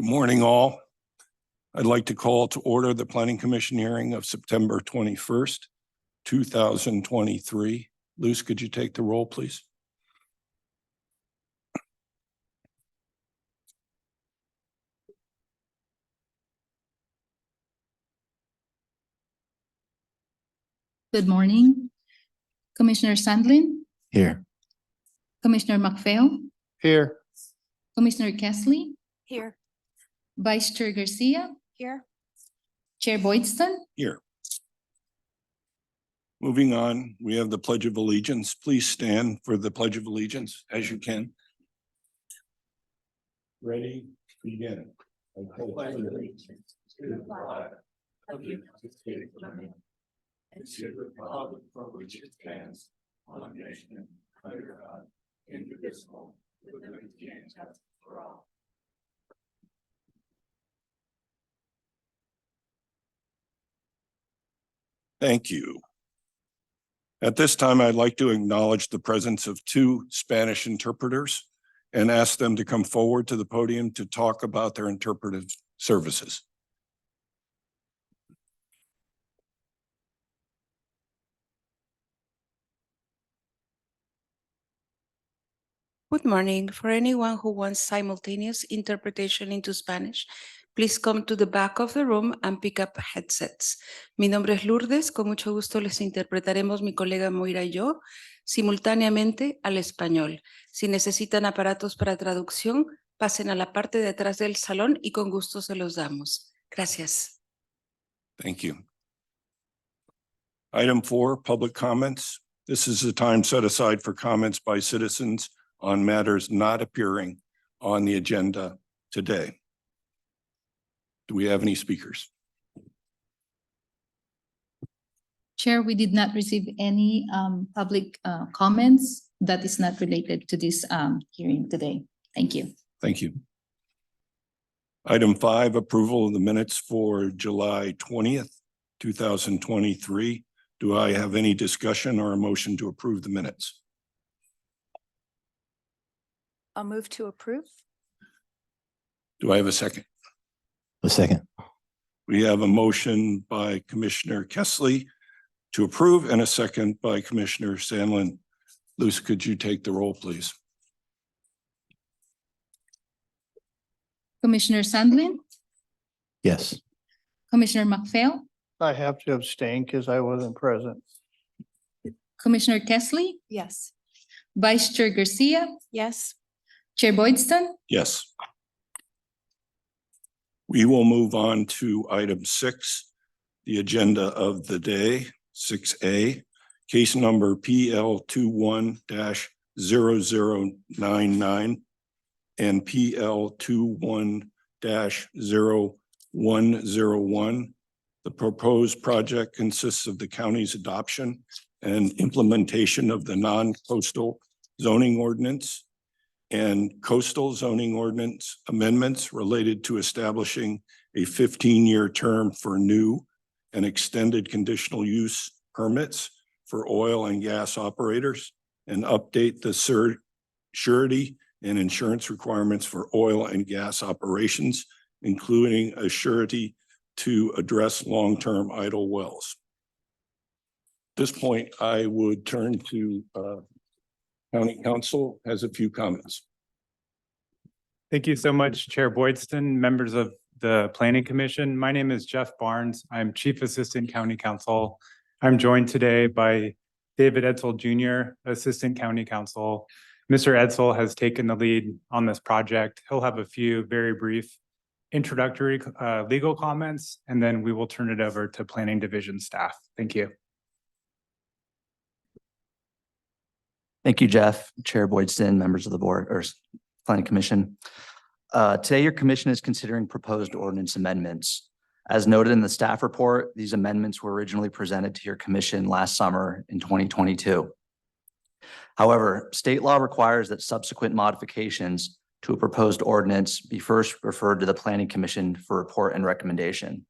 Good morning, all. I'd like to call to order the Planning Commission hearing of September 21st, 2023. Luz, could you take the roll, please? Good morning. Commissioner Sandlin, Here. Commissioner McPhail, Here. Commissioner Kesley, Here. Vice Chair Garcia, Here. Chair Boydston. Here. Moving on, we have the Pledge of Allegiance. Please stand for the Pledge of Allegiance as you can. Ready, begin. I pledge allegiance to the flag of the United States of America and to the republic for which it stands, one nation, under God, indivisible, with liberty and justice for all. Thank you. At this time, I'd like to acknowledge the presence of two Spanish interpreters and ask them to come forward to the podium to talk about their interpretive services. Good morning. For anyone who wants simultaneous interpretation into Spanish, please come to the back of the room and pick up headsets. Mi nombre es Lourdes. Con mucho gusto les interpretaremos mi colega Moira y yo simultáneamente al español. Si necesitan aparatos para traducción, pasen a la parte de atrás del salón y con gusto se los damos. Gracias. Thank you. Item 4, public comments. This is the time set aside for comments by citizens on matters not appearing on the agenda today. Do we have any speakers? Chair, we did not receive any public comments that is not related to this hearing today. Thank you. Thank you. Item 5, approval of the minutes for July 20th, 2023. Do I have any discussion or a motion to approve the minutes? I'll move to approve. Do I have a second? A second. We have a motion by Commissioner Kesley to approve and a second by Commissioner Sandlin. Luz, could you take the roll, please? Commissioner Sandlin, Yes. Commissioner McPhail, I have to abstain because I wasn't present. Commissioner Kesley, Yes. Vice Chair Garcia, Yes. Chair Boydston. Yes. We will move on to item 6, the agenda of the day, 6A, case number PL 21-0099 and PL 21-0101. The proposed project consists of the county's adoption and implementation of the non-coastal zoning ordinance and coastal zoning ordinance amendments related to establishing a 15-year term for new and extended conditional use permits for oil and gas operators and update the surety and insurance requirements for oil and gas operations, including a surety to address long-term idle wells. At this point, I would turn to County Council has a few comments. Thank you so much, Chair Boydston, members of the Planning Commission. My name is Jeff Barnes. I'm Chief Assistant County Counsel. I'm joined today by David Edsel Jr., Assistant County Counsel. Mr. Edsel has taken the lead on this project. He'll have a few very brief introductory legal comments, and then we will turn it over to Planning Division staff. Thank you. Thank you, Jeff, Chair Boydston, members of the board or Planning Commission. Today, your commission is considering proposed ordinance amendments. As noted in the staff report, these amendments were originally presented to your commission last summer in 2022. However, state law requires that subsequent modifications to a proposed ordinance be first referred to the Planning Commission for report and recommendation.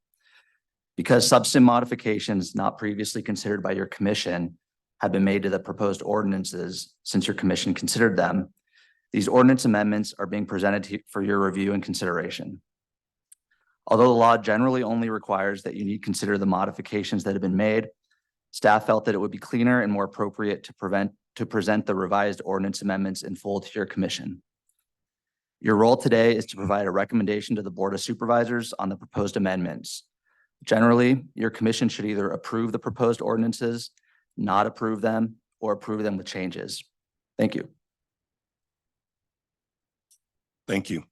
Because substantive modifications not previously considered by your commission have been made to the proposed ordinances since your commission considered them, these ordinance amendments are being presented for your review and consideration. Although the law generally only requires that you need to consider the modifications that have been made, staff felt that it would be cleaner and more appropriate to present the revised ordinance amendments in full to your commission. Your role today is to provide a recommendation to the Board of Supervisors on the proposed amendments. Generally, your commission should either approve the proposed ordinances, not approve them, or approve them with changes. Thank you. Thank you.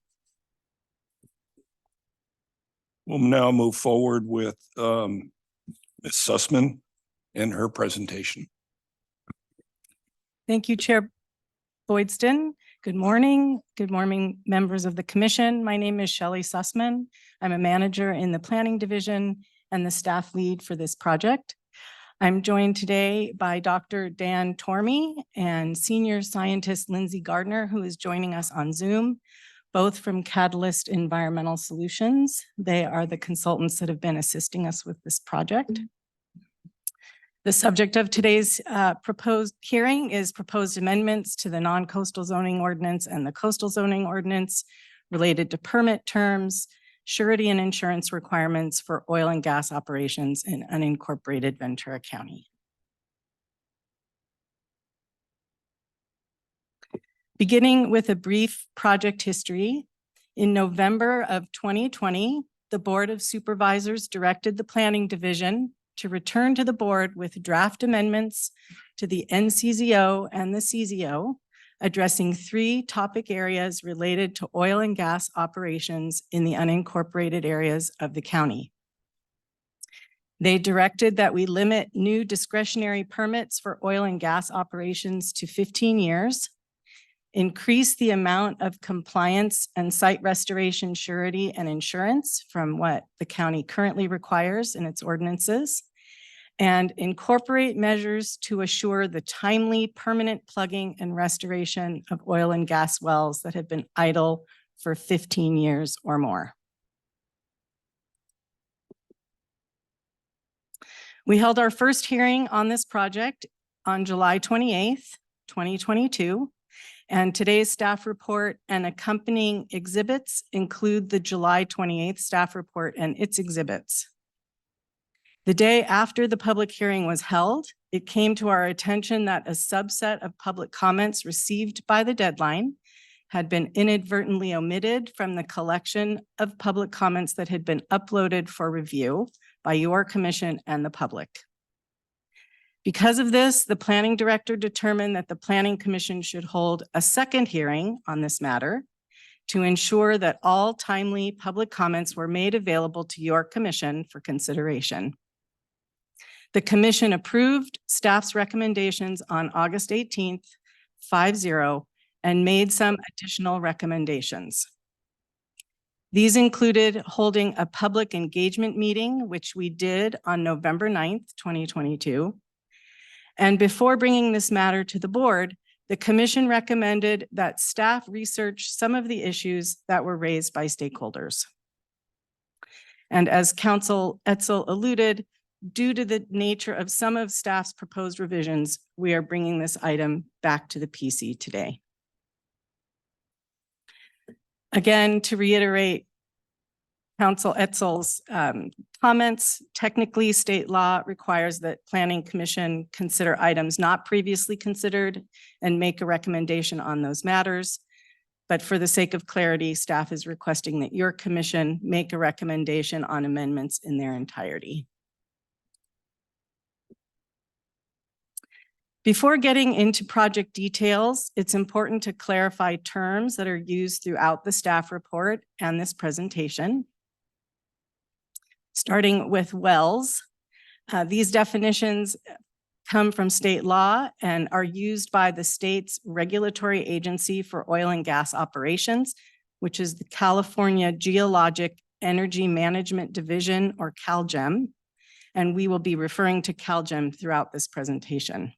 We'll now move forward with Ms. Sussman and her presentation. Thank you, Chair Boydston. Good morning. Good morning, members of the commission. My name is Shelley Sussman. I'm a manager in the planning division and the staff lead for this project. I'm joined today by Dr. Dan Tormey and senior scientist Lindsay Gardner, who is joining us on Zoom, both from Catalyst Environmental Solutions. They are the consultants that have been assisting us with this project. The subject of today's proposed hearing is proposed amendments to the non-coastal zoning ordinance and the coastal zoning ordinance related to permit terms, surety and insurance requirements for oil and gas operations in unincorporated Ventura County. Beginning with a brief project history, in November of 2020, the Board of Supervisors directed the Planning Division to return to the board with draft amendments to the NCZO and the CZO, addressing 3 topic areas related to oil and gas operations in the unincorporated areas of the county. They directed that we limit new discretionary permits for oil and gas operations to 15 years, increase the amount of compliance and site restoration surety and insurance from what the county currently requires in its ordinances, and incorporate measures to assure the timely permanent plugging and restoration of oil and gas wells that have been idle for 15 years or more. We held our first hearing on this project on July 28th, 2022. And today's staff report and accompanying exhibits include the July 28th staff report and its exhibits. The day after the public hearing was held, it came to our attention that a subset of public comments received by the deadline had been inadvertently omitted from the collection of public comments that had been uploaded for review by your commission and the public. Because of this, the planning director determined that the planning commission should hold a second hearing on this matter to ensure that all timely public comments were made available to your commission for consideration. The commission approved staff's recommendations on August 18th, 5-0, and made some additional recommendations. These included holding a public engagement meeting, which we did on November 9th, 2022. And before bringing this matter to the board, the commission recommended that staff research some of the issues that were raised by stakeholders. And as Council Etzel alluded, due to the nature of some of staff's proposed revisions, we are bringing this item back to the PC today. Again, to reiterate Council Etzel's comments, technically state law requires that Planning Commission consider items not previously considered and make a recommendation on those matters. But for the sake of clarity, staff is requesting that your commission make a recommendation on amendments in their entirety. Before getting into project details, it's important to clarify terms that are used throughout the staff report and this presentation. Starting with wells, these definitions come from state law and are used by the state's regulatory agency for oil and gas operations, which is the California Geologic Energy Management Division, or CalGEM. And we will be referring to CalGEM throughout this presentation.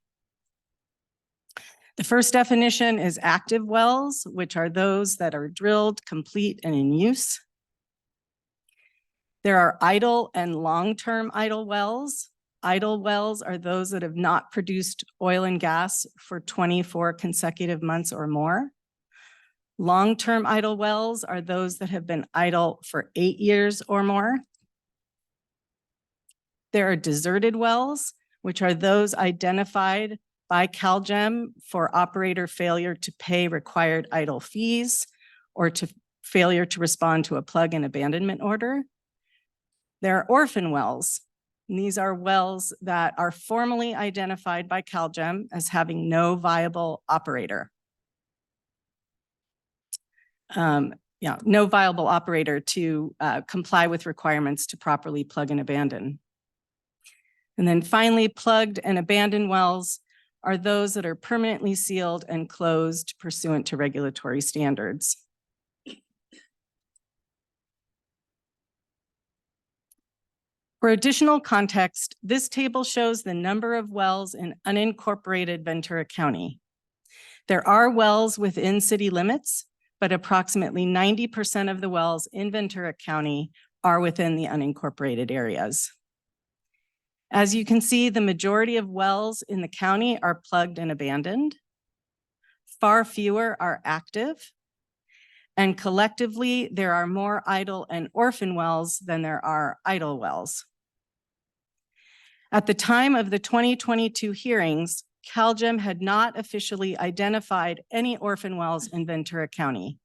The first definition is active wells, which are those that are drilled, complete, and in use. There are idle and long-term idle wells. Idle wells are those that have not produced oil and gas for 24 consecutive months or more. Long-term idle wells are those that have been idle for 8 years or more. There are deserted wells, which are those identified by CalGEM for operator failure to pay required idle fees or to failure to respond to a plug and abandonment order. There are orphan wells. And these are wells that are formally identified by CalGEM as having no viable operator. No viable operator to comply with requirements to properly plug and abandon. And then finally, plugged and abandoned wells are those that are permanently sealed and closed pursuant to regulatory standards. For additional context, this table shows the number of wells in unincorporated Ventura County. There are wells within city limits, but approximately 90% of the wells in Ventura County are within the unincorporated areas. As you can see, the majority of wells in the county are plugged and abandoned. Far fewer are active. And collectively, there are more idle and orphan wells than there are idle wells. At the time of the 2022 hearings, CalGEM had not officially identified any orphan wells in Ventura County.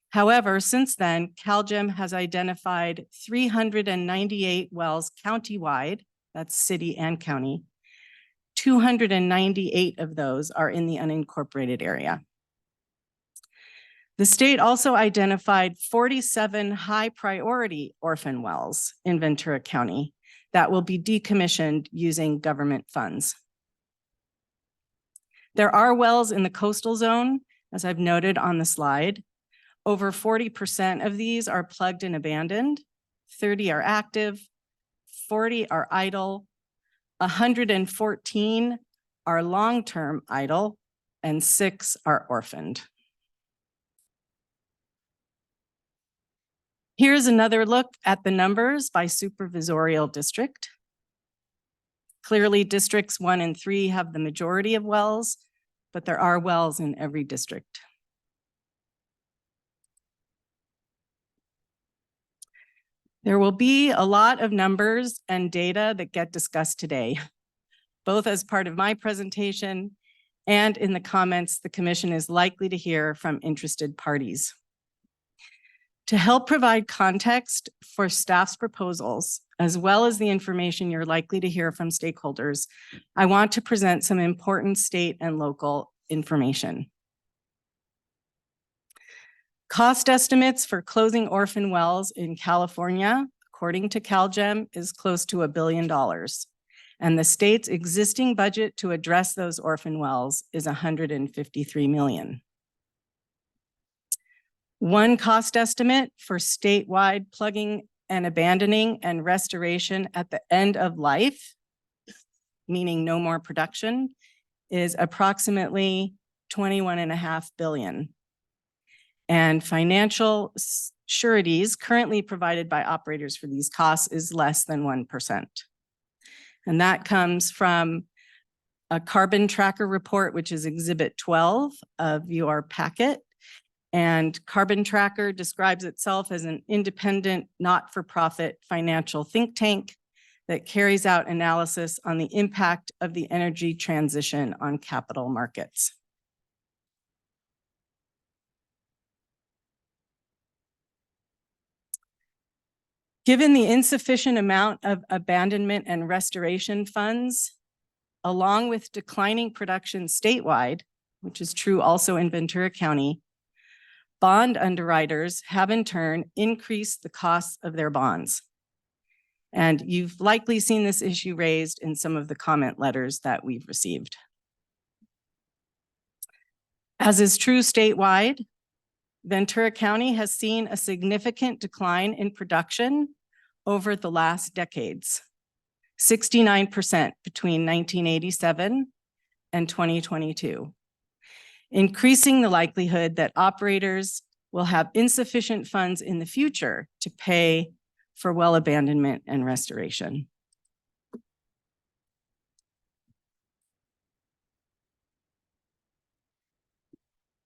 However, since then, CalGEM has identified 398 wells countywide, that's city and county. 298 of those are in the unincorporated area. The state also identified 47 high priority orphan wells in Ventura County that will be decommissioned using government funds. There are wells in the coastal zone, as I've noted on the slide. Over 40% of these are plugged and abandoned, 30 are active, 40 are idle, 114 are long-term idle, and 6 are orphaned. Here's another look at the numbers by supervisorial district. Clearly, districts 1 and 3 have the majority of wells, but there are wells in every district. There will be a lot of numbers and data that get discussed today, both as part of my presentation and in the comments the commission is likely to hear from interested parties. To help provide context for staff's proposals, as well as the information you're likely to hear from stakeholders, I want to present some important state and local information. Cost estimates for closing orphan wells in California, according to CalGEM, is close to $1 billion. And the state's existing budget to address those orphan wells is $153 million. One cost estimate for statewide plugging and abandoning and restoration at the end of life, meaning no more production, is approximately $21.5 billion. And financial sureties currently provided by operators for these costs is less than 1%. And that comes from a carbon tracker report, which is Exhibit 12 of your packet. And Carbon Tracker describes itself as an independent, not-for-profit financial think tank that carries out analysis on the impact of the energy transition on capital markets. Given the insufficient amount of abandonment and restoration funds, along with declining production statewide, which is true also in Ventura County, bond underwriters have in turn increased the costs of their bonds. And you've likely seen this issue raised in some of the comment letters that we've received. As is true statewide, Ventura County has seen a significant decline in production over the last decades, 69% between 1987 and 2022. Increasing the likelihood that operators will have insufficient funds in the future to pay for well abandonment and restoration.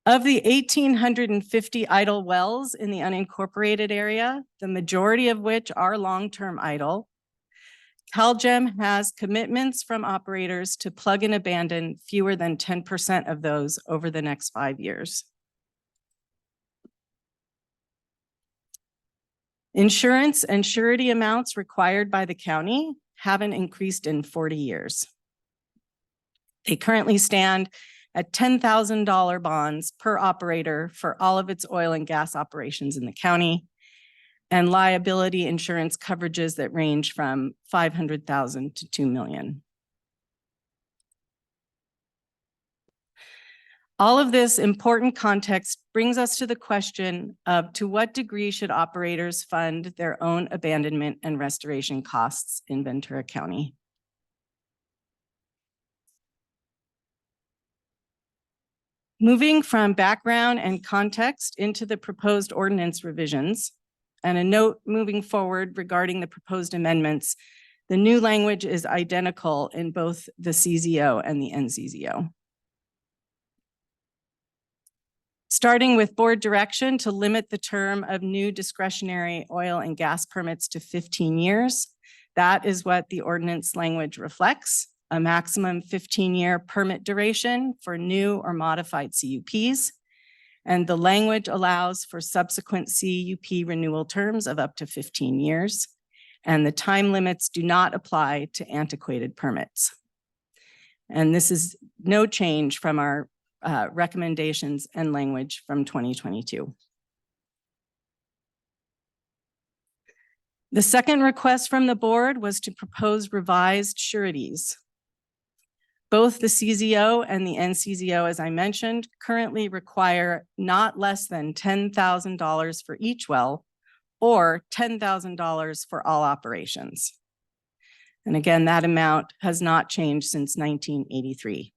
Of the 1,850 idle wells in the unincorporated area, the majority of which are long-term idle, CalGEM has commitments from operators to plug and abandon fewer than 10% of those over the next 5 years. Insurance and surety amounts required by the county haven't increased in 40 years. They currently stand at $10,000 bonds per operator for all of its oil and gas operations in the county, and liability insurance coverages that range from $500,000 to $2 million. All of this important context brings us to the question of to what degree should operators fund their own abandonment and restoration costs in Ventura County? Moving from background and context into the proposed ordinance revisions, and a note moving forward regarding the proposed amendments, the new language is identical in both the CZO and the NCZO. Starting with board direction to limit the term of new discretionary oil and gas permits to 15 years. That is what the ordinance language reflects, a maximum 15-year permit duration for new or modified CUPs. And the language allows for subsequent CUP renewal terms of up to 15 years. And the time limits do not apply to antiquated permits. And this is no change from our recommendations and language from 2022. The second request from the board was to propose revised sureties. Both the CZO and the NCZO, as I mentioned, currently require not less than $10,000 for each well or $10,000 for all operations. And again, that amount has not changed since 1983.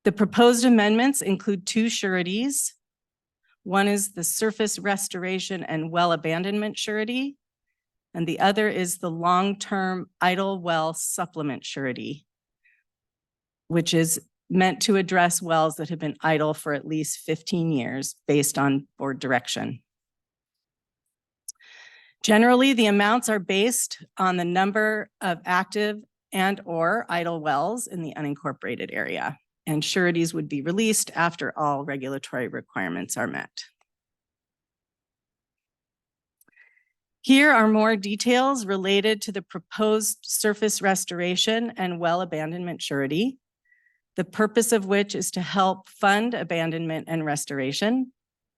The proposed amendments include two sureties. One is the surface restoration and well abandonment surety, and the other is the long-term idle well supplement surety, which is meant to address wells that have been idle for at least 15 years based on board direction. Generally, the amounts are based on the number of active and/or idle wells in the unincorporated area, and sureties would be released after all regulatory requirements are met. Here are more details related to the proposed surface restoration and well abandonment surety, the purpose of which is to help fund abandonment and restoration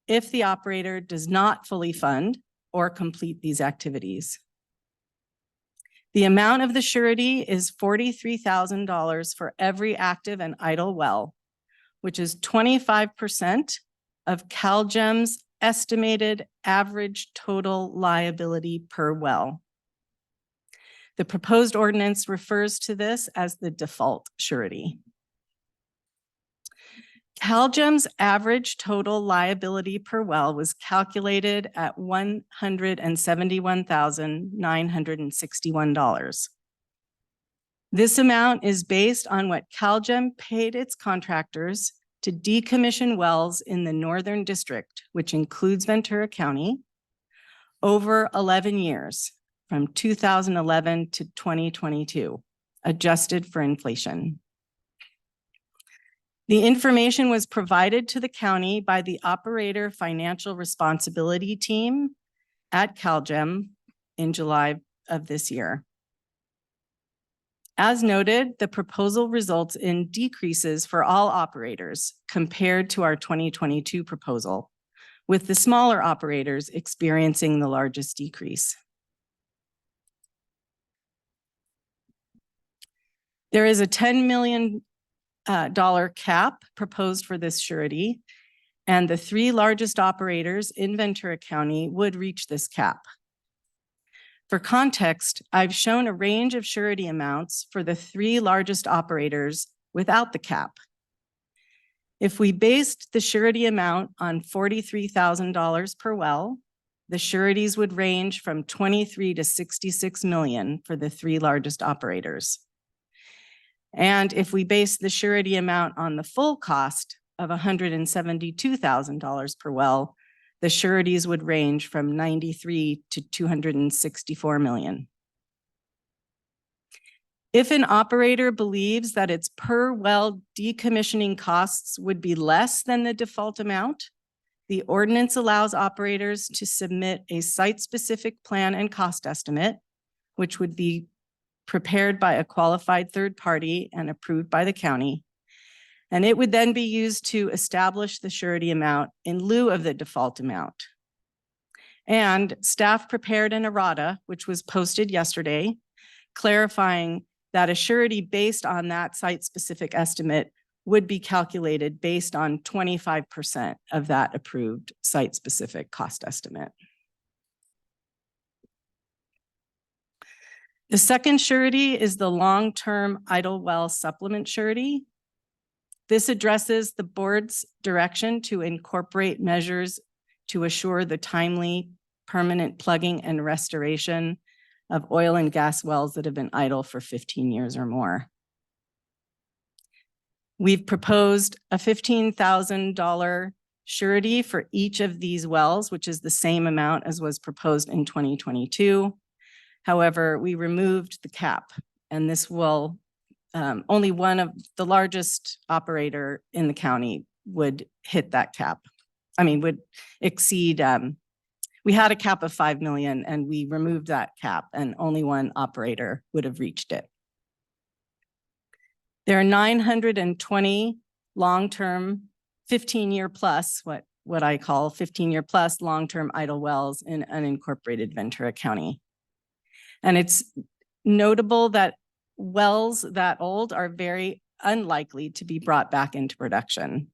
if the operator does not fully fund or complete these activities. The amount of the surety is $43,000 for every active and idle well, which is 25% of CalGEM's estimated average total liability per well. The proposed ordinance refers to this as the default surety. CalGEM's average total liability per well was calculated at $171,961. This amount is based on what CalGEM paid its contractors to decommission wells in the Northern District, which includes Ventura County, over 11 years, from 2011 to 2022, adjusted for inflation. The information was provided to the county by the Operator Financial Responsibility Team at CalGEM in July of this year. As noted, the proposal results in decreases for all operators compared to our 2022 proposal, with the smaller operators experiencing the largest decrease. There is a $10 million cap proposed for this surety, and the three largest operators in Ventura County would reach this cap. For context, I've shown a range of surety amounts for the three largest operators without the cap. If we based the surety amount on $43,000 per well, the sureties would range from 23 to 66 million for the three largest operators. And if we base the surety amount on the full cost of $172,000 per well, the sureties would range from 93 to 264 million. If an operator believes that its per well decommissioning costs would be less than the default amount, the ordinance allows operators to submit a site-specific plan and cost estimate, which would be prepared by a qualified third party and approved by the county. And it would then be used to establish the surety amount in lieu of the default amount. And staff prepared an errata, which was posted yesterday, clarifying that a surety based on that site-specific estimate would be calculated based on 25% of that approved site-specific cost estimate. The second surety is the long-term idle well supplement surety. This addresses the board's direction to incorporate measures to assure the timely, permanent plugging and restoration of oil and gas wells that have been idle for 15 years or more. We've proposed a $15,000 surety for each of these wells, which is the same amount as was proposed in 2022. However, we removed the cap, and this will only one of the largest operator in the county would hit that cap. I mean, would exceed, we had a cap of 5 million and we removed that cap and only one operator would have reached it. There are 920 long-term 15-year plus, what I call 15-year plus long-term idle wells in unincorporated Ventura County. And it's notable that wells that old are very unlikely to be brought back into production.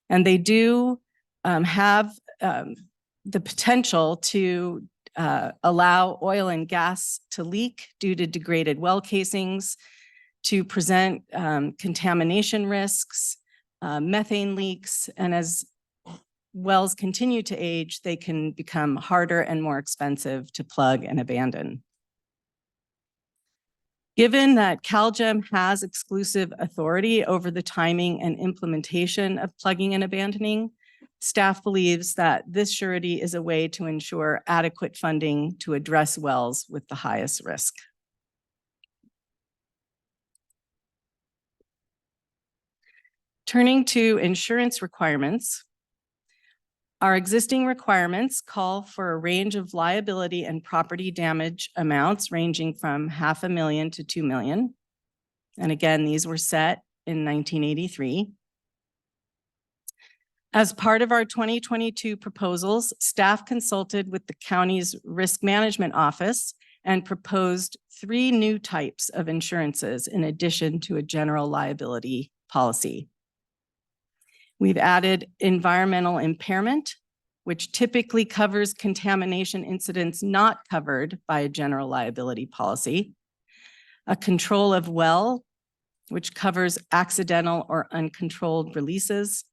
And they do have the potential to allow oil and gas to leak due to degraded well casings, to present contamination risks, methane leaks, and as wells continue to age, they can become harder and more expensive to plug and abandon. Given that CalGEM has exclusive authority over the timing and implementation of plugging and abandoning, staff believes that this surety is a way to ensure adequate funding to address wells with the highest risk. Turning to insurance requirements, our existing requirements call for a range of liability and property damage amounts ranging from $500,000 to $2 million. And again, these were set in 1983. As part of our 2022 proposals, staff consulted with the county's risk management office and proposed 3 new types of insurances in addition to a general liability policy. We've added environmental impairment, which typically covers contamination incidents not covered by a general liability policy. A control of well, which covers accidental or uncontrolled releases.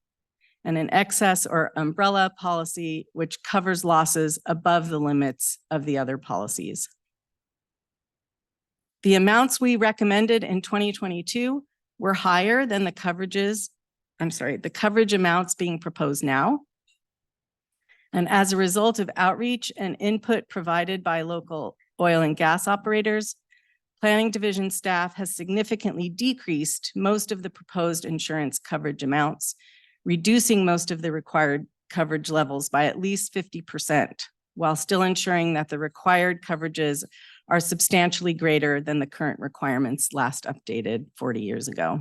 And an excess or umbrella policy, which covers losses above the limits of the other policies. The amounts we recommended in 2022 were higher than the the coverage amounts being proposed now. And as a result of outreach and input provided by local oil and gas operators, Planning Division staff has significantly decreased most of the proposed insurance coverage amounts, reducing most of the required coverage levels by at least 50%, while still ensuring that the required coverages are substantially greater than the current requirements last updated 40 years ago.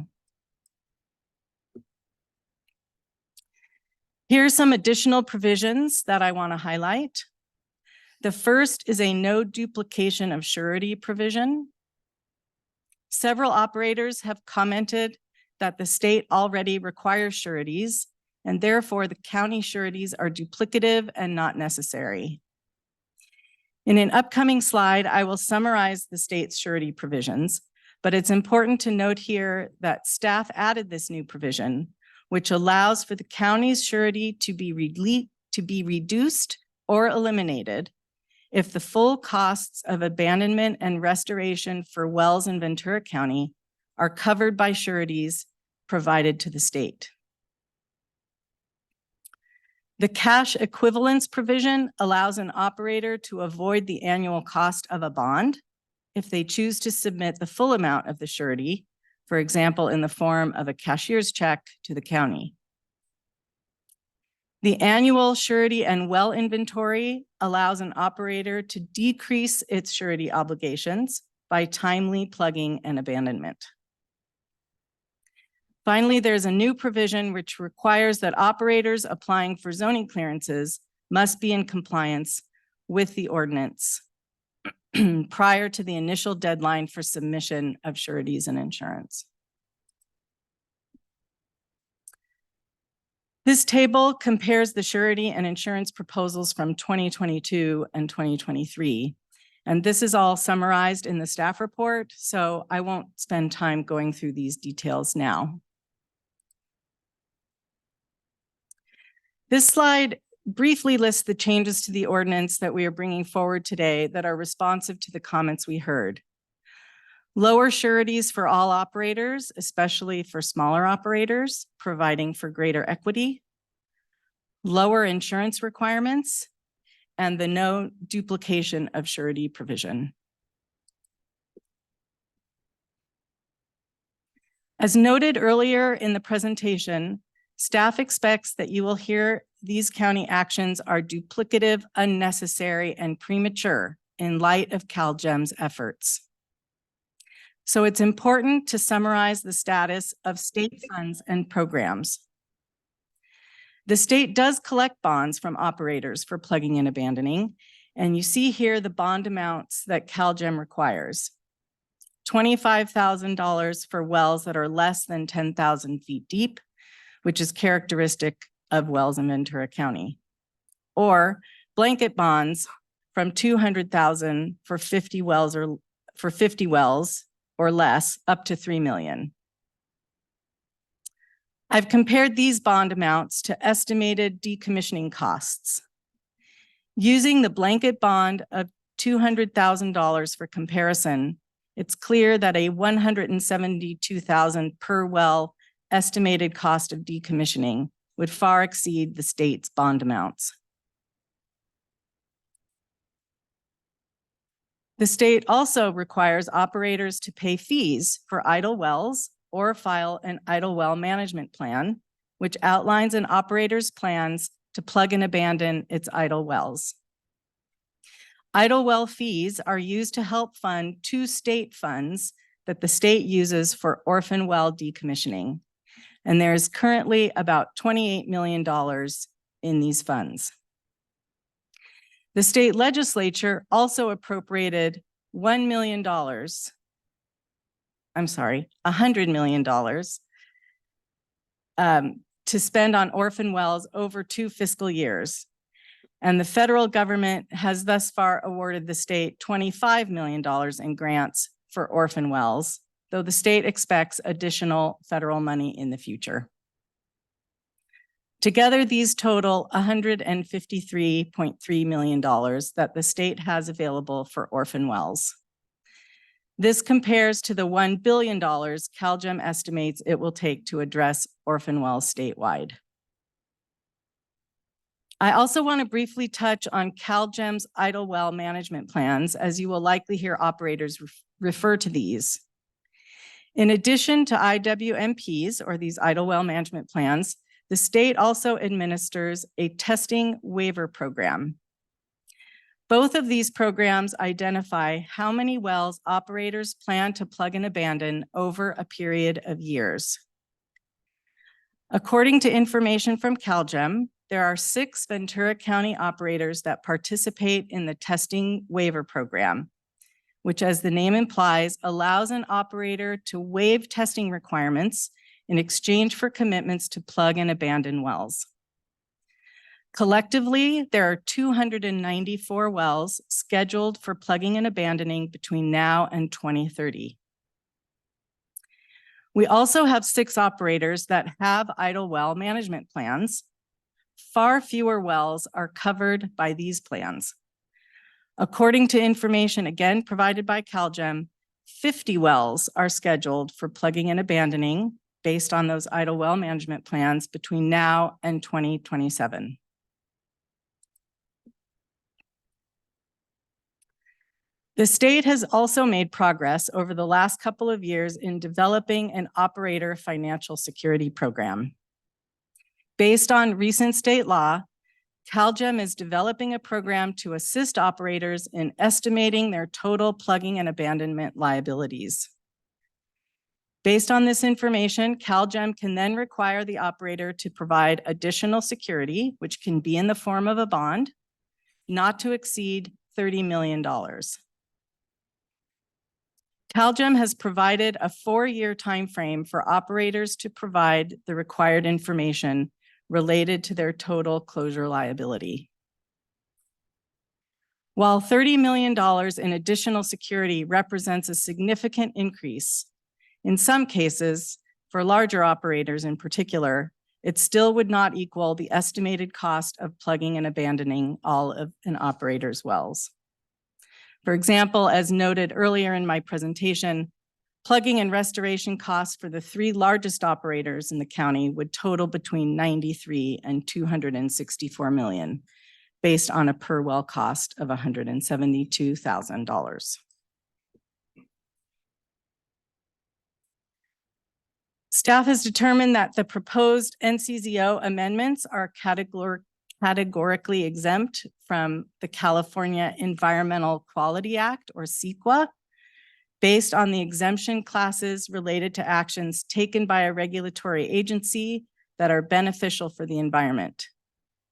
Here are some additional provisions that I want to highlight. The first is a no duplication of surety provision. Several operators have commented that the state already requires sureties, and therefore the county sureties are duplicative and not necessary. In an upcoming slide, I will summarize the state's surety provisions, but it's important to note here that staff added this new provision, which allows for the county's surety to be reduced or eliminated if the full costs of abandonment and restoration for wells in Ventura County are covered by sureties provided to the state. The cash equivalence provision allows an operator to avoid the annual cost of a bond if they choose to submit the full amount of the surety, for example, in the form of a cashier's check to the county. The annual surety and well inventory allows an operator to decrease its surety obligations by timely plugging and abandonment. Finally, there's a new provision which requires that operators applying for zoning clearances must be in compliance with the ordinance prior to the initial deadline for submission of sureties and insurance. This table compares the surety and insurance proposals from 2022 and 2023. And this is all summarized in the staff report, so I won't spend time going through these details now. This slide briefly lists the changes to the ordinance that we are bringing forward today that are responsive to the comments we heard. Lower sureties for all operators, especially for smaller operators, providing for greater equity. Lower insurance requirements, and the no duplication of surety provision. As noted earlier in the presentation, staff expects that you will hear these county actions are duplicative, unnecessary, and premature in light of CalGEM's efforts. So it's important to summarize the status of state funds and programs. The state does collect bonds from operators for plugging and abandoning, and you see here the bond amounts that CalGEM requires. $25,000 for wells that are less than 10,000 feet deep, which is characteristic of wells in Ventura County, or blanket bonds from $200,000 for 50 wells or less, up to $3 million. I've compared these bond amounts to estimated decommissioning costs. Using the blanket bond of $200,000 for comparison, it's clear that a $172,000 per well estimated cost of decommissioning would far exceed the state's bond amounts. The state also requires operators to pay fees for idle wells or file an idle well management plan, which outlines an operator's plans to plug and abandon its idle wells. Idle well fees are used to help fund two state funds that the state uses for orphan well decommissioning. And there's currently about $28 million in these funds. The state legislature also appropriated $100 million to spend on orphan wells over 2 fiscal years. And the federal government has thus far awarded the state $25 million in grants for orphan wells, though the state expects additional federal money in the future. Together, these total $153.3 million that the state has available for orphan wells. This compares to the $1 billion CalGEM estimates it will take to address orphan wells statewide. I also want to briefly touch on CalGEM's idle well management plans, as you will likely hear operators refer to these. In addition to IWMPs, or these idle well management plans, the state also administers a testing waiver program. Both of these programs identify how many wells operators plan to plug and abandon over a period of years. According to information from CalGEM, there are 6 Ventura County operators that participate in the testing waiver program, which, as the name implies, allows an operator to waive testing requirements in exchange for commitments to plug and abandon wells. Collectively, there are 294 wells scheduled for plugging and abandoning between now and 2030. We also have 6 operators that have idle well management plans. Far fewer wells are covered by these plans. According to information again provided by CalGEM, 50 wells are scheduled for plugging and abandoning based on those idle well management plans between now and 2027. The state has also made progress over the last couple of years in developing an operator financial security program. Based on recent state law, CalGEM is developing a program to assist operators in estimating their total plugging and abandonment liabilities. Based on this information, CalGEM can then require the operator to provide additional security, which can be in the form of a bond, not to exceed $30 million. CalGEM has provided a 4-year timeframe for operators to provide the required information related to their total closure liability. While $30 million in additional security represents a significant increase, in some cases, for larger operators in particular, it still would not equal the estimated cost of plugging and abandoning all of an operator's wells. For example, as noted earlier in my presentation, plugging and restoration costs for the 3 largest operators in the county would total between $93 and $264 million, based on a per well cost of $172,000. Staff has determined that the proposed NCZO amendments are categorically exempt from the California Environmental Quality Act, or CEQA, based on the exemption classes related to actions taken by a regulatory agency that are beneficial for the environment,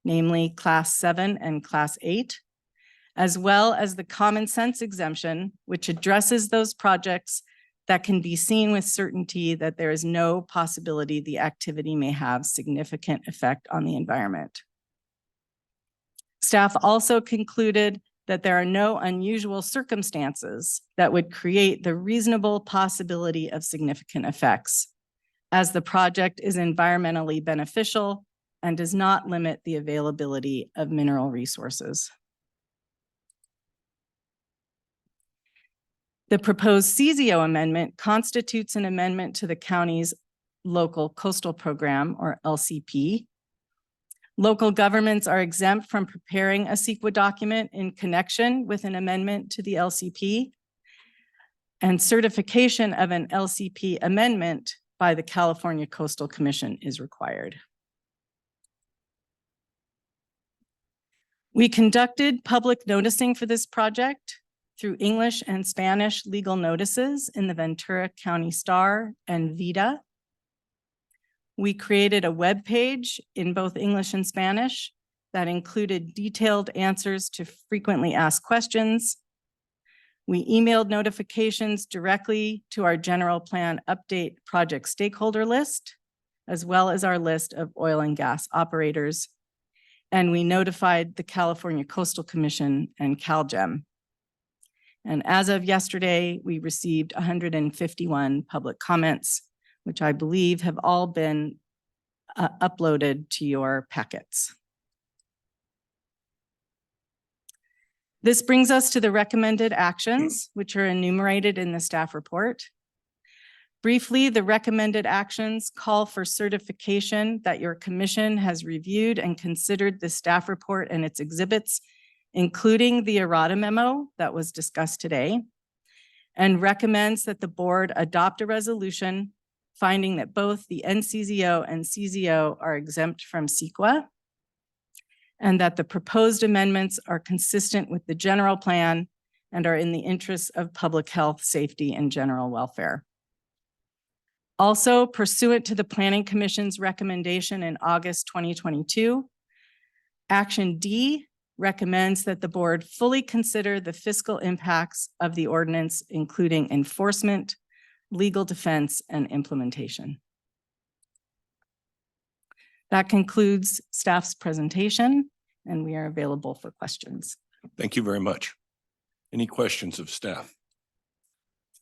namely Class 7 and Class 8, as well as the common sense exemption, which addresses those projects that can be seen with certainty that there is no possibility the activity may have significant effect on the environment. Staff also concluded that there are no unusual circumstances that would create the reasonable possibility of significant effects, as the project is environmentally beneficial and does not limit the availability of mineral resources. The proposed CZO amendment constitutes an amendment to the county's local coastal program, or LCP. Local governments are exempt from preparing a CEQA document in connection with an amendment to the LCP, and certification of an LCP amendment by the California Coastal Commission is required. We conducted public noticing for this project through English and Spanish legal notices in the Ventura County Star and VITA. We created a web page in both English and Spanish that included detailed answers to frequently asked questions. We emailed notifications directly to our general plan update project stakeholder list, as well as our list of oil and gas operators. And we notified the California Coastal Commission and CalGEM. And as of yesterday, we received 151 public comments, which I believe have all been uploaded to your packets. This brings us to the recommended actions, which are enumerated in the staff report. Briefly, the recommended actions call for certification that your commission has reviewed and considered the staff report and its exhibits, including the errata memo that was discussed today, and recommends that the board adopt a resolution finding that both the NCZO and CZO are exempt from CEQA, and that the proposed amendments are consistent with the general plan and are in the interests of public health, safety, and general welfare. Also, pursuant to the Planning Commission's recommendation in August 2022, Action D recommends that the board fully consider the fiscal impacts of the ordinance, including enforcement, legal defense, and implementation. That concludes staff's presentation, and we are available for questions. Thank you very much. Any questions of staff?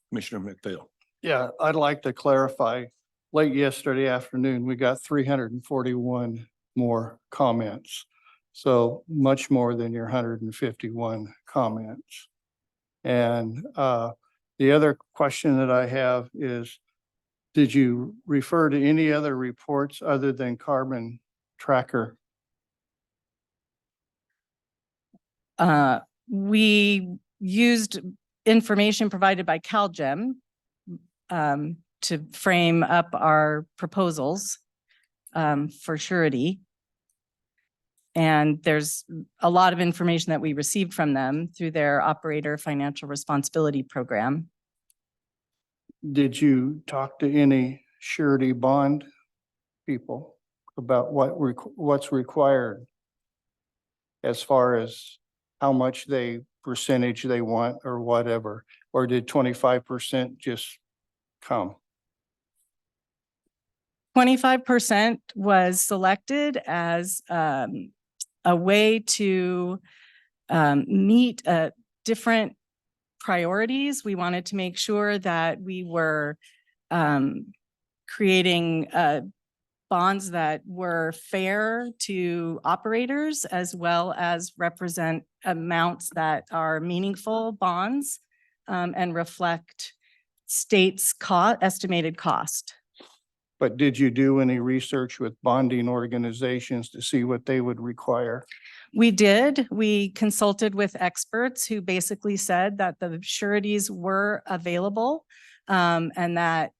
Commissioner McPhail. Yeah, I'd like to clarify. Late yesterday afternoon, we got 341 more comments. So much more than your 151 comments. And the other question that I have is, did you refer to any other reports other than Carbon Tracker? We used information provided by CalGEM to frame up our proposals for surety. And there's a lot of information that we received from them through their operator financial responsibility program. Did you talk to any surety bond people about what's required as far as how much percentage they want or whatever? Or did 25% just come? 25% was selected as a way to meet different priorities. We wanted to make sure that we were creating bonds that were fair to operators as well as represent amounts that are meaningful bonds and reflect state's estimated cost. But did you do any research with bonding organizations to see what they would require? We did. We consulted with experts who basically said that the sureties were available and that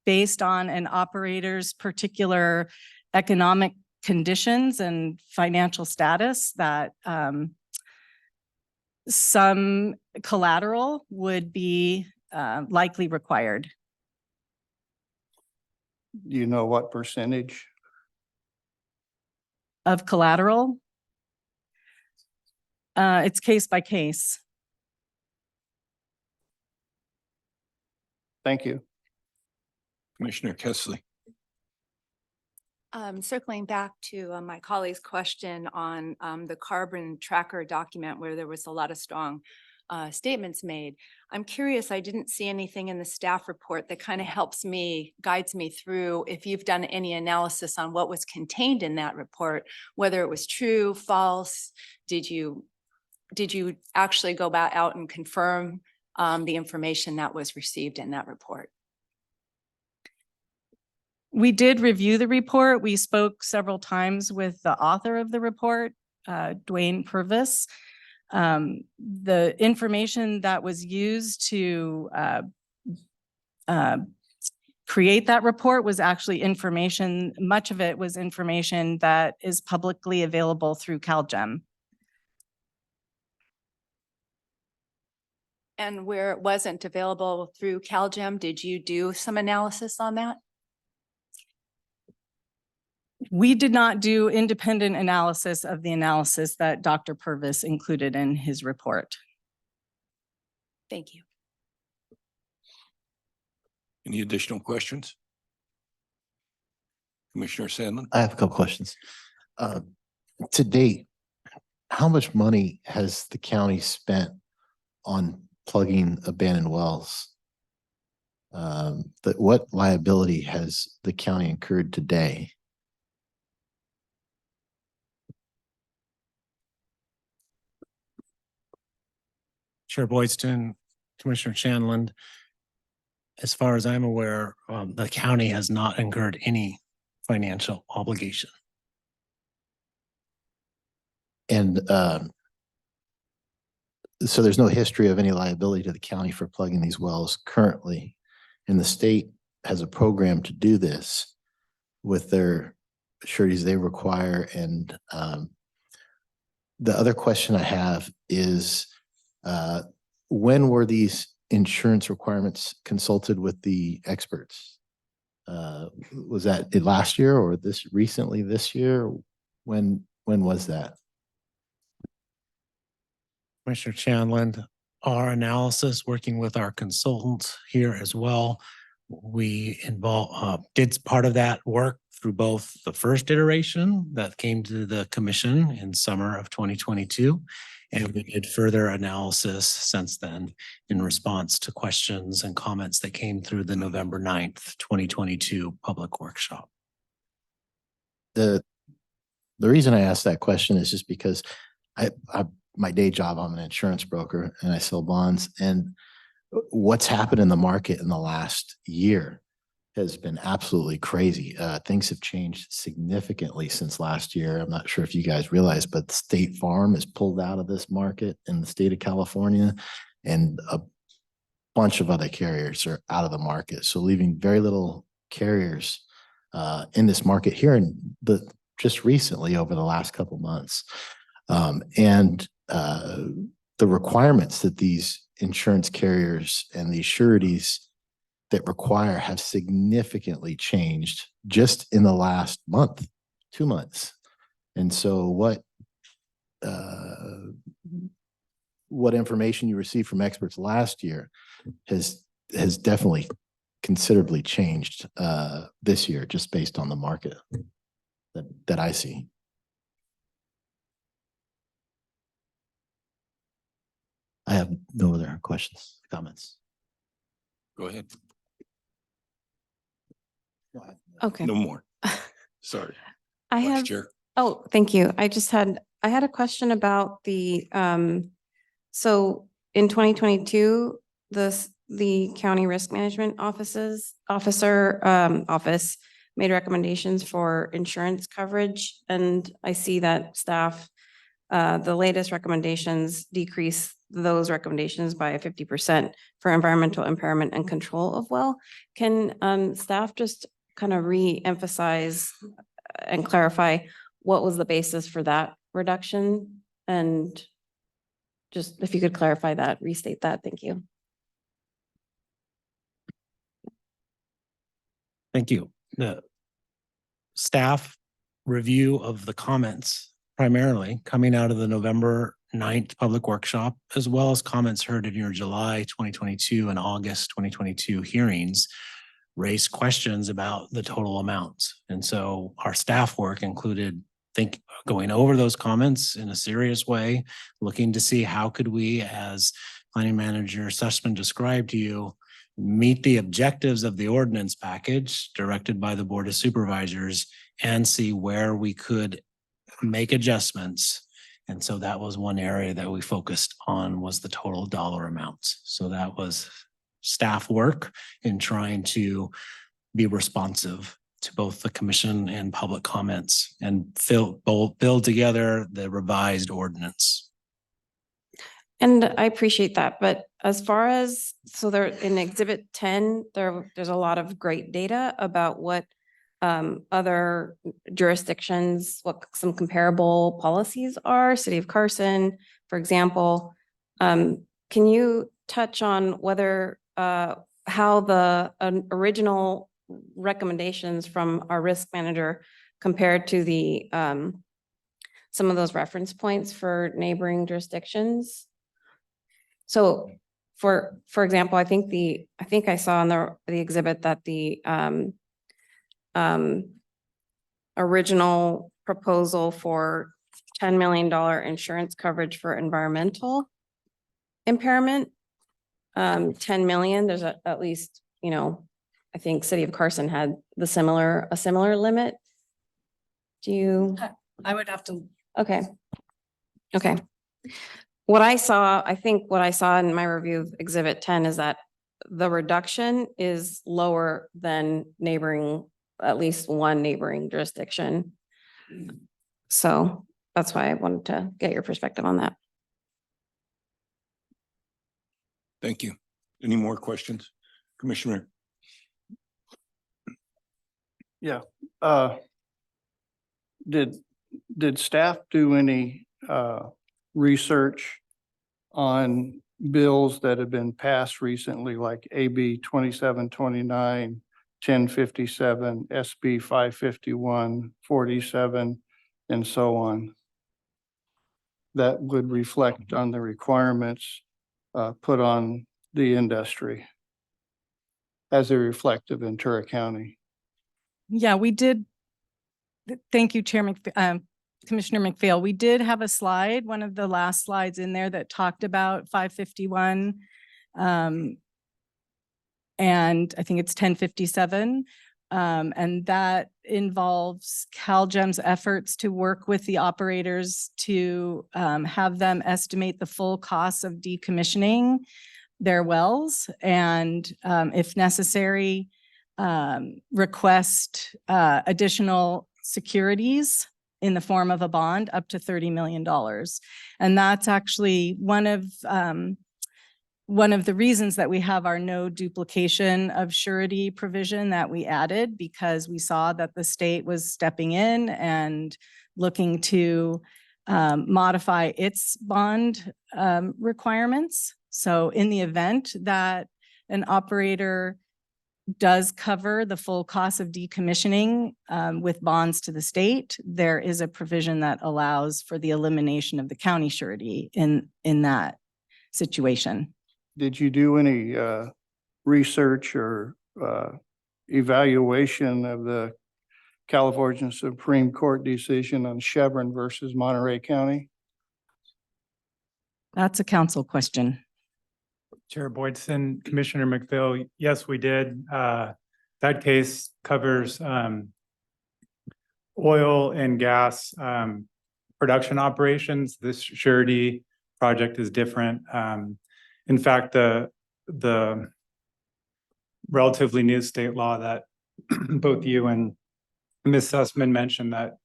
based on an operator's particular economic conditions and financial status, that some collateral would be likely required. Do you know what percentage? Of collateral? It's case by case. Thank you. Commissioner Kessley. Circling back to my colleague's question on the carbon tracker document where there was a lot of strong statements made. I'm curious, I didn't see anything in the staff report that kind of guides me through if you've done any analysis on what was contained in that report, whether it was true, false. Did you actually go back out and confirm the information that was received in that report? We did review the report. We spoke several times with the author of the report, Dwayne Purvis. The information that was used to create that report was actually information, much of it was information that is publicly available through CalGEM. And where it wasn't available through CalGEM, did you do some analysis on that? We did not do independent analysis of the analysis that Dr. Purvis included in his report. Thank you. Any additional questions? Commissioner Sandlin? I have a couple questions. To date, how much money has the county spent on plugging abandoned wells? What liability has the county incurred today? Chair Boydston, Commissioner Shanlund. As far as I'm aware, the county has not incurred any financial obligation. And so there's no history of any liability to the county for plugging these wells currently. And the state has a program to do this with their sureties they require. And the other question I have is, when were these insurance requirements consulted with the experts? Was that last year or recently this year? When was that? Commissioner Shanlund, our analysis, working with our consultants here as well, we did part of that work through both the first iteration that came to the commission in summer of 2022. And we did further analysis since then in response to questions and comments that came through the November 9th, 2022 public workshop. The reason I asked that question is just because my day job, I'm an insurance broker and I sell bonds. And what's happened in the market in the last year has been absolutely crazy. Things have changed significantly since last year. I'm not sure if you guys realize, but State Farm is pulled out of this market in the state of California, and a bunch of other carriers are out of the market. So leaving very little carriers in this market here just recently over the last couple months. The requirements that these insurance carriers and these sureties that require have significantly changed just in the last month, 2 months. And so what information you received from experts last year has definitely considerably changed this year, just based on the market that I see. I have no other questions, comments. Go ahead. Okay. No more. Sorry. I Vice have, Chair. oh, thank you. I had a question about so in 2022, the county risk management office made recommendations for insurance coverage. And I see that staff, the latest recommendations decrease those recommendations by 50% for environmental impairment and control of well. Can staff just kind of re-emphasize and clarify what was the basis for that reduction? And just if you could clarify that, restate that, thank you. Thank you. The staff review of the comments primarily coming out of the November 9th public workshop, as well as comments heard in your July 2022 and August 2022 hearings, raised questions about the total amounts. And so our staff work included going over those comments in a serious way, looking to see how could we, as Planning Manager Sussman described to you, meet the objectives of the ordinance package directed by the Board of Supervisors and see where we could make adjustments. And so that was one area that we focused on, was the total dollar amounts. So that was staff work in trying to be responsive to both the commission and public comments and build together the revised ordinance. And I appreciate that, but as far as, so there in Exhibit 10, there's a lot of great data about what other jurisdictions, what some comparable policies are. City of Carson, for example. Can you touch on whether how the original recommendations from our risk manager compared to the some of those reference points for neighboring jurisdictions? So for example, I think I saw in the exhibit that the original proposal for $10 million insurance coverage for environmental impairment, 10 million, there's at least, I think City of Carson had a similar limit. Do you? I would have to. Okay. Okay. I think what I saw in my review of Exhibit 10 is that the reduction is lower than at least one neighboring jurisdiction. So that's why I wanted to get your perspective on that. Thank you. Any more questions? Commissioner? Yeah. Did staff do any research on bills that have been passed recently, like AB 2729, 1057, SB 551, 47, and so on, that would reflect on the requirements put on the industry as a reflect of Ventura County? Yeah, we did. Thank you, Commissioner McPhail. We did have a slide, one of the last slides in there that talked about 551. And I think it's 1057. And that involves CalGEM's efforts to work with the operators to have them estimate the full cost of decommissioning their wells. And if necessary, request additional securities in the form of a bond up to $30 million. And that's actually one of the reasons that we have our no duplication of surety provision that we added, because we saw that the state was stepping in and looking to modify its bond requirements. So in the event that an operator does cover the full cost of decommissioning with bonds to the state, there is a provision that allows for the elimination of the county surety in that situation. Did you do any research or evaluation of the California Supreme Court decision on Chevron versus Monterey County? That's a council question. Chair Boydson, Commissioner McPhail, yes, we did. That case covers oil and gas production operations. This surety project is different. In fact, the relatively new state law that both you and Ms. Sussman mentioned that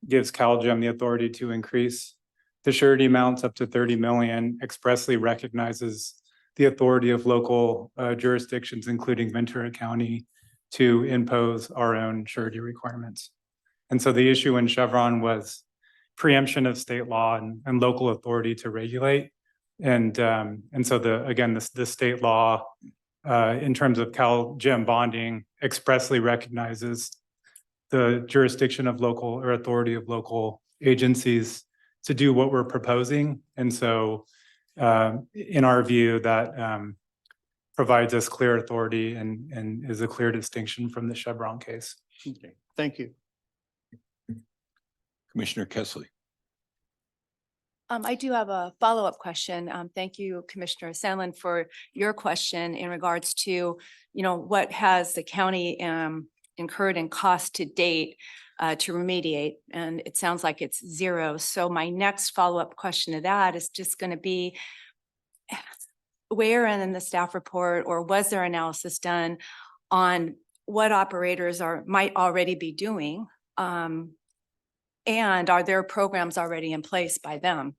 gives CalGEM the authority to increase the surety amounts up to 30 million expressly recognizes the authority of local jurisdictions, including Ventura County, to impose our own surety requirements. And so the issue in Chevron was preemption of state law and local authority to regulate. And so the state law in terms of CalGEM bonding expressly recognizes the jurisdiction of local or authority of local agencies to do what we're proposing. And so in our view, that provides us clear authority and is a clear distinction from the Chevron case. Okay, thank you. Commissioner Kessley. I do have a follow-up question. Thank you, Commissioner Sandlin, for your question in regards to, what has the county incurred in cost to date to remediate? And it sounds like it's zero. So my next follow-up question to that is just going to be, where in the staff report or was there analysis done on what operators might already be doing? And are there programs already in place by them?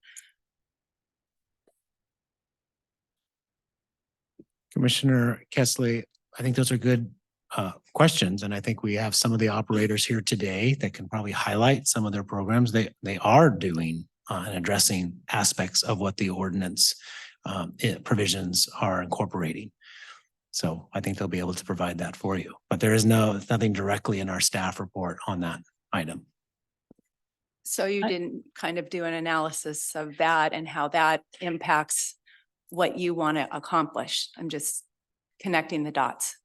Commissioner Kessley, I think those are good questions. And I think we have some of the operators here today that can probably highlight some of their programs they are doing and addressing aspects of what the ordinance provisions are incorporating. So I think they'll be able to provide that for you. But there is nothing directly in our staff report on that item. So you didn't kind of do an analysis of that and how that impacts what you want to accomplish? I'm just connecting the dots.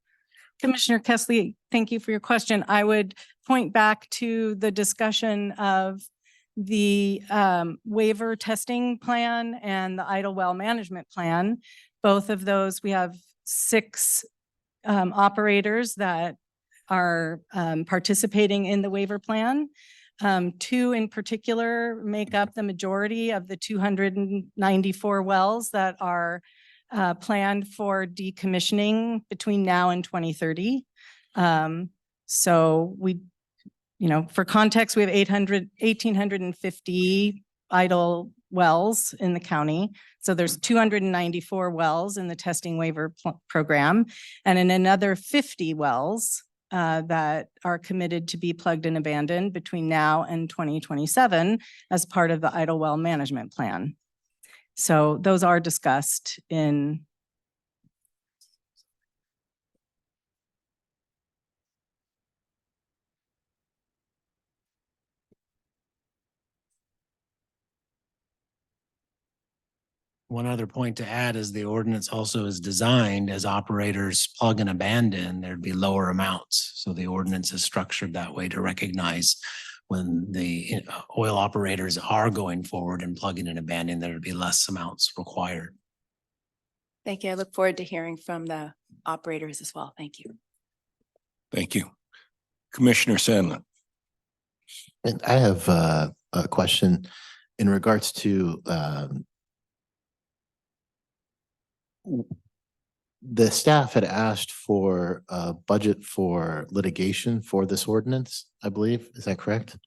Commissioner Kessley, thank you for your question. I would point back to the discussion of the waiver testing plan and the idle well management plan. Both of those, we have 6 operators that are participating in the waiver plan. 2 in particular make up the majority of the 294 wells that are planned for decommissioning between now and 2030. So we, for context, we have 1,850 idle wells in the county. So there's 294 wells in the testing waiver program, and in another 50 wells that are committed to be plugged and abandoned between now and 2027 as part of the idle well management plan. So those are discussed in One other point to add is the ordinance also is designed as operators plug and abandon, there'd be lower amounts. So the ordinance is structured that way to recognize when the oil operators are going forward and plugging and abandoning, there'd be less amounts required. Thank you. I look forward to hearing from the operators as well. Thank you. Thank you. Commissioner Sandlin. And I have a question in regards to the staff had asked for a budget for litigation for this ordinance, I believe. Is that correct?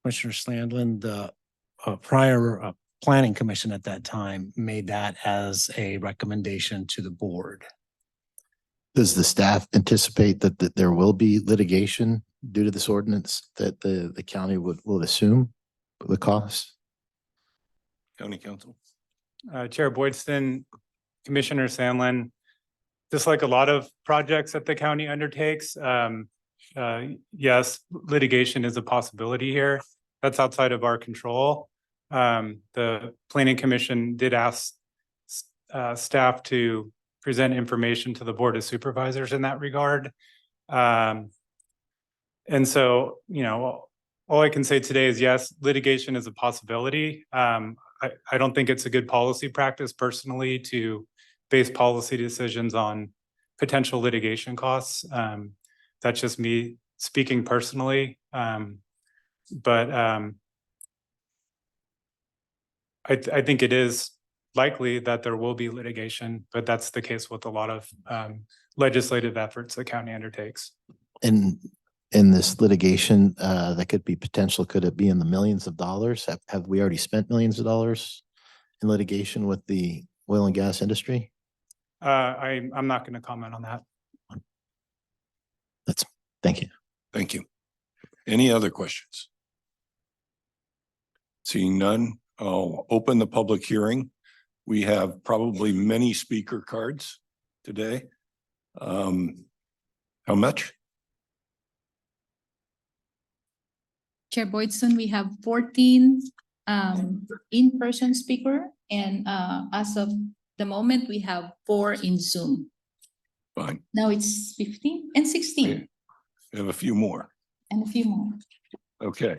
Commissioner Sandlin, the prior planning commission at that time made that as a recommendation to the board. Does the staff anticipate that there will be litigation due to this ordinance that the county will assume the cost? County Council. Chair Boydston, Commissioner Sandlin, just like a lot of projects that the county undertakes, yes, litigation is a possibility here. That's outside of our control. The Planning Commission did ask staff to present information to the Board of Supervisors in that regard. And so, all I can say today is yes, litigation is a possibility. I don't think it's a good policy practice personally to base policy decisions on potential litigation costs. That's just me speaking personally. But I think it is likely that there will be litigation, but that's the case with a lot of legislative efforts the county undertakes. And in this litigation, that could be potential, could it be in the millions of dollars? Have we already spent millions of dollars in litigation with the oil and gas industry? I'm not going to comment on that. Thank you. Thank you. Any other questions? Seeing none, I'll open the public hearing. We have probably many speaker cards today. How much? Chair Boydston, we have 14 in-person speaker, and as of the moment, we have 4 in Zoom. Fine. Now it's 15 and 16 Okay. We have a few more. and a few more. Okay.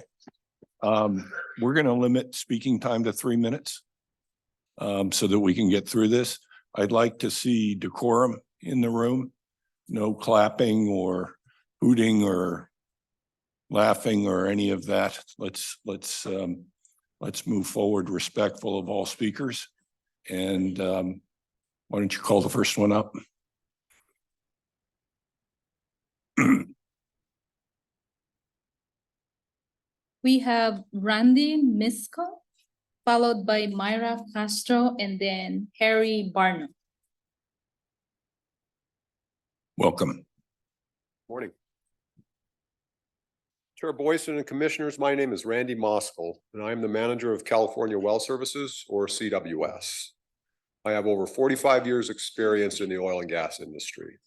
We're going to limit speaking time to 3 minutes so that we can get through this. I'd like to see decorum in the room. No clapping or hooting or laughing or any of that. Let's move forward respectful of all speakers. And why don't you call the first one up? We have Randy Misko, followed by Myra Castro, and then Harry Barnum. Welcome. Morning. Chair Boydston and Commissioners, my name is Randy Moskal, and I am the manager of California Well Services, or CWS. I have over 45 years' experience in the oil and gas industry.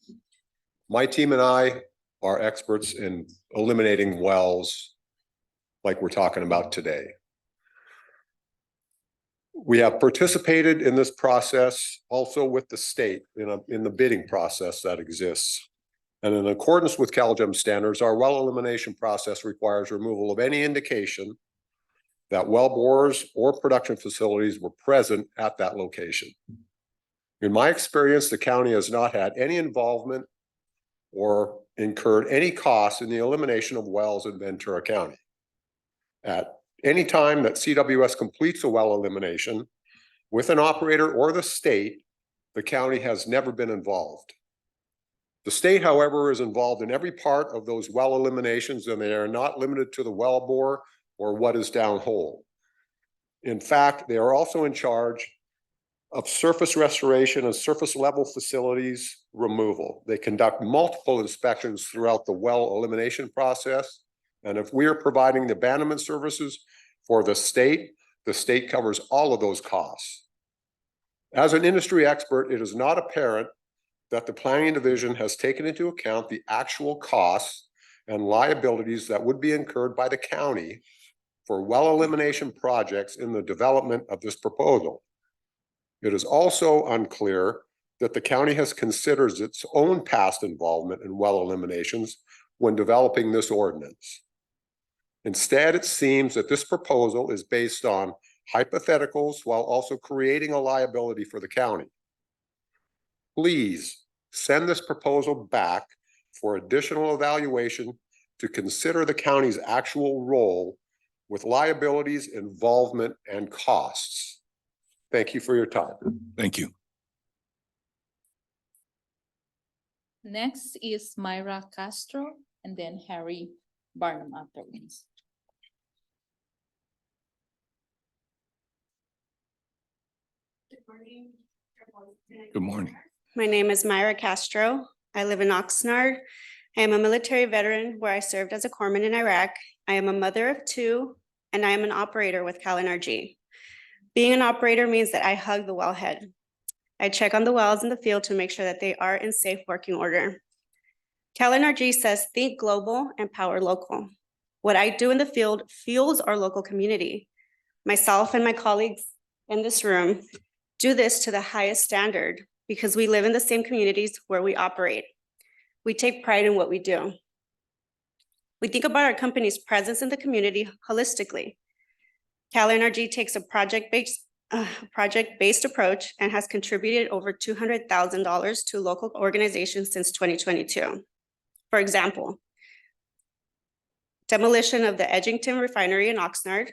My team and I are experts in eliminating wells like we're talking about today. We have participated in this process also with the state in the bidding process that exists. And in accordance with CalGEM standards, our well elimination process requires removal of any indication that well borers or production facilities were present at that location. In my experience, the county has not had any involvement or incurred any costs in the elimination of wells in Ventura County. At any time that CWS completes a well elimination with an operator or the state, the county has never been involved. The state, however, is involved in every part of those well eliminations, and they are not limited to the well bore or what is downhole. In fact, they are also in charge of surface restoration and surface level facilities removal. They conduct multiple inspections throughout the well elimination process. And if we are providing the abandonment services for the state covers all of those costs. As an industry expert, it is not apparent that the planning division has taken into account the actual costs and liabilities that would be incurred by the county for well elimination projects in the development of this proposal. It is also unclear that the county has considered its own past involvement in well eliminations when developing this ordinance. Instead, it seems that this proposal is based on hypotheticals while also creating a liability for the county. Please send this proposal back for additional evaluation to consider the county's actual role with liabilities, involvement, and costs. Thank you for your time. Thank you. Next is Myra Castro and then Harry Barnum afterwards. Good morning. My name is Myra Castro. I live in Oxnard. I am a military veteran where I served as a corpsman in Iraq. I am a mother of two, and I am an operator with Cal NRG. Being an operator means that I hug the wellhead. I check on the wells in the field to make sure that they are in safe working order. Cal NRG says, think global and power local. What I do in the field fuels our local community. Myself and my colleagues in this room do this to the highest standard because we live in the same communities where we operate. We take pride in what we do. We think about our company's presence in the community holistically. Cal NRG takes a project-based approach and has contributed over $200,000 to local organizations since 2022. For example, demolition of the Edgington Refinery in Oxnard,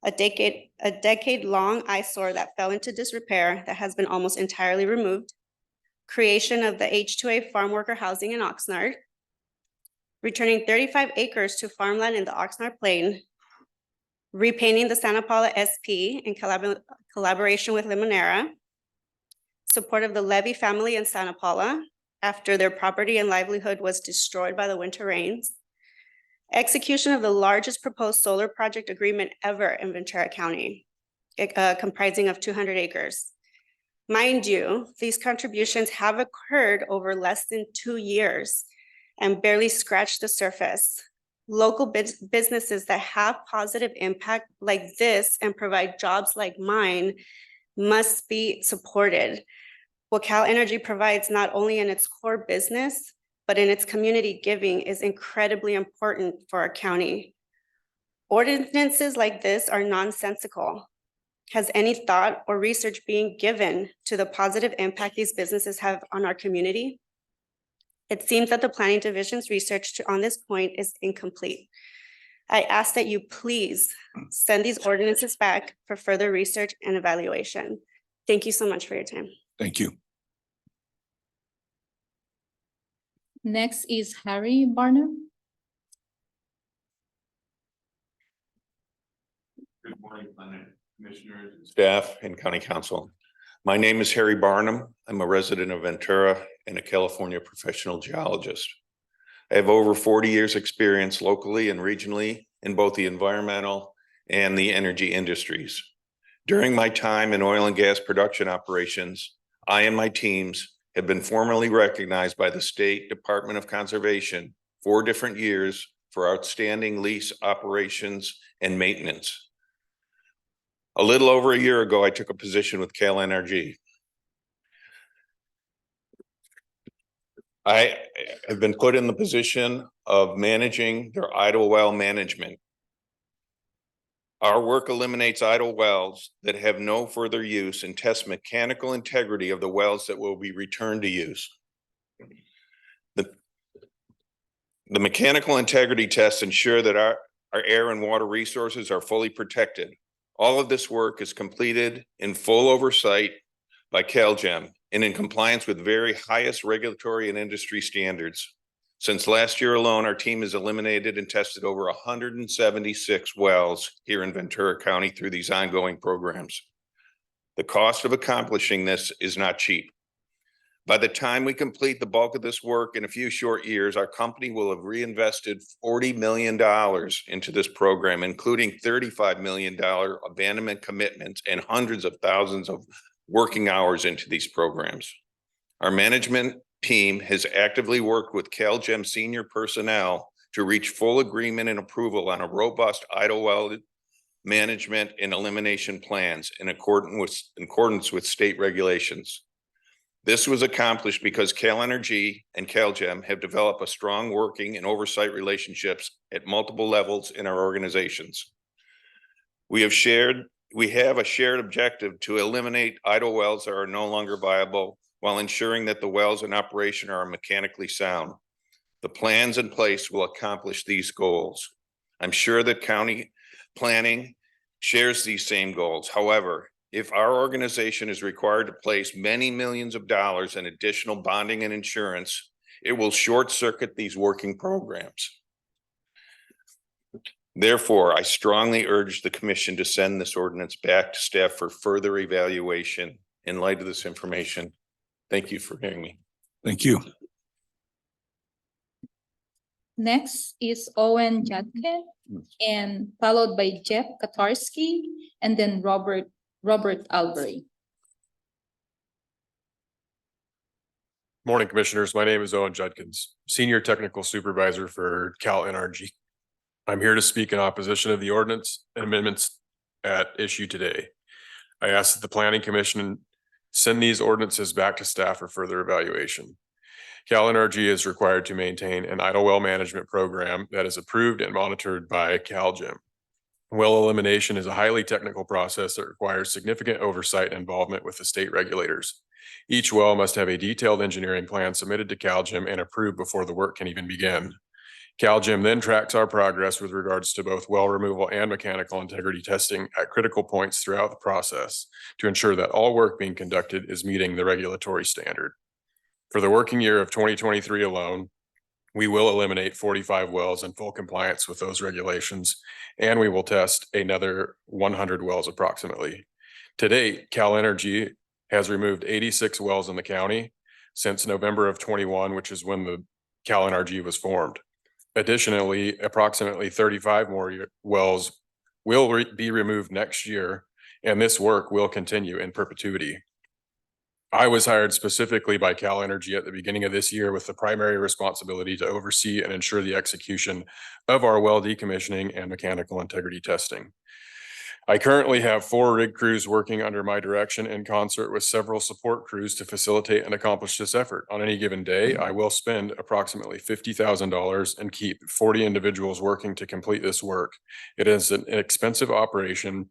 a decade-long eyesore that fell into disrepair that has been almost entirely removed, creation of the H2A farm worker housing in Oxnard, returning 35 acres to farmland in the Oxnard Plain, repainting the Santa Paula SP in collaboration with Limonera, support of the Levy family in Santa Paula after their property and livelihood was destroyed by the winter rains, execution of the largest proposed solar project agreement ever in Ventura County, comprising of 200 acres. Mind you, these contributions have occurred over less than 2 years and barely scratched the surface. Local businesses that have positive impact like this and provide jobs like mine must be supported. What Cal NRG provides not only in its core business, but in its community giving is incredibly important for our county. Ordinances like this are nonsensical. Has any thought or research being given to the positive impact these businesses have on our community? It seems that the Planning Division's research on this point is incomplete. I ask that you please send these ordinances back for further research and evaluation. Thank you so much for your time. Thank you. Next is Harry Barnum. Good morning, Planning Commissioners, staff, and County Council. My name is Harry Barnum. I'm a resident of Ventura and a California professional geologist. I have over 40 years experience locally and regionally in both the environmental and the energy industries. During my time in oil and gas production operations, I and my teams have been formally recognized by the State Department of Conservation 4 different years for outstanding lease operations and maintenance. A little over a year ago, I took a position with Cal NRG. I have been put in the position of managing their idle well management. Our work eliminates idle wells that have no further use and tests mechanical integrity of the wells that will be returned to use. The mechanical integrity tests ensure that our air and water resources are fully protected. All of this work is completed in full oversight by CalGEM and in compliance with very highest regulatory and industry standards. Since last year alone, our team has eliminated and tested over 176 wells here in Ventura County through these ongoing programs. The cost of accomplishing this is not cheap. By the time we complete the bulk of this work in a few short years, our company will have reinvested $40 million into this program, including $35 million abandonment commitments and hundreds of thousands of working hours into these programs. Our management team has actively worked with CalGEM senior personnel to reach full agreement and approval on a robust idle well management and elimination plans in accordance with state regulations. This was accomplished because Cal NRG and CalGEM have developed a strong working and oversight relationships at multiple levels in our organizations. We have a shared objective to eliminate idle wells that are no longer viable while ensuring that the wells in operation are mechanically sound. The plans in place will accomplish these goals. I'm sure that county planning shares these same goals. However, if our organization is required to place many millions of dollars in additional bonding and insurance, It will short circuit these working programs. Therefore, I strongly urge the commission to send this ordinance back to staff for further evaluation in light of this information. Thank you for hearing me. Thank you. Next is Owen Judkin and followed by Jeff Katarski and then Robert Albury. Morning, Commissioners. My name is Owen Judkins, Senior Technical Supervisor for Cal NRG. I'm here to speak in opposition of the ordinance and amendments at issue today. I ask that the Planning Commission send these ordinances back to staff for further evaluation. Cal NRG is required to maintain an idle well management program that is approved and monitored by CalGEM. Well elimination is a highly technical process that requires significant oversight and involvement with the state regulators. Each well must have a detailed engineering plan submitted to CalGEM and approved before the work can even begin. CalGEM then tracks our progress with regards to both well removal and mechanical integrity testing at critical points throughout the process to ensure that all work being conducted is meeting the regulatory standard. For the working year of 2023 alone, we will eliminate 45 wells in full compliance with those regulations, and we will test another 100 wells approximately. To date, Cal NRG has removed 86 wells in the county since November of 21, which is when the Cal NRG was formed. Additionally, approximately 35 more wells will be removed next year, and this work will continue in perpetuity. I was hired specifically by Cal NRG at the beginning of this year with the primary responsibility to oversee and ensure the execution of our well decommissioning and mechanical integrity testing. I currently have 4 rig crews working under my direction in concert with several support crews to facilitate and accomplish this effort. On any given day, I will spend approximately $50,000 and keep 40 individuals working to complete this work. It is an expensive operation,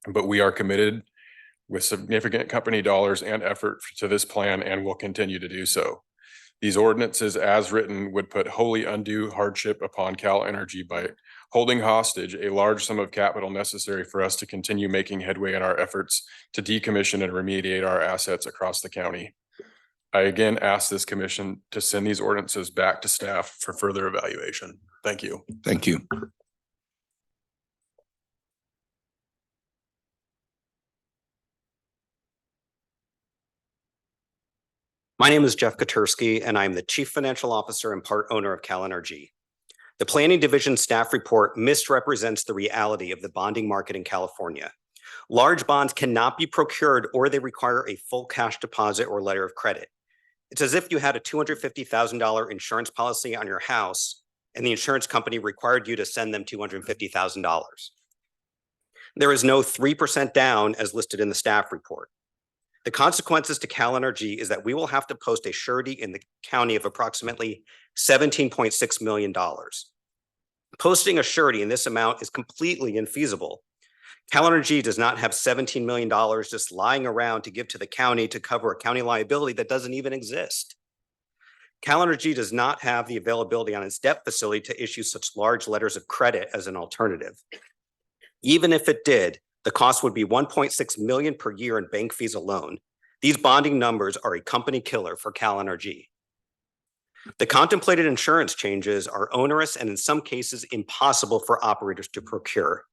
but we are committed with significant company dollars and effort to this plan and will continue to do so. These ordinances as written would put wholly undue hardship upon Cal NRG by holding hostage a large sum of capital necessary for us to continue making headway in our efforts to decommission and remediate our assets across the county. I again ask this commission to send these ordinances back to staff for further evaluation. Thank you. Thank you. My name is Jeff Katurski, and I'm the Chief Financial Officer and part owner of Cal NRG. The Planning Division staff report misrepresents the reality of the bonding market in California. Large bonds cannot be procured or they require a full cash deposit or letter of credit. It's as if you had a $250,000 insurance policy on your house and the insurance company required you to send them $250,000. There is no 3% down as listed in the staff report. The consequences to Cal NRG is that we will have to post a surety in the county of approximately $17.6 million. Posting a surety in this amount is completely infeasible. Cal NRG does not have $17 million just lying around to give to the county to cover a county liability that doesn't even exist. Cal NRG does not have the availability on its debt facility to issue such large letters of credit as an alternative. Even if it did, the cost would be $1.6 million per year in bank fees alone. These bonding numbers are a company killer for Cal NRG. The contemplated insurance changes are onerous and in some cases impossible for operators to procure.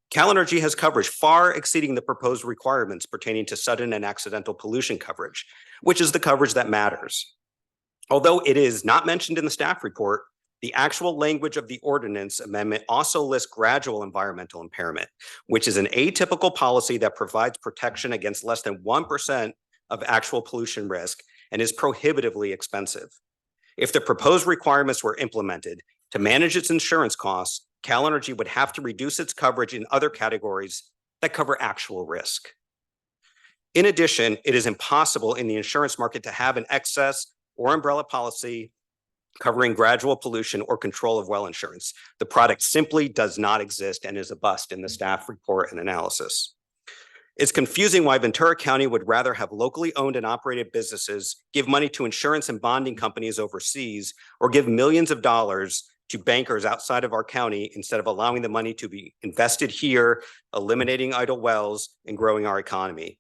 Cal NRG has coverage far exceeding the proposed requirements pertaining to sudden and accidental pollution coverage, which is the coverage that matters. Although it is not mentioned in the staff report, the actual language of the ordinance amendment also lists gradual environmental impairment, which is an atypical policy that provides protection against less than 1% of actual pollution risk and is prohibitively expensive. If the proposed requirements were implemented to manage its insurance costs, Cal NRG would have to reduce its coverage in other categories that cover actual risk. In addition, it is impossible in the insurance market to have an excess or umbrella policy covering gradual pollution or control of well insurance. The product simply does not exist and is a bust in the staff report and analysis. It's confusing why Ventura County would rather have locally owned and operated businesses give money to insurance and bonding companies overseas or give millions of dollars to bankers outside of our county instead of allowing the money to be invested here, eliminating idle wells and growing our economy.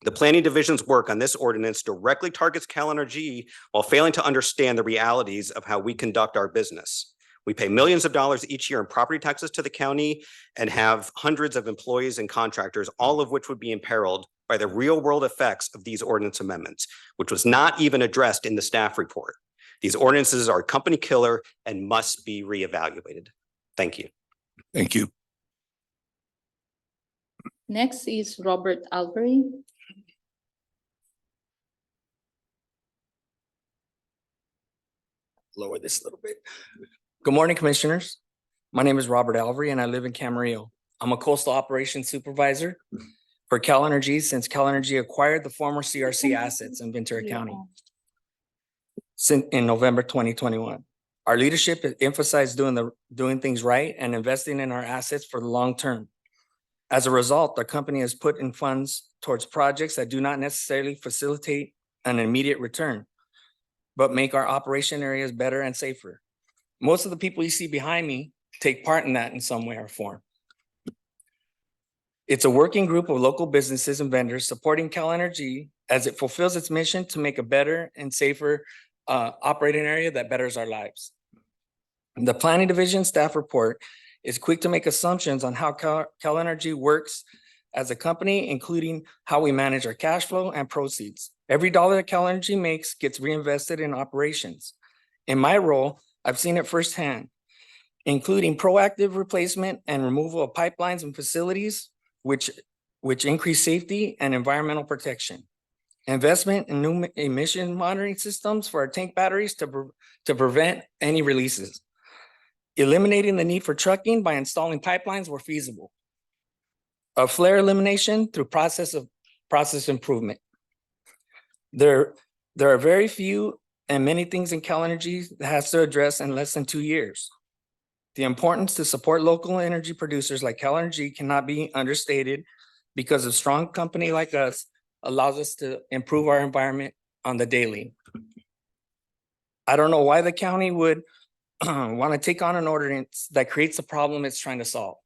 The planning division's work on this ordinance directly targets CalNRG while failing to understand the realities of how we conduct our business. We pay millions of dollars each year in property taxes to the county and have hundreds of employees and contractors, all of which would be imperiled by the real world effects of these ordinance amendments, which was not even addressed in the staff report. These ordinances are a company killer and must be reevaluated. Thank you. Thank you. Next is Robert Albery. Lower this a little bit. Good morning, Commissioners. My name is Robert Alvery and I live in Camarillo. I'm a coastal operations supervisor for CalNRG since CalNRG acquired the former CRC assets in Ventura County in November 2021. Our leadership has emphasized doing things right and investing in our assets for the long term. As a result, the company has put in funds towards projects that do not necessarily facilitate an immediate return, but make our operation areas better and safer. Most of the people you see behind me take part in that in some way or form. It's a working group of local businesses and vendors supporting CalNRG as it fulfills its mission to make a better and safer operating area that betters our lives. The Planning Division staff report is quick to make assumptions on how CalNRG works as a company, including how we manage our cash flow and proceeds. Every dollar that CalNRG makes gets reinvested in operations. In my role, I've seen it firsthand, including proactive replacement and removal of pipelines and facilities, which increase safety and environmental protection. Investment in new emission monitoring systems for our tank batteries to prevent any releases. Eliminating the need for trucking by installing pipelines where feasible. A flare elimination through process improvement. There are very few and many things in CalNRG that has to address in less than 2 years. The importance to support local energy producers like CalNRG cannot be understated because a strong company like us allows us to improve our environment on the daily. I don't know why the county would want to take on an ordinance that creates a problem it's trying to solve.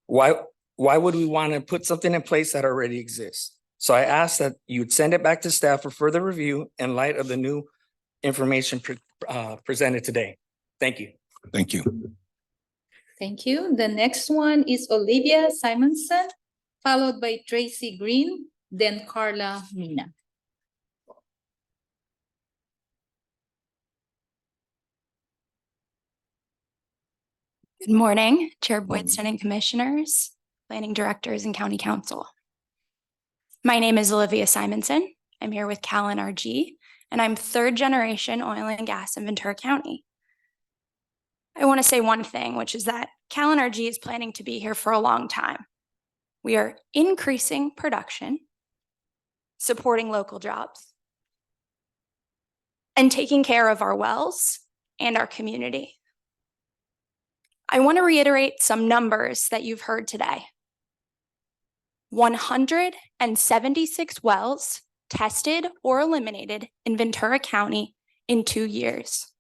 Why would we want to put something in place that already exists? So I ask that you'd send it back to staff for further review in light of the new information presented today. Thank you. Thank you. Thank you. The next one is Olivia Simonson, followed by Tracy Green, then Carla Mina. Good morning, Chair Boydston and Commissioners, Planning Directors and County Council. My name is Olivia Simonson. I'm here with CalNRG, and I'm third generation oil and gas in Ventura County. I want to say one thing, which is that CalNRG is planning to be here for a long time. We are increasing production, supporting local jobs, and taking care of our wells and our community. I want to reiterate some numbers that you've heard today. 176 wells tested or eliminated in Ventura County in 2 years.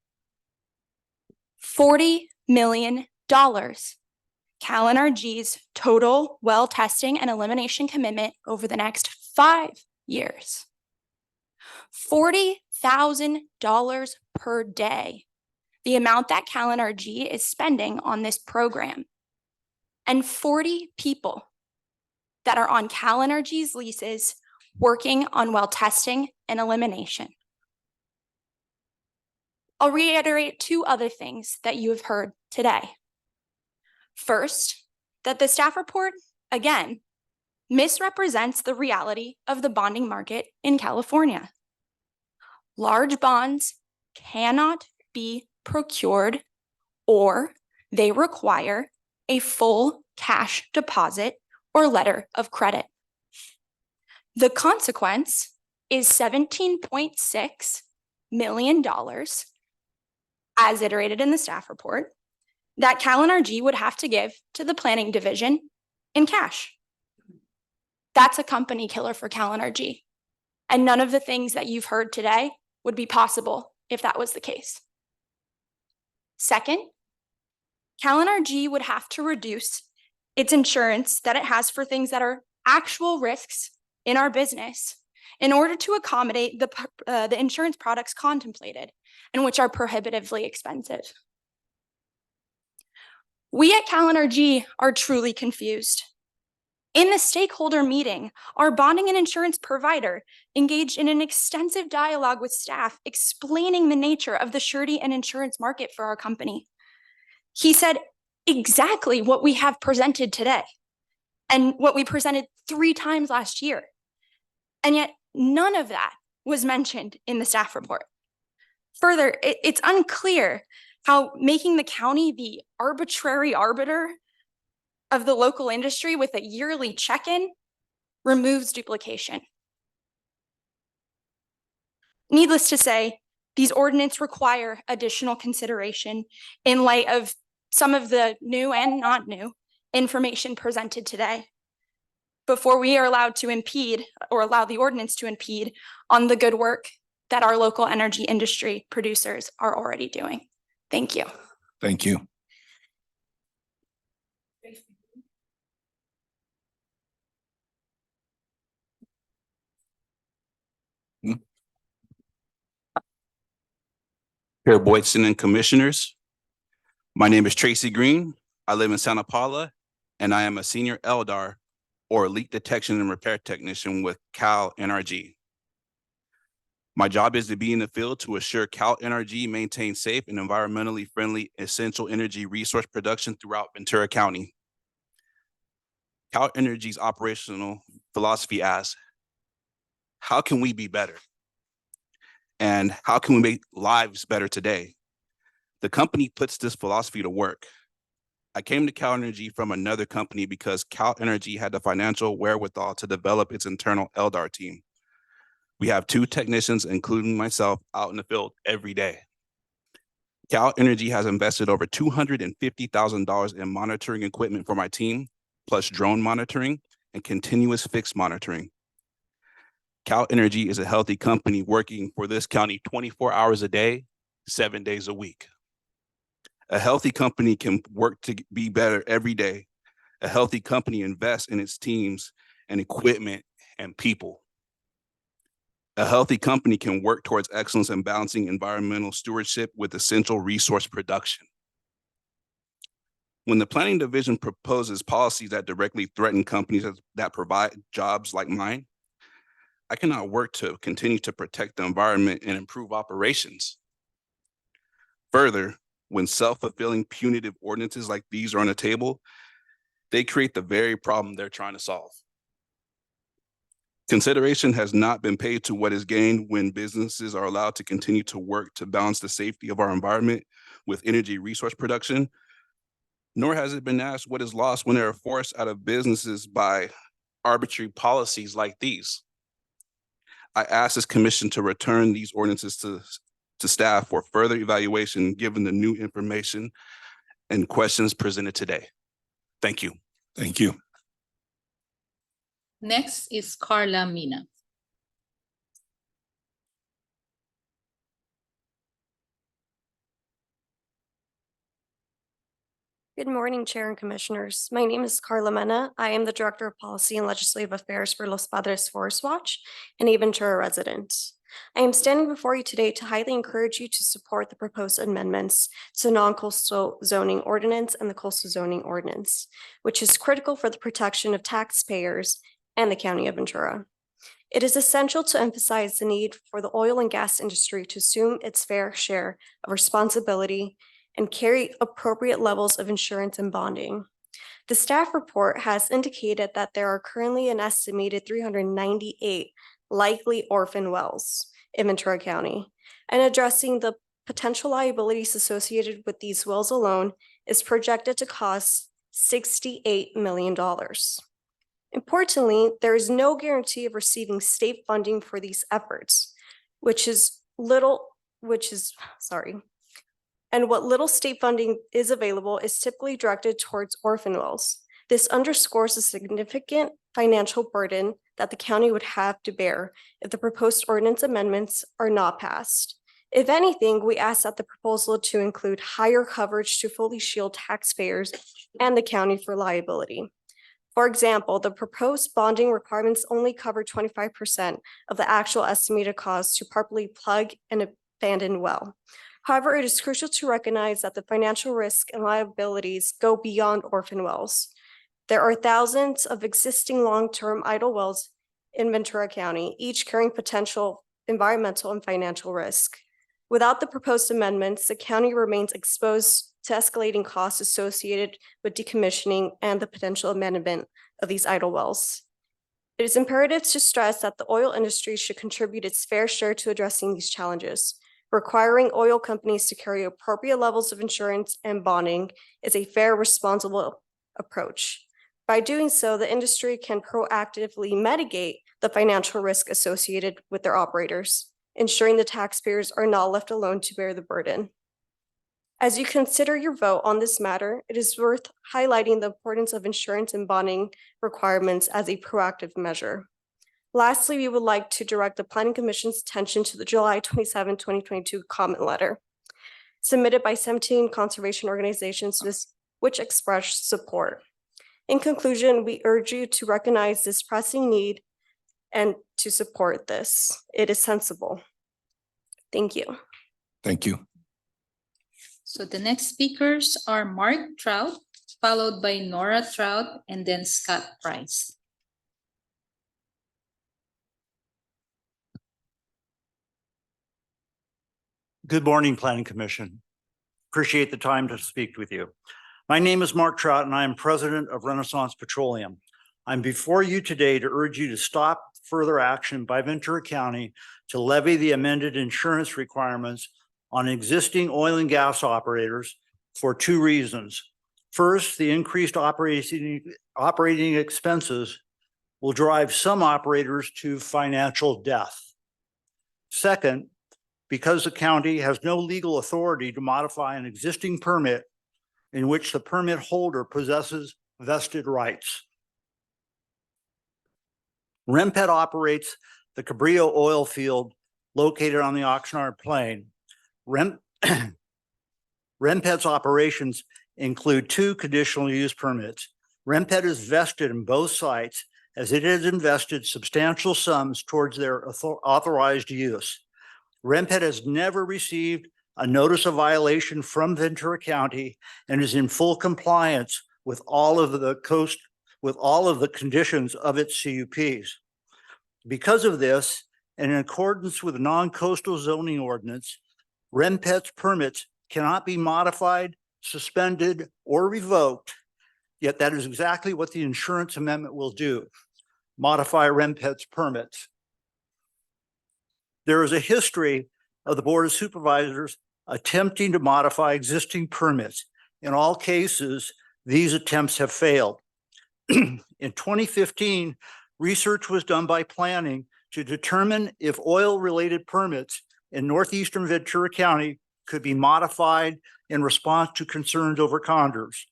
$40 million. CalNRG's total well testing and elimination commitment over the next 5 years. $40,000 per day. The amount that CalNRG is spending on this program, and 40 people that are on CalNRG's leases working on well testing and elimination. I'll reiterate 2 other things that you have heard today. First, that the staff report, again, misrepresents the reality of the bonding market in California. Large bonds cannot be procured, or they require a full cash deposit or letter of credit. The consequence is $17.6 million, as iterated in the staff report, that CalNRG would have to give to the planning division in cash. That's a company killer for CalNRG. And none of the things that you've heard today would be possible if that was the case. Second, CalNRG would have to reduce its insurance that it has for things that are actual risks in our business in order to accommodate the insurance products contemplated and which are prohibitively expensive. We at CalNRG are truly confused. In the stakeholder meeting, our bonding and insurance provider engaged in an extensive dialogue with staff explaining the nature of the surety and insurance market for our company. He said exactly what we have presented today and what we presented 3 times last year. And yet none of that was mentioned in the staff report. Further, it's unclear how making the county the arbitrary arbiter of the local industry with a yearly check-in removes duplication. Needless to say, these ordinances require additional consideration in light of some of the new and not new information presented today before we are allowed to impede or allow the ordinance to impede on the good work that our local energy industry producers are already doing. Thank you. Thank you. Chair Boydson and Commissioners. My name is Tracy Green. I live in Santa Paula, and I am a senior LDAR or leak detection and repair technician with CalNRG. My job is to be in the field to assure CalNRG maintains safe and environmentally friendly essential energy resource production throughout Ventura County. CalNRG's operational philosophy asks, how can we be better? And how can we make lives better today? The company puts this philosophy to work. I came to CalNRG from another company because CalNRG had the financial wherewithal to develop its internal LDAR team. We have 2 technicians, including myself, out in the field every day. CalNRG has invested over $250,000 in monitoring equipment for my team, plus drone monitoring and continuous fixed monitoring. CalNRG is a healthy company working for this county 24 hours a day, 7 days a week. A healthy company can work to be better every day. A healthy company invests in its teams and equipment and people. A healthy company can work towards excellence in balancing environmental stewardship with essential resource production. When the planning division proposes policies that directly threaten companies that provide jobs like mine, I cannot work to continue to protect the environment and improve operations. Further, when self-fulfilling punitive ordinances like these are on the table, they create the very problem they're trying to solve. Consideration has not been paid to what is gained when businesses are allowed to continue to work to balance the safety of our environment with energy resource production, nor has it been asked what is lost when they are forced out of businesses by arbitrary policies like these. I ask this commission to return these ordinances to staff for further evaluation given the new information and questions presented today. Thank you. Thank you. Next is Carla Mina. Good morning, Chair and Commissioners. My name is Carla Mena. I am the Director of Policy and Legislative Affairs for Los Padres Forest Watch and a Ventura resident. I am standing before you today to highly encourage you to support the proposed amendments to non-coastal zoning ordinance and the coastal zoning ordinance, which is critical for the protection of taxpayers and the County of Ventura. It is essential to emphasize the need for the oil and gas industry to assume its fair share of responsibility and carry appropriate levels of insurance and bonding. The staff report has indicated that there are currently an estimated 398 likely orphan wells in Ventura County, and addressing the potential liabilities associated with these wells alone is projected to cost $68 million. Importantly, there is no guarantee of receiving state funding for these efforts, and what little state funding is available is typically directed towards orphan wells. This underscores the significant financial burden that the county would have to bear if the proposed ordinance amendments are not passed. If anything, we ask that the proposal to include higher coverage to fully shield taxpayers and the county for liability. For example, the proposed bonding requirements only cover 25% of the actual estimated cost to properly plug an abandoned well. However, it is crucial to recognize that the financial risk and liabilities go beyond orphan wells. There are thousands of existing long-term idle wells in Ventura County, each carrying potential environmental and financial risk. Without the proposed amendments, the county remains exposed to escalating costs associated with decommissioning and the potential abandonment of these idle wells. It is imperative to stress that the oil industry should contribute its fair share to addressing these challenges. Requiring oil companies to carry appropriate levels of insurance and bonding is a fair, responsible approach. By doing so, the industry can proactively mitigate the financial risk associated with their operators, ensuring the taxpayers are not left alone to bear the burden. As you consider your vote on this matter, it is worth highlighting the importance of insurance and bonding requirements as a proactive measure. Lastly, we would like to direct the Planning Commission's attention to the July 27, 2022 comment letter submitted by 17 conservation organizations which expressed support. In conclusion, we urge you to recognize this pressing need and to support this. It is sensible. Thank you. Thank you. So the next speakers are Mark Trout, followed by Nora Trout, and then Scott Price. Good morning, Planning Commission. Appreciate the time to speak with you. My name is Mark Trout and I am president of Renaissance Petroleum. I'm before you today to urge you to stop further action by Ventura County to levy the amended insurance requirements on existing oil and gas operators for two reasons. First, the increased operating expenses will drive some operators to financial death. Second, because the county has no legal authority to modify an existing permit in which the permit holder possesses vested rights. REMPET operates the Cabrillo oil field located on the Oxnard Plain. REMPET's operations include two conditional use permits. REMPET is vested in both sites as it has invested substantial sums towards their authorized use. REMPET has never received a notice of violation from Ventura County and is in full compliance with all of the conditions of its CUPs. Because of this, and in accordance with the non-coastal zoning ordinance, REMPET's permits cannot be modified, suspended, or revoked, yet that is exactly what the insurance amendment will do, modify REMPET's permits. There is a history of the Board of Supervisors attempting to modify existing permits. In all cases, these attempts have failed. In 2015, research was done by planning to determine if oil-related permits in northeastern Ventura County could be modified in response to concerns over condors.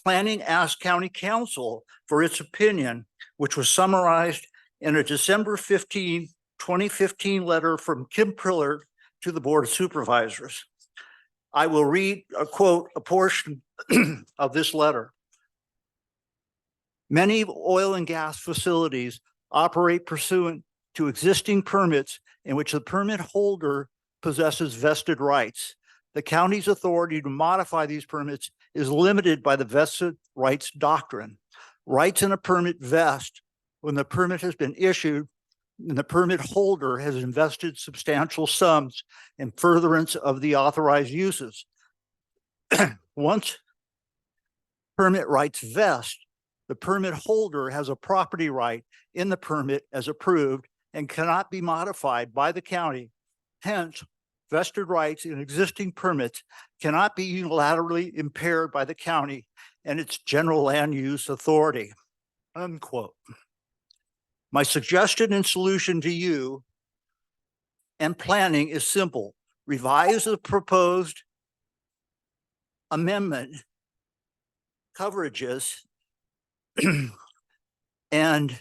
Planning asked County Council for its opinion, which was summarized in a December 15, 2015 letter from Kim Prillard to the Board of Supervisors. I will read a quote, a portion of this letter. Many oil and gas facilities operate pursuant to existing permits in which the permit holder possesses vested rights. The county's authority to modify these permits is limited by the vested rights doctrine. Rights in a permit vest when the permit has been issued and the permit holder has invested substantial sums in furtherance of the authorized uses. Once permit rights vest, the permit holder has a property right in the permit as approved and cannot be modified by the county. Hence, vested rights in existing permits cannot be unilaterally impaired by the county and its general land use authority, unquote. My suggestion and solution to you and planning is simple. Revise the proposed amendment coverages and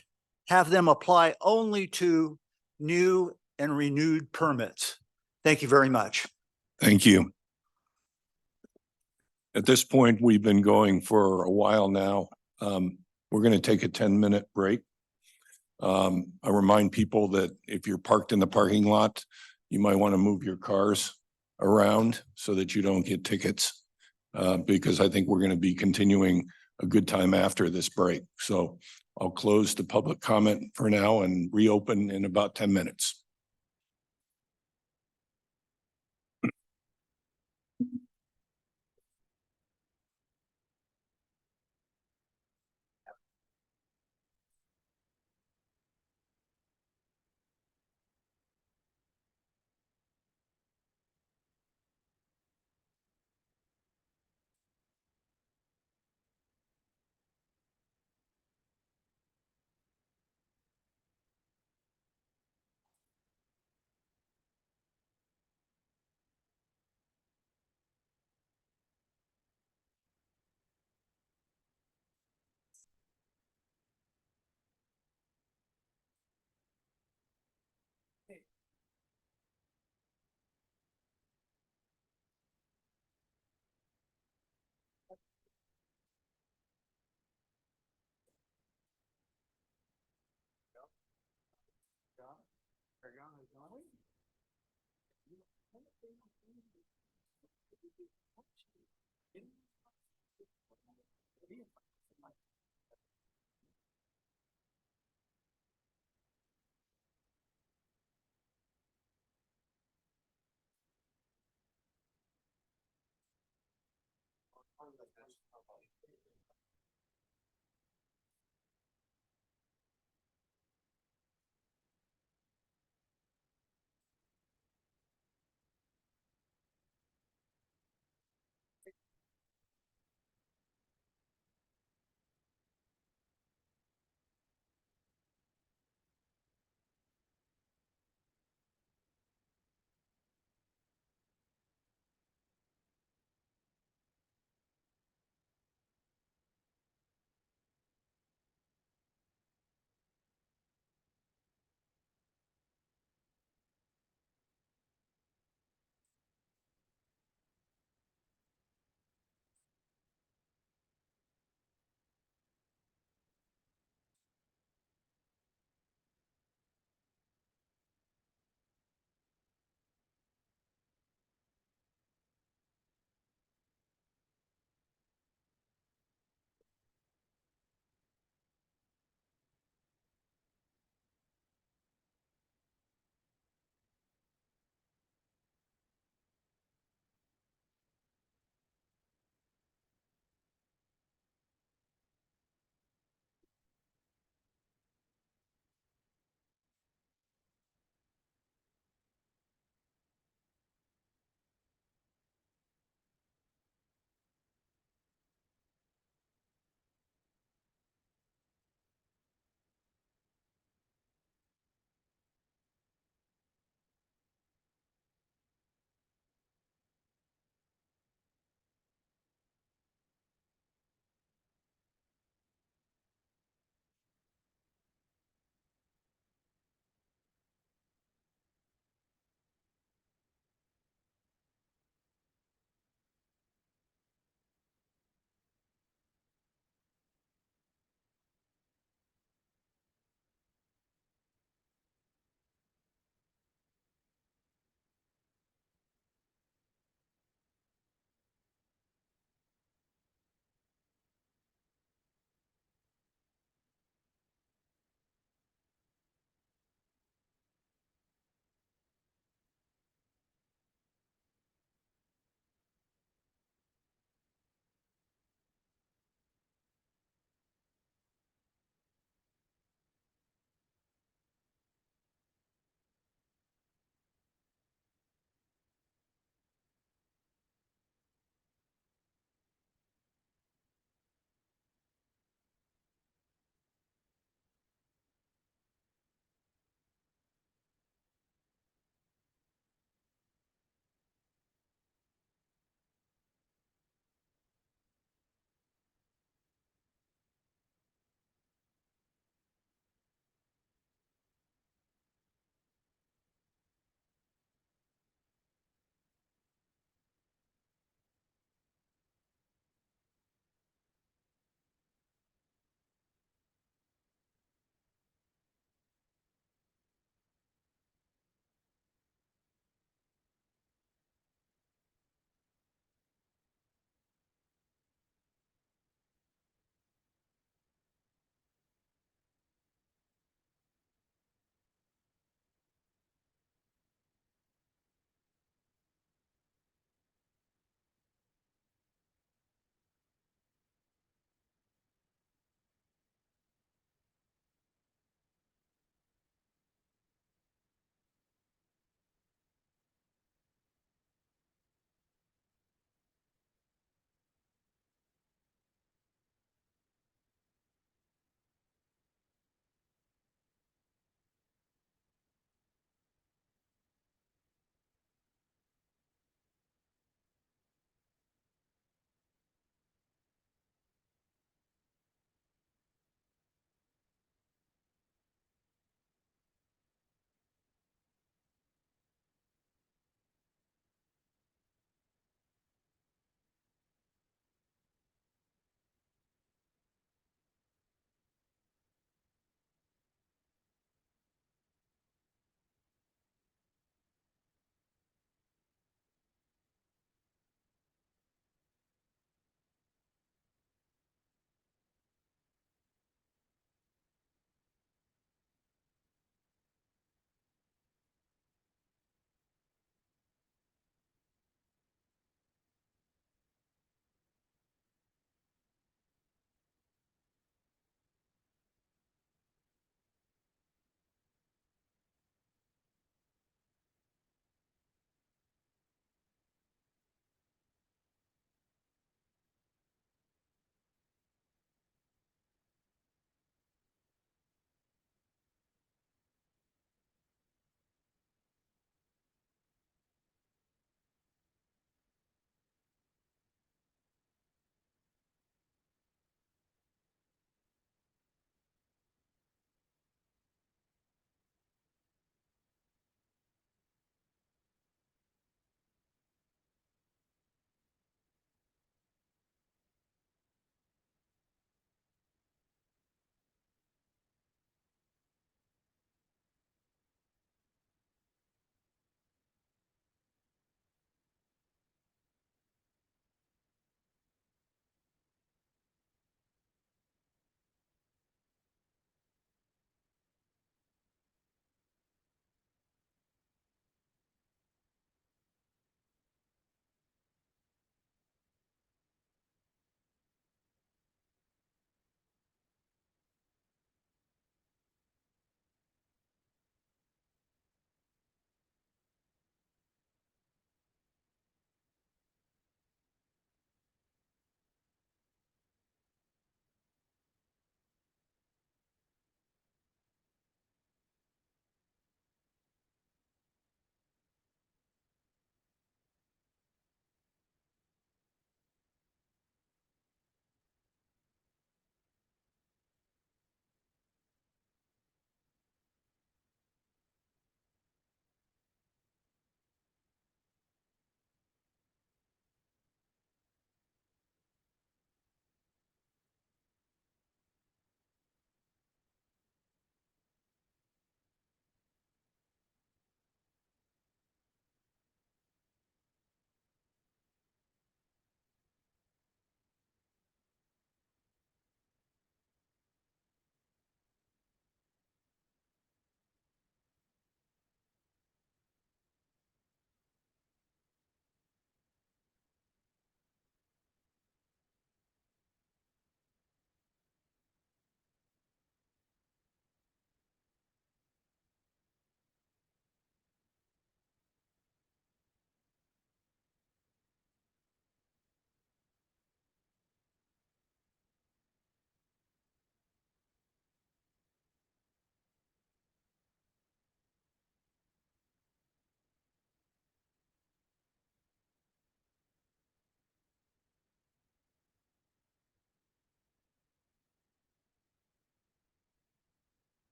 have them apply only to new and renewed permits. Thank you very much. Thank you. At this point, we've been going for a while now. We're going to take a 10-minute break. I remind people that if you're parked in the parking lot, you might want to move your cars around so that you don't get tickets. Because I think we're going to be continuing a good time after this break. So I'll close the public comment for now and reopen in about 10 minutes.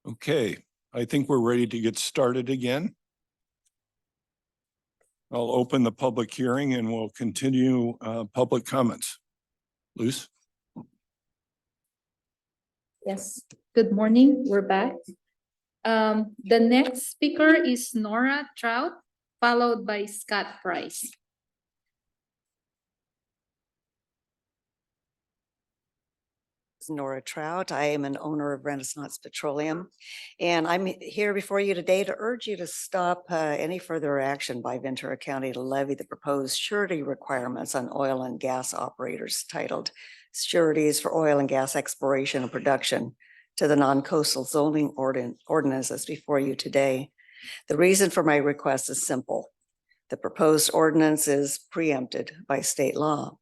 Okay, I think we're ready to get started again. I'll open the public hearing and we'll continue public comments. Luce? Yes, good morning, we're back. The next speaker is Nora Trout, followed by Scott Price. Nora Trout. I am an owner of Renaissance Petroleum. And I'm here before you today to urge you to stop any further action by Ventura County to levy the proposed surety requirements on oil and gas operators titled Sureties for Oil and Gas Exploration and Production to the non-coastal zoning ordinances before you today. The reason for my request is simple. The proposed ordinance is preempted by state law.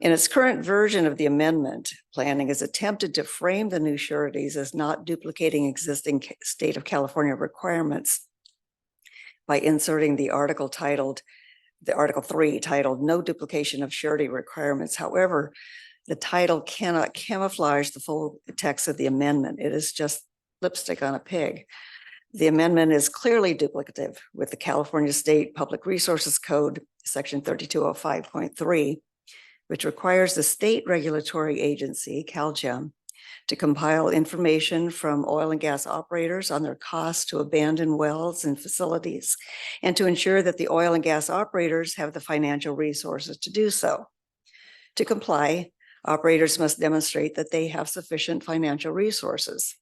In its current version of the amendment, planning has attempted to frame the new sureties as not duplicating existing state of California requirements by inserting the Article 3 titled No Duplication of Surety Requirements. However, the title cannot camouflage the full text of the amendment. It is just lipstick on a pig. The amendment is clearly duplicative with the California State Public Resources Code, Section 3205.3, which requires the state regulatory agency, CalGEM, to compile information from oil and gas operators on their costs to abandon wells and facilities, and to ensure that the oil and gas operators have the financial resources to do so. To comply, operators must demonstrate that they have sufficient financial resources.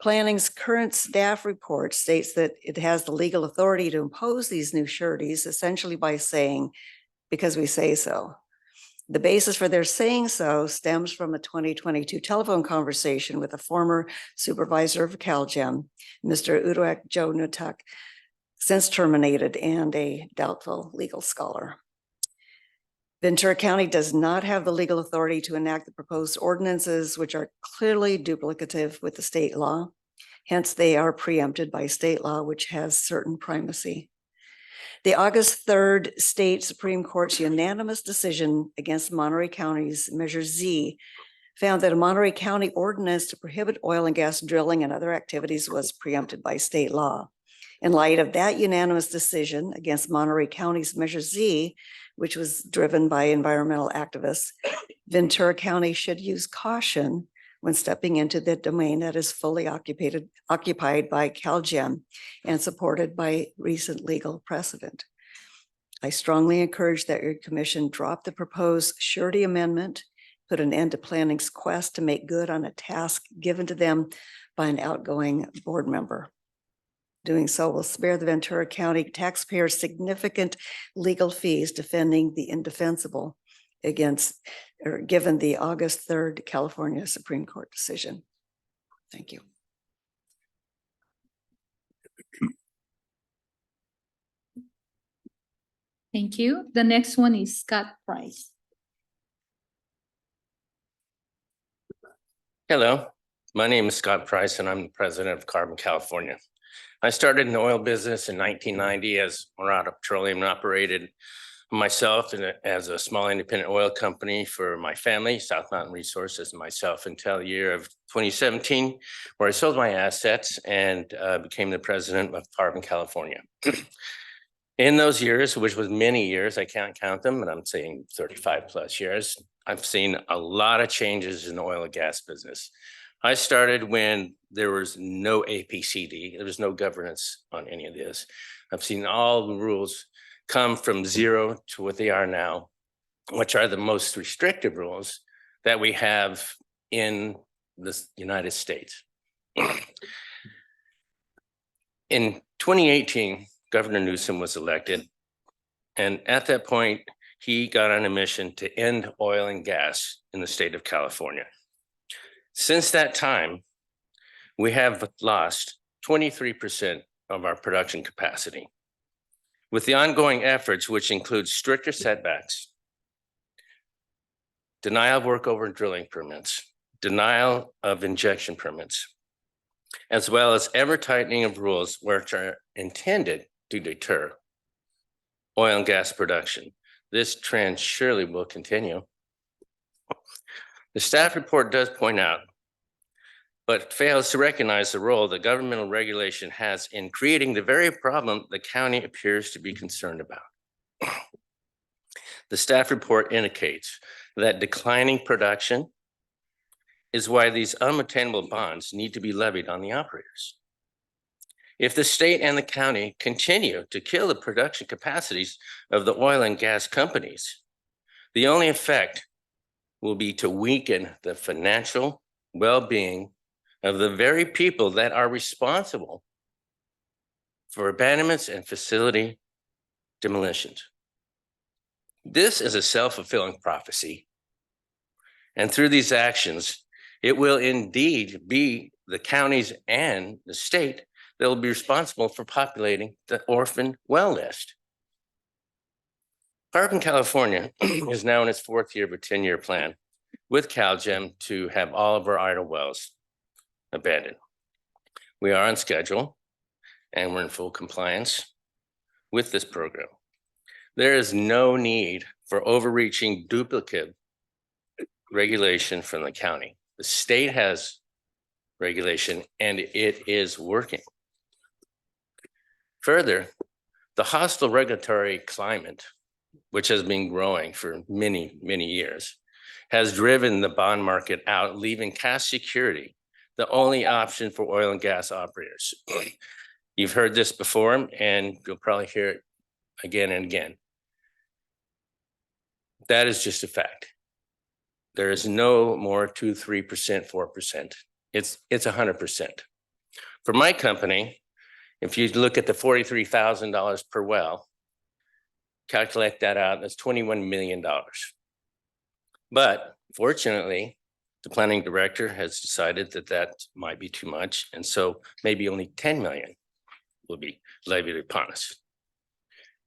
Planning's current staff report states that it has the legal authority to impose these new sureties essentially by saying, because we say so. The basis for their saying so stems from a 2022 telephone conversation with a former supervisor of CalGEM, Mr. Uduak Joe Nutuk, since terminated and a doubtful legal scholar. Ventura County does not have the legal authority to enact the proposed ordinances, which are clearly duplicative with the state law. Hence, they are preempted by state law, which has certain primacy. The August 3rd State Supreme Court's unanimous decision against Monterey County's Measure Z found that a Monterey County ordinance to prohibit oil and gas drilling and other activities was preempted by state law. In light of that unanimous decision against Monterey County's Measure Z, which was driven by environmental activists, Ventura County should use caution when stepping into the domain that is fully occupied by CalGEM and supported by recent legal precedent. I strongly encourage that your commission drop the proposed surety amendment, put an end to planning's quest to make good on a task given to them by an outgoing board member. Doing so will spare the Ventura County taxpayers significant legal fees defending the indefensible given the August 3rd California Supreme Court decision. Thank you. Thank you. The next one is Scott Price. Hello, my name is Scott Price and I'm the president of Carbon California. I started in the oil business in 1990 as Morada Petroleum and operated myself as a small independent oil company for my family, South Mountain Resources, and myself until the year of 2017, where I sold my assets and became the president of Carbon California. In those years, which was many years, I can't count them, but I'm saying 35 plus years, I've seen a lot of changes in the oil and gas business. I started when there was no APCD, there was no governance on any of this. I've seen all the rules come from zero to what they are now, which are the most restrictive rules that we have in the United States. In 2018, Governor Newsom was elected. And at that point, he got on a mission to end oil and gas in the state of California. Since that time, we have lost 23% of our production capacity. With the ongoing efforts, which include stricter setbacks, denial of workover and drilling permits, denial of injection permits, as well as ever tightening of rules which are intended to deter oil and gas production. This trend surely will continue. The staff report does point out but fails to recognize the role that governmental regulation has in creating the very problem the county appears to be concerned about. The staff report indicates that declining production is why these unattainable bonds need to be levied on the operators. If the state and the county continue to kill the production capacities of the oil and gas companies, the only effect will be to weaken the financial well-being of the very people that are responsible for abandonments and facility demolitions. This is a self-fulfilling prophecy. And through these actions, it will indeed be the counties and the state that will be responsible for populating the orphan well list. Carbon California is now in its 4th year of a 10-year plan with CalGEM to have all of our idle wells abandoned. We are on schedule and we're in full compliance with this program. There is no need for overreaching duplicate regulation from the county. The state has regulation and it is working. Further, the hostile regulatory climate, which has been growing for many, many years, has driven the bond market out, leaving cash security the only option for oil and gas operators. You've heard this before, and you'll probably hear it again and again. That is just a fact. There is no more 2%, 3%, 4%. It's 100%. For my company, if you look at the $43,000 per well, calculate that out, that's $21 million. But fortunately, the planning director has decided that that might be too much. And so maybe only 10 million will be levied upon us.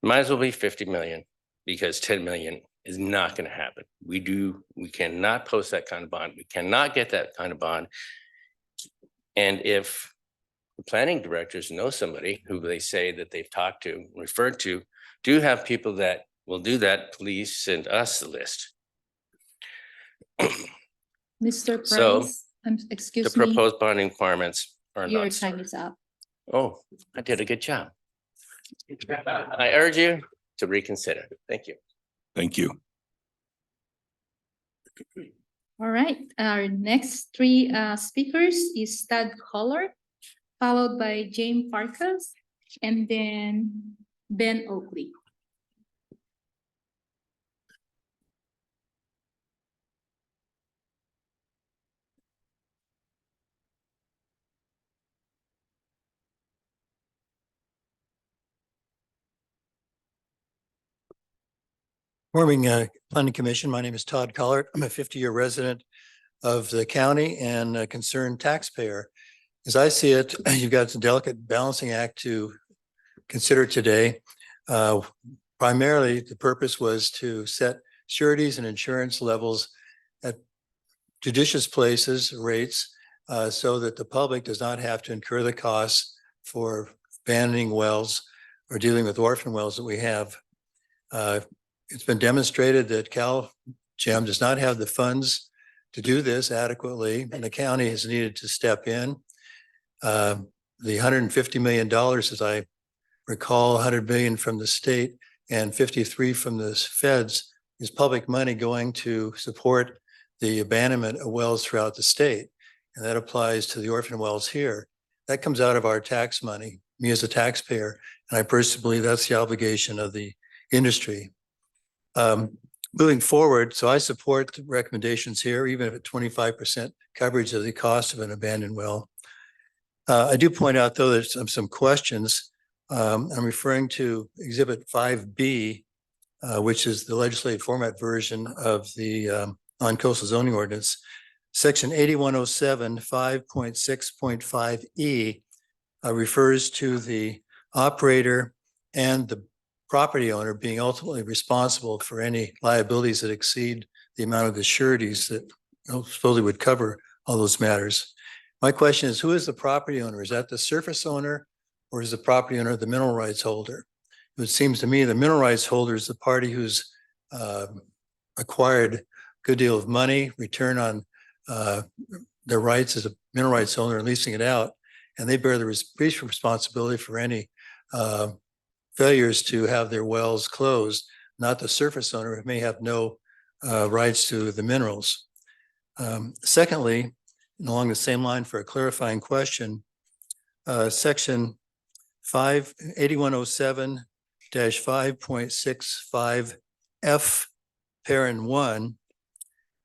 Might as well be 50 million because 10 million is not going to happen. We cannot post that kind of bond. We cannot get that kind of bond. And if the planning directors know somebody who they say that they've talked to, referred to, do have people that will do that, please send us the list. Mr. So, Price, The excuse me, proposed bonding requirements are your not. time is up. Oh, I did a good job. I urge you to reconsider. Thank you. Thank you. All right, our next three speakers is Tad Collar, followed by James Farkas, and then Ben Oakley. Morning, Planning Commission. My name is Todd Collard. I'm a 50-year resident of the county and a concerned taxpayer. As I see it, you've got a delicate balancing act to consider today. Primarily, the purpose was to set sureties and insurance levels at judicious places, rates, so that the public does not have to incur the costs for abandoning wells or dealing with orphan wells that we have. It's been demonstrated that CalGEM does not have the funds to do this adequately, and the county has needed to step in. The $150 million, as I recall, 100 million from the state and 53 from the feds is public money going to support the abandonment of wells throughout the state. And that applies to the orphan wells here. That comes out of our tax money, me as a taxpayer. And I personally believe that's the obligation of the industry. Moving forward, so I support the recommendations here, even if at 25% coverage of the cost of an abandoned well. I do point out, though, there's some questions. I'm referring to Exhibit 5B, which is the legislative format version of the non-coastal zoning ordinance. Section 8107 5.6.5E refers to the operator and the property owner being ultimately responsible for any liabilities that exceed the amount of the sureties that supposedly would cover all those matters. My question is, who is the property owner? Is that the surface owner or is the property owner the mineral rights holder? It seems to me the mineral rights holder is the party who's acquired a good deal of money, return on their rights as a mineral rights owner and leasing it out. And they bear the brief responsibility for any failures to have their wells closed, not the surface owner who may have no rights to the minerals. Secondly, and along the same line for a clarifying question, section 8107-5.65F, parent 1,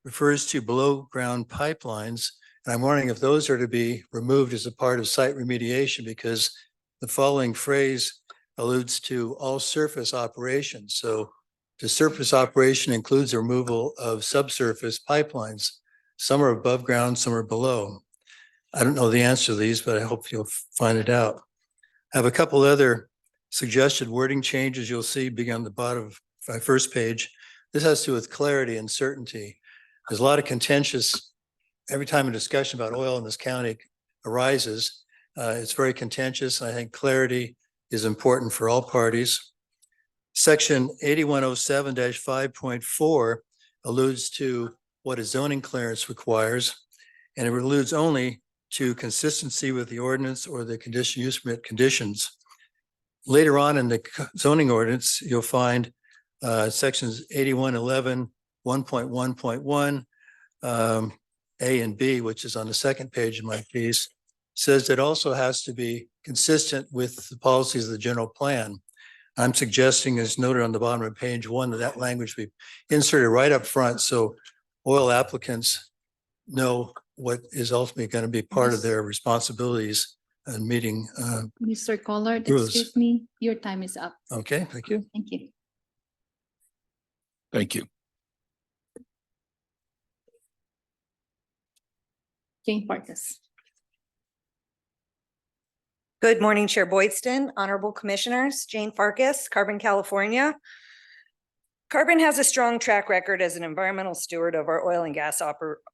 refers to below ground pipelines. And I'm wondering if those are to be removed as a part of site remediation, because the following phrase alludes to all surface operations. So the surface operation includes the removal of subsurface pipelines. Some are above ground, some are below. I don't know the answer to these, but I hope you'll find it out. I have a couple other suggested wording changes you'll see beginning on the bottom of my first page. This has to do with clarity and certainty. There's a lot of contentious, every time a discussion about oil in this county arises, it's very contentious. And I think clarity is important for all parties. Section 8107-5.4 alludes to what a zoning clearance requires, and it alludes only to consistency with the ordinance or the conditional use permit conditions. Later on in the zoning ordinance, you'll find sections 8111, 1.1.1, A and B, which is on the second page of my piece, says it also has to be consistent with the policies of the general plan. I'm suggesting, as noted on the bottom of page 1, that language be inserted right up front so oil applicants know what is ultimately going to be part of their responsibilities and meeting. Mr. Collard, rules. excuse me, your time is up. Okay, thank you. Thank you. Thank you. Jane Farkas. Good morning, Chair Boydston, honorable commissioners, Jane Farkas, Carbon, California. Carbon has a strong track record as an environmental steward of our oil and gas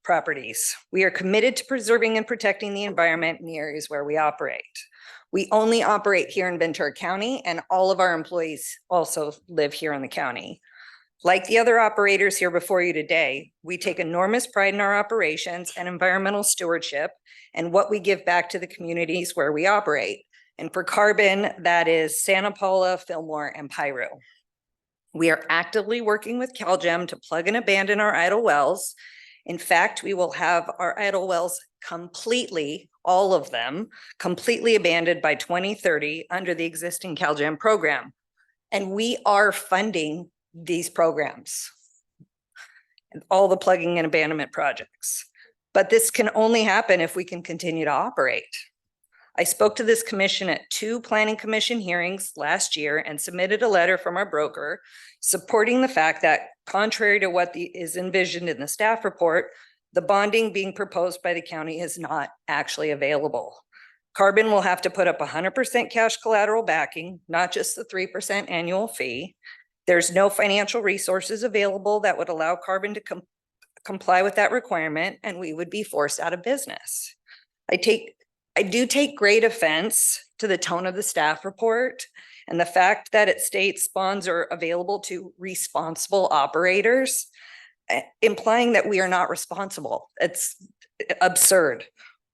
properties. We are committed to preserving and protecting the environment in the areas where we operate. We only operate here in Ventura County, and all of our employees also live here in the county. Like the other operators here before you today, we take enormous pride in our operations and environmental stewardship and what we give back to the communities where we operate. And for Carbon, that is Santa Paula, Fillmore, and Pyro. We are actively working with CalGEM to plug and abandon our idle wells. In fact, we will have our idle wells completely, all of them, completely abandoned by 2030 under the existing CalGEM program. And we are funding these programs, all the plugging and abandonment projects. But this can only happen if we can continue to operate. I spoke to this commission at 2 planning commission hearings last year and submitted a letter from our broker supporting the fact that, contrary to what is envisioned in the staff report, the bonding being proposed by the county is not actually available. Carbon will have to put up 100% cash collateral backing, not just the 3% annual fee. There's no financial resources available that would allow Carbon to comply with that requirement, and we would be forced out of business. I do take great offense to the tone of the staff report and the fact that it states bonds are available to responsible operators, implying that we are not responsible. It's absurd.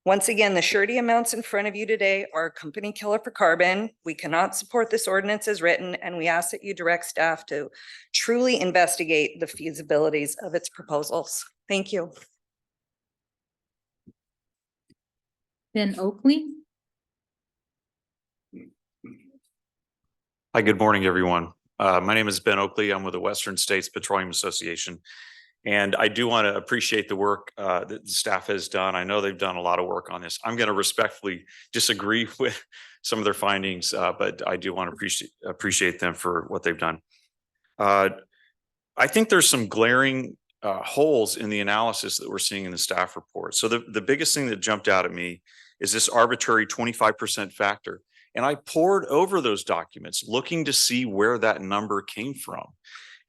Once again, the surety amounts in front of you today are a company killer for Carbon. We cannot support this ordinance as written, and we ask that you direct staff to truly investigate the feasibilities of its proposals. Thank you. Ben Oakley. Hi, good morning, everyone. My name is Ben Oakley. I'm with the Western States Petroleum Association. And I do want to appreciate the work that the staff has done. I know they've done a lot of work on this. I'm going to respectfully disagree with some of their findings, but I do want to appreciate them for what they've done. I think there's some glaring holes in the analysis that we're seeing in the staff report. So the biggest thing that jumped out at me is this arbitrary 25% factor. And I pored over those documents looking to see where that number came from.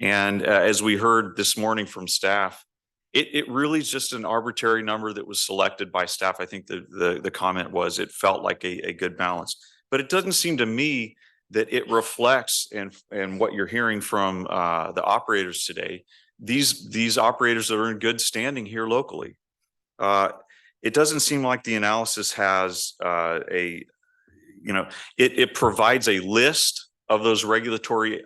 And as we heard this morning from staff, it really is just an arbitrary number that was selected by staff. I think the comment was it felt like a good balance, but it doesn't seem to me that it reflects and what you're hearing from the operators today. These operators that are in good standing here locally. it doesn't seem like the analysis has it provides a list of those regulatory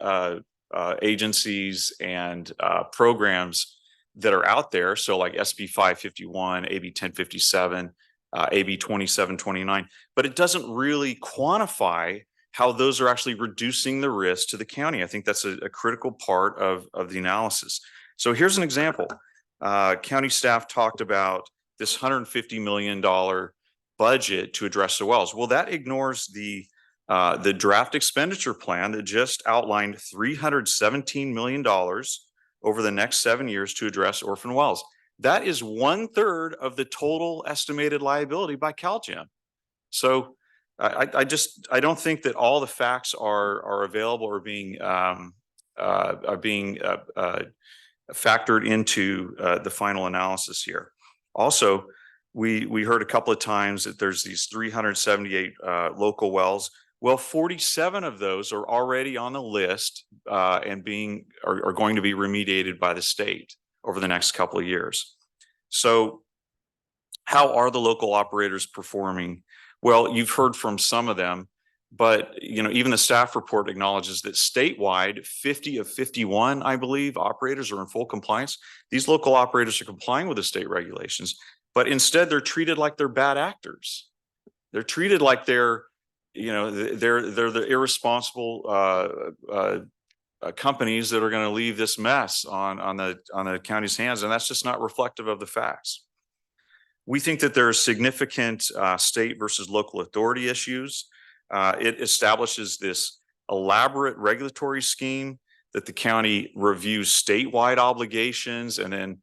agencies and programs that are out there. So like SB 551, AB 1057, AB 2729, but it doesn't really quantify how those are actually reducing the risk to the county. I think that's a critical part of the analysis. So here's an example. County staff talked about this $150 million budget to address the wells. Well, that ignores the draft expenditure plan that just outlined $317 million over the next 7 years to address orphan wells. That is 1/3 of the total estimated liability by CalGEM. So I don't think that all the facts are available or being factored into the final analysis here. Also, we heard a couple of times that there's these 378 local wells. Well, 47 of those are already on the list and are going to be remediated by the state over the next couple of years. So how are the local operators performing? Well, you've heard from some of them, but even the staff report acknowledges that statewide, 50 of 51, I believe, operators are in full compliance. These local operators are complying with the state regulations, but instead they're treated like they're bad actors. They're treated like they're the irresponsible companies that are going to leave this mess on the county's hands, and that's just not reflective of the facts. We think that there are significant state versus local authority issues. It establishes this elaborate regulatory scheme that the county reviews statewide obligations and then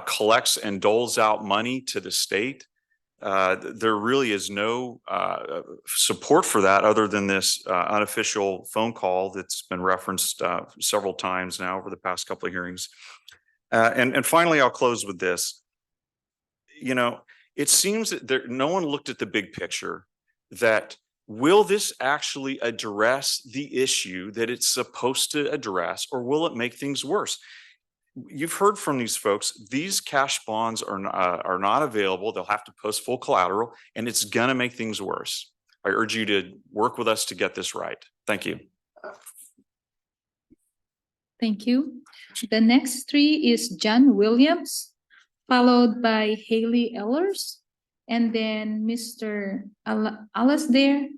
collects and doles out money to the state. There really is no support for that other than this unofficial phone call that's been referenced several times now over the past couple of hearings. And finally, I'll close with this. It seems that no one looked at the big picture, that will this actually address the issue that it's supposed to address, or will it make things worse? You've heard from these folks, these cash bonds are not available. They'll have to post full collateral, and it's going to make things worse. I urge you to work with us to get this right. Thank you. Thank you. The next three is John Williams, followed by Haley Ellers, and then Mr. Alasdair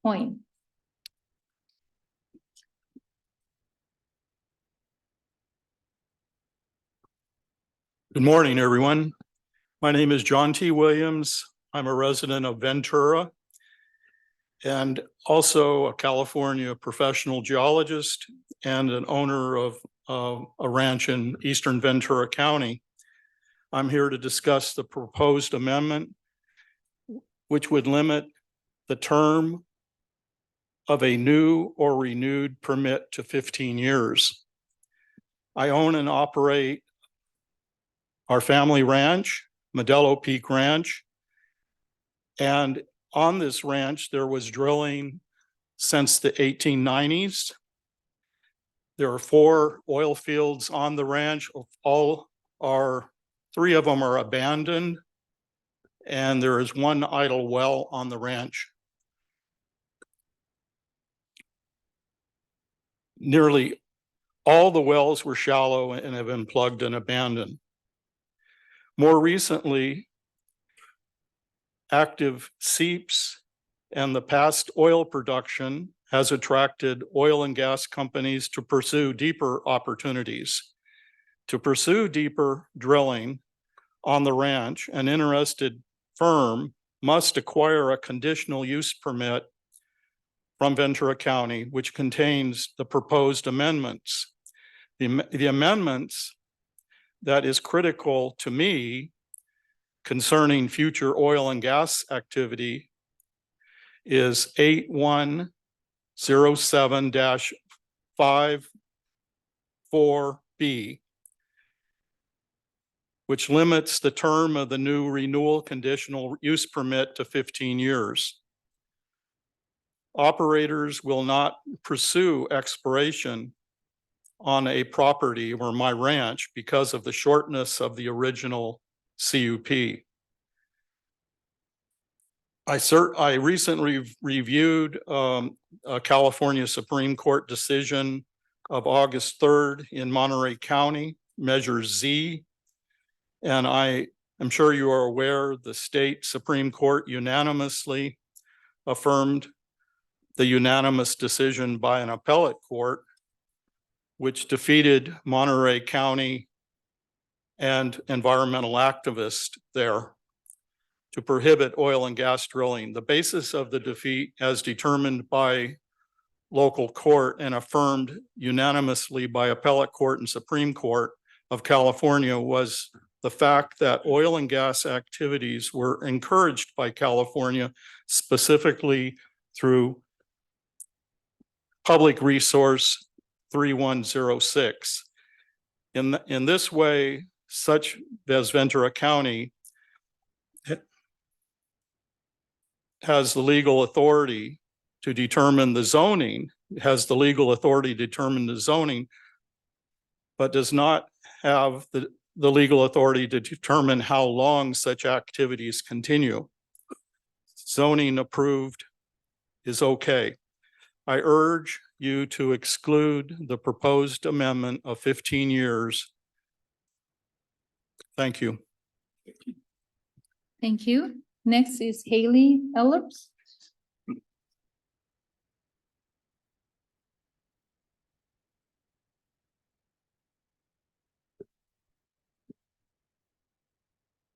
Coyne. Good morning, everyone. My name is John T. Williams. I'm a resident of Ventura and also a California professional geologist and an owner of a ranch in eastern Ventura County. I'm here to discuss the proposed amendment, which would limit the term of a new or renewed permit to 15 years. I own and operate our family ranch, Modelo Peak Ranch. And on this ranch, there was drilling since the 1890s. There are 4 oil fields on the ranch. 3 of them are abandoned, and there is 1 idle well on the ranch. Nearly all the wells were shallow and have been plugged and abandoned. More recently, active seeps and the past oil production has attracted oil and gas companies to pursue deeper opportunities. To pursue deeper drilling on the ranch, an interested firm must acquire a conditional use permit from Ventura County, which contains the proposed amendments. The amendments that is critical to me concerning future oil and gas activity is 8107-54B, which limits the term of the new renewal conditional use permit to 15 years. Operators will not pursue exploration on a property or my ranch because of the shortness of the original CUP. I recently reviewed a California Supreme Court decision of August 3rd in Monterey County, Measure Z. And I am sure you are aware the state Supreme Court unanimously affirmed the unanimous decision by an appellate court, which defeated Monterey County and environmental activists there to prohibit oil and gas drilling. The basis of the defeat, as determined by local court and affirmed unanimously by appellate court and Supreme Court of California, was the fact that oil and gas activities were encouraged by California, specifically through Public Resource 3106. In this way, such as Ventura County has the legal authority to determine the zoning, but does not have the legal authority to determine how long such activities continue. Zoning approved is okay. I urge you to exclude the proposed amendment of 15 years. Thank you. Thank you. Next is Haley Ellers.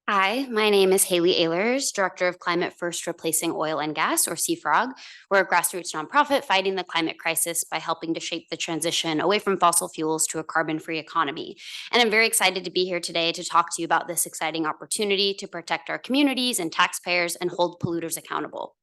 Hi, my name is Haley Ehlers, Director of Climate First Replacing Oil and Gas, or CFROG. We're a grassroots nonprofit fighting the climate crisis by helping to shape the transition away from fossil fuels to a carbon-free economy. And I'm very excited to be here today to talk to you about this exciting opportunity to protect our communities and taxpayers and hold polluters accountable.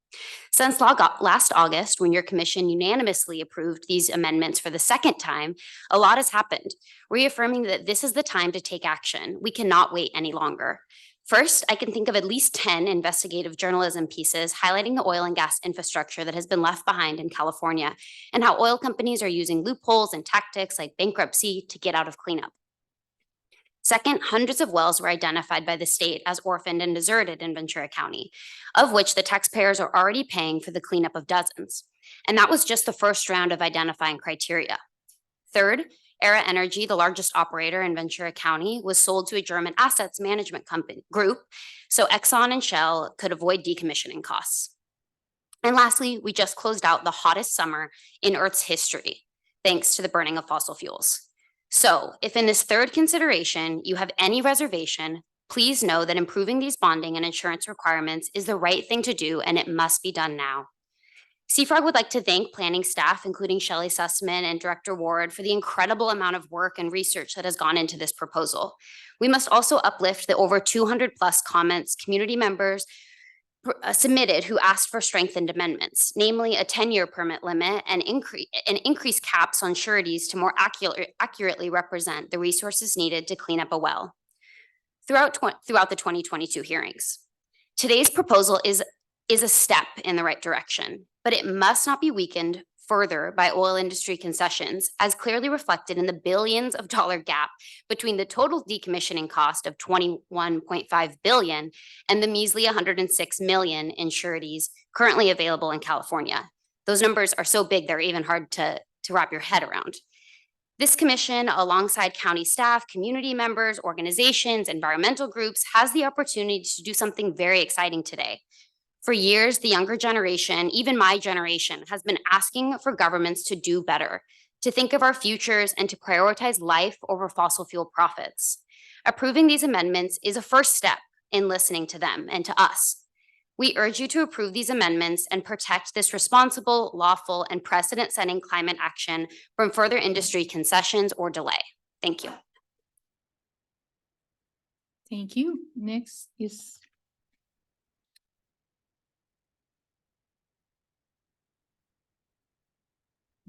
Since last August, when your commission unanimously approved these amendments for the second time, a lot has happened, reaffirming that this is the time to take action. We cannot wait any longer. First, I can think of at least 10 investigative journalism pieces highlighting the oil and gas infrastructure that has been left behind in California and how oil companies are using loopholes and tactics like bankruptcy to get out of cleanup. Second, hundreds of wells were identified by the state as orphaned and deserted in Ventura County, of which the taxpayers are already paying for the cleanup of dozens. And that was just the first round of identifying criteria. Third, Era Energy, the largest operator in Ventura County, was sold to a German assets management company group, so Exxon and Shell could avoid decommissioning costs. And lastly, we just closed out the hottest summer in Earth's history, thanks to the burning of fossil fuels. So if in this third consideration you have any reservation, please know that improving these bonding and insurance requirements is the right thing to do, and it must be done now. CFROG would like to thank planning staff, including Shelley Sussman and Director Ward, for the incredible amount of work and research that has gone into this proposal. We must also uplift the over 200 plus comments community members submitted who asked for strengthened amendments, namely a 10-year permit limit and increased caps on sureties to more accurately represent the resources needed to clean up a well throughout the 2022 hearings. Today's proposal is a step in the right direction, but it must not be weakened further by oil industry concessions, as clearly reflected in the billions of dollar gap between the total decommissioning cost of $21.5 billion and the measly $106 million in sureties currently available in California. Those numbers are so big, they're even hard to wrap your head around. This commission, alongside county staff, community members, organizations, environmental groups, has the opportunity to do something very exciting today. For years, the younger generation, even my generation, has been asking for governments to do better, to think of our futures and to prioritize life over fossil fuel profits. Approving these amendments is a first step in listening to them and to us. We urge you to approve these amendments and protect this responsible, lawful, and precedent-setting climate action from further industry concessions or delay. Thank you. Thank you. Next is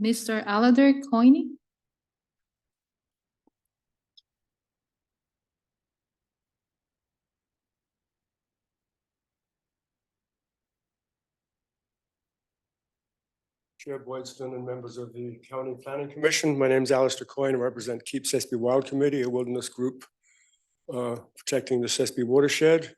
Mr. Alastair Coyne. Chair Boydston and members of the County Planning Commission. My name is Alastair Coyne. I represent Keep Sespe Wild Committee, a wilderness group protecting the Sespe watershed.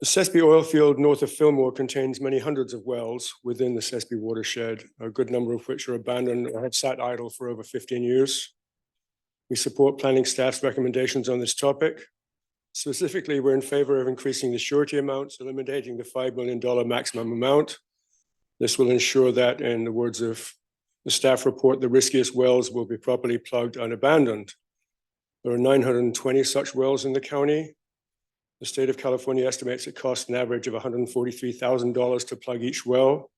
The Sespe oil field north of Fillmore contains many hundreds of wells within the Sespe watershed, a good number of which are abandoned or have sat idle for over 15 years. We support planning staff's recommendations on this topic. Specifically, we're in favor of increasing the surety amounts, eliminating the $5 million maximum amount. This will ensure that, in the words of the staff report, the riskiest wells will be properly plugged and abandoned. There are 920 such wells in the county. The state of California estimates it costs an average of $143,000 to plug each well.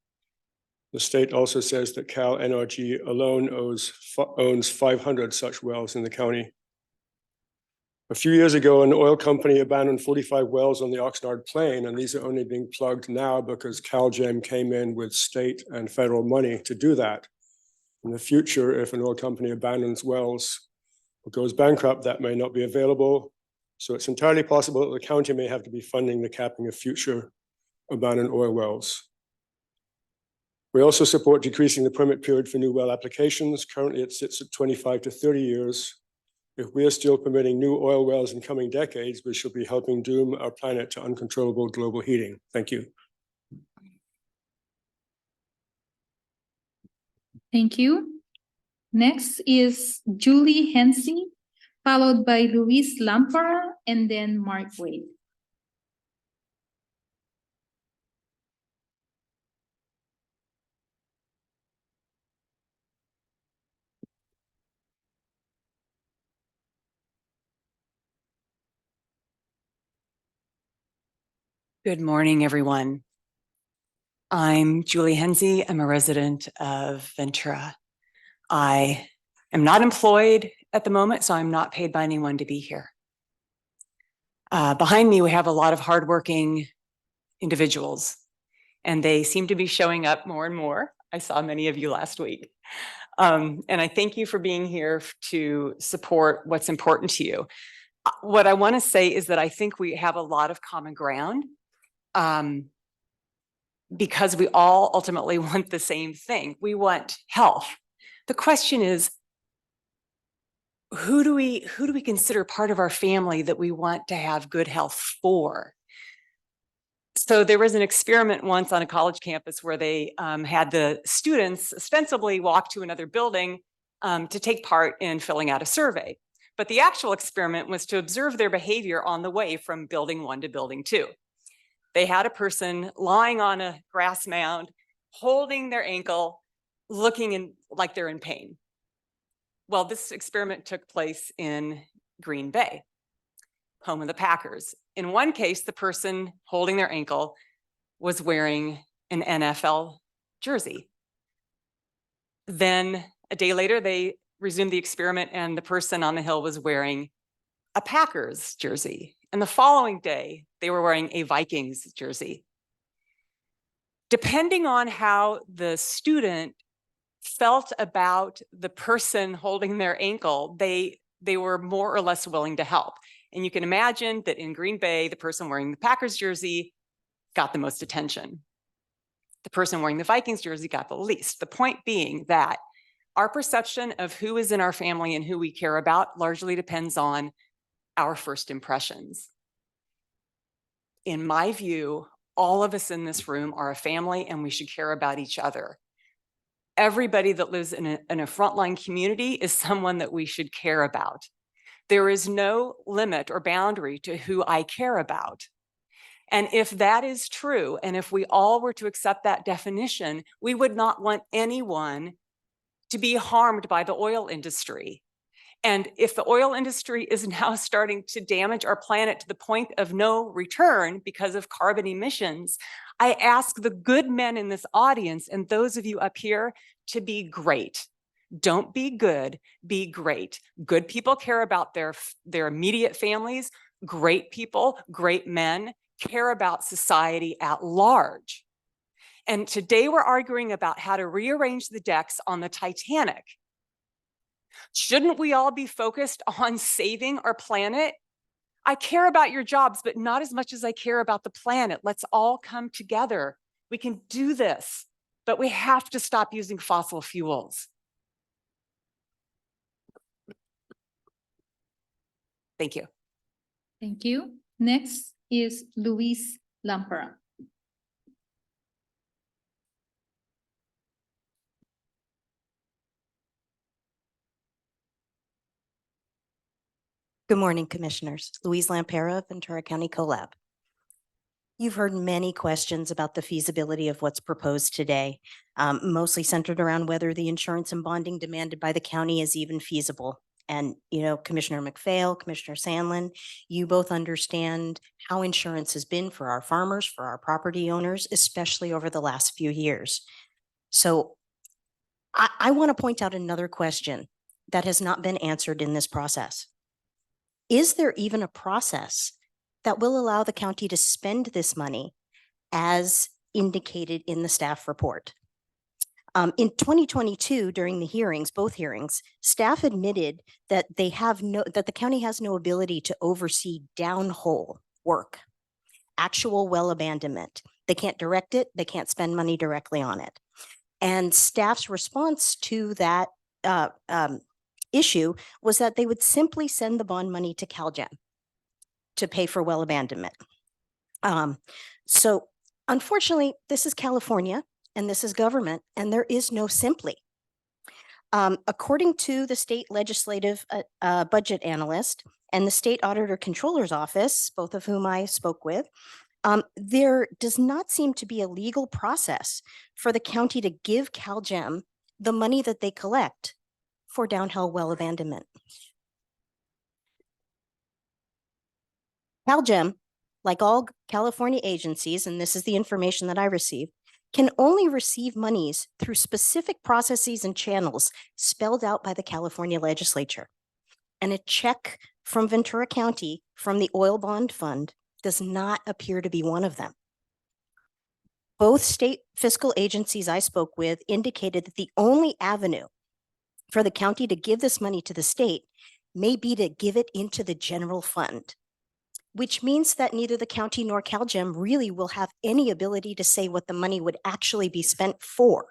The state also says that Cal NRG alone owns 500 such wells in the county. A few years ago, an oil company abandoned 45 wells on the Oxnard Plain, and these are only being plugged now because CalGEM came in with state and federal money to do that. In the future, if an oil company abandons wells or goes bankrupt, that may not be available. So it's entirely possible that the county may have to be funding the capping of future abandoned oil wells. We also support decreasing the permit period for new well applications. Currently, it sits at 25 to 30 years. If we are still permitting new oil wells in coming decades, we should be helping doom our planet to uncontrollable global heating. Thank you. Thank you. Next is Julie Hensey, followed by Luis Lampara, and then Mark Wade. Good morning, everyone. I'm Julie Hensey. I'm a resident of Ventura. I am not employed at the moment, so I'm not paid by anyone to be here. Behind me, we have a lot of hardworking individuals, and they seem to be showing up more and more. I saw many of you last week. And I thank you for being here to support what's important to you. What I want to say is that I think we have a lot of common ground. Because we all ultimately want the same thing. We want health. The question is, who do we consider part of our family that we want to have good health for? So there was an experiment once on a college campus where they had the students ostensibly walk to another building to take part in filling out a survey. But the actual experiment was to observe their behavior on the way from building 1 to building 2. They had a person lying on a grass mound, holding their ankle, looking like they're in pain. Well, this experiment took place in Green Bay, home of the Packers. In one case, the person holding their ankle was wearing an NFL jersey. Then a day later, they resumed the experiment and the person on the hill was wearing a Packers jersey. And the following day, they were wearing a Vikings jersey. Depending on how the student felt about the person holding their ankle, they were more or less willing to help. And you can imagine that in Green Bay, the person wearing the Packers jersey got the most attention. The person wearing the Vikings jersey got the least. The point being that our perception of who is in our family and who we care about largely depends on our first impressions. In my view, all of us in this room are a family and we should care about each other. Everybody that lives in a frontline community is someone that we should care about. There is no limit or boundary to who I care about. And if that is true, and if we all were to accept that definition, we would not want anyone to be harmed by the oil industry. And if the oil industry is now starting to damage our planet to the point of no return because of carbon emissions, I ask the good men in this audience and those of you up here to be great. Don't be good, be great. Good people care about their immediate families. Great people, great men care about society at large. And today we're arguing about how to rearrange the decks on the Titanic. Shouldn't we all be focused on saving our planet? I care about your jobs, but not as much as I care about the planet. Let's all come together. We can do this, but we have to stop using fossil fuels. Thank you. Thank you. Next is Luis Lampera. Good morning, Commissioners. Louise Lampera, Ventura County CoLab. You've heard many questions about the feasibility of what's proposed today, mostly centered around whether the insurance and bonding demanded by the county is even feasible. And, Commissioner McPhail, Commissioner Sandlin, you both understand how insurance has been for our farmers, for our property owners, especially over the last few years. So I want to point out another question that has not been answered in this process. Is there even a process that will allow the county to spend this money as indicated in the staff report? In 2022, during the hearings, both hearings, staff admitted that that the county has no ability to oversee downhole work, actual well abandonment. They can't direct it. They can't spend money directly on it. And staff's response to that issue was that they would simply send the bond money to CalGEM to pay for well abandonment. So unfortunately, this is California and this is government, and there is no simply. According to the state legislative budget analyst and the state auditor controller's office, both of whom I spoke with, there does not seem to be a legal process for the county to give CalGEM the money that they collect for downhole well abandonment. CalGEM, like all California agencies, and this is the information that I received, can only receive monies through specific processes and channels spelled out by the California legislature. And a check from Ventura County from the Oil Bond Fund does not appear to be one of them. Both state fiscal agencies I spoke with indicated that the only avenue for the county to give this money to the state may be to give it into the general fund, which means that neither the county nor CalGEM really will have any ability to say what the money would actually be spent for.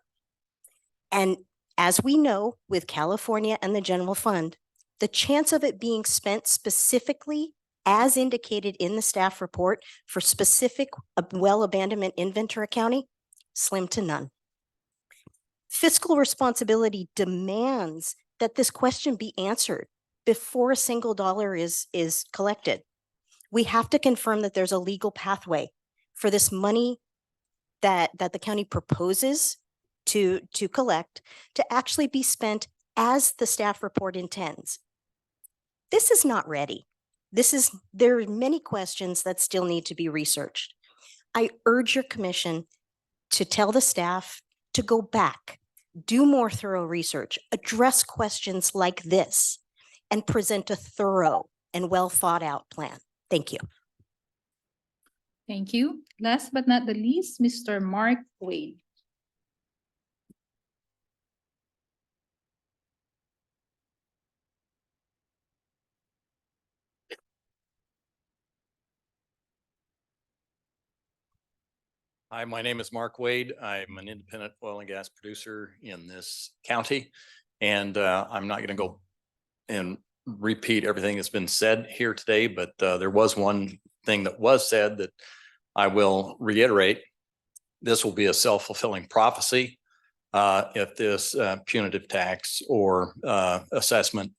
And as we know with California and the general fund, the chance of it being spent specifically as indicated in the staff report for specific well abandonment in Ventura County, slim to none. Fiscal responsibility demands that this question be answered before a single dollar is collected. We have to confirm that there's a legal pathway for this money that the county proposes to collect to actually be spent as the staff report intends. This is not ready. There are many questions that still need to be researched. I urge your commission to tell the staff to go back, do more thorough research, address questions like this, and present a thorough and well thought out plan. Thank you. Thank you. Last but not the least, Mr. Mark Wade. Hi, my name is Mark Wade. I'm an independent oil and gas producer in this county. And I'm not going to go and repeat everything that's been said here today, but there was one thing that was said that I will reiterate. This will be a self-fulfilling prophecy if this punitive tax or assessment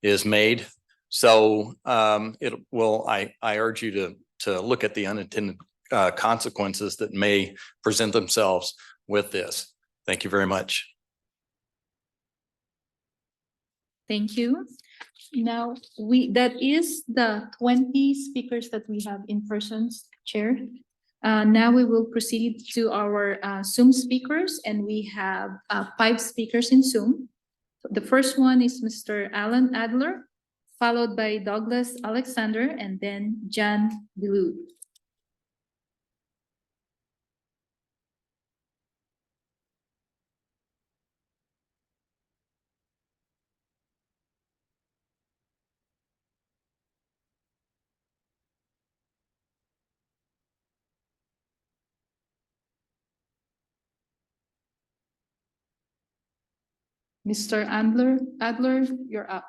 is made. So I urge you to look at the unintended consequences that may present themselves with this. Thank you very much. Thank you. Now, that is the 20 speakers that we have in person, Chair. Now we will proceed to our Zoom speakers, and we have 5 speakers in Zoom. The first one is Mr. Alan Adler, followed by Douglas Alexander, and then John Bilud. Mr. Adler, you're up.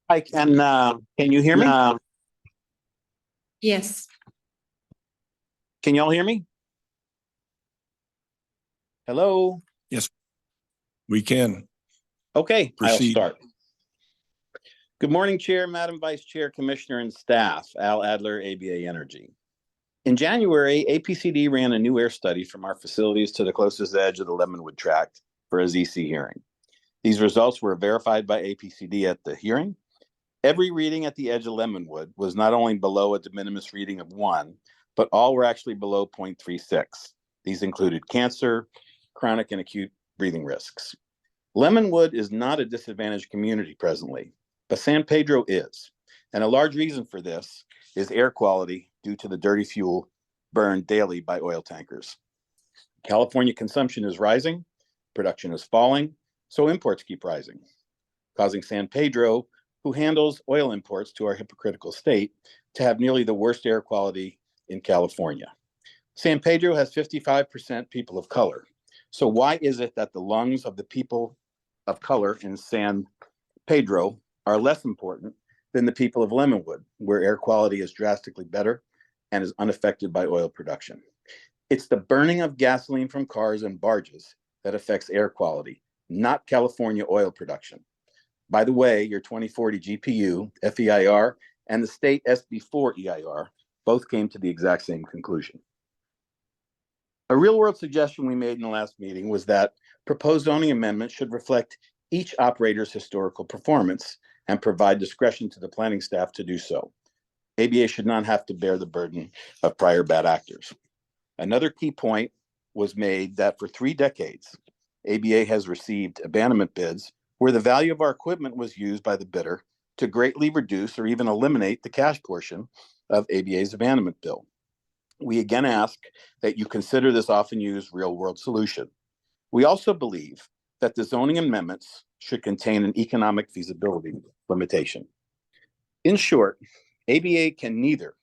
Can you hear me? Yes. Can y'all hear me? Hello? Yes, we can. Okay, I'll Proceed. start. Good morning, Chair, Madam Vice Chair, Commissioner, and staff. Al Adler, ABA Energy. In January, APCD ran a new air study from our facilities to the closest edge of the Lemonwood Tract for a ZC hearing. These results were verified by APCD at the hearing. Every reading at the edge of Lemonwood was not only below a de minimis reading of 1, but all were actually below 0.36. These included cancer, chronic and acute breathing risks. Lemonwood is not a disadvantaged community presently, but San Pedro is. And a large reason for this is air quality due to the dirty fuel burned daily by oil tankers. California consumption is rising, production is falling, so imports keep rising, causing San Pedro, who handles oil imports to our hypocritical state, to have nearly the worst air quality in California. San Pedro has 55% people of color. So why is it that the lungs of the people of color in San Pedro are less important than the people of Lemonwood, where air quality is drastically better and is unaffected by oil production? It's the burning of gasoline from cars and barges that affects air quality, not California oil production. By the way, your 2040 GPU, FEIR, and the state SB4 EIR both came to the exact same conclusion. A real-world suggestion we made in the last meeting was that proposed zoning amendments should reflect each operator's historical performance and provide discretion to the planning staff to do so. ABA should not have to bear the burden of prior bad actors. Another key point was made that for 3 decades, ABA has received abandonment bids where the value of our equipment was used by the bidder to greatly reduce or even eliminate the cash portion of ABA's abandonment bill. We again ask that you consider this often used real-world solution. We also believe that the zoning amendments should contain an economic feasibility limitation. In short, ABA can neither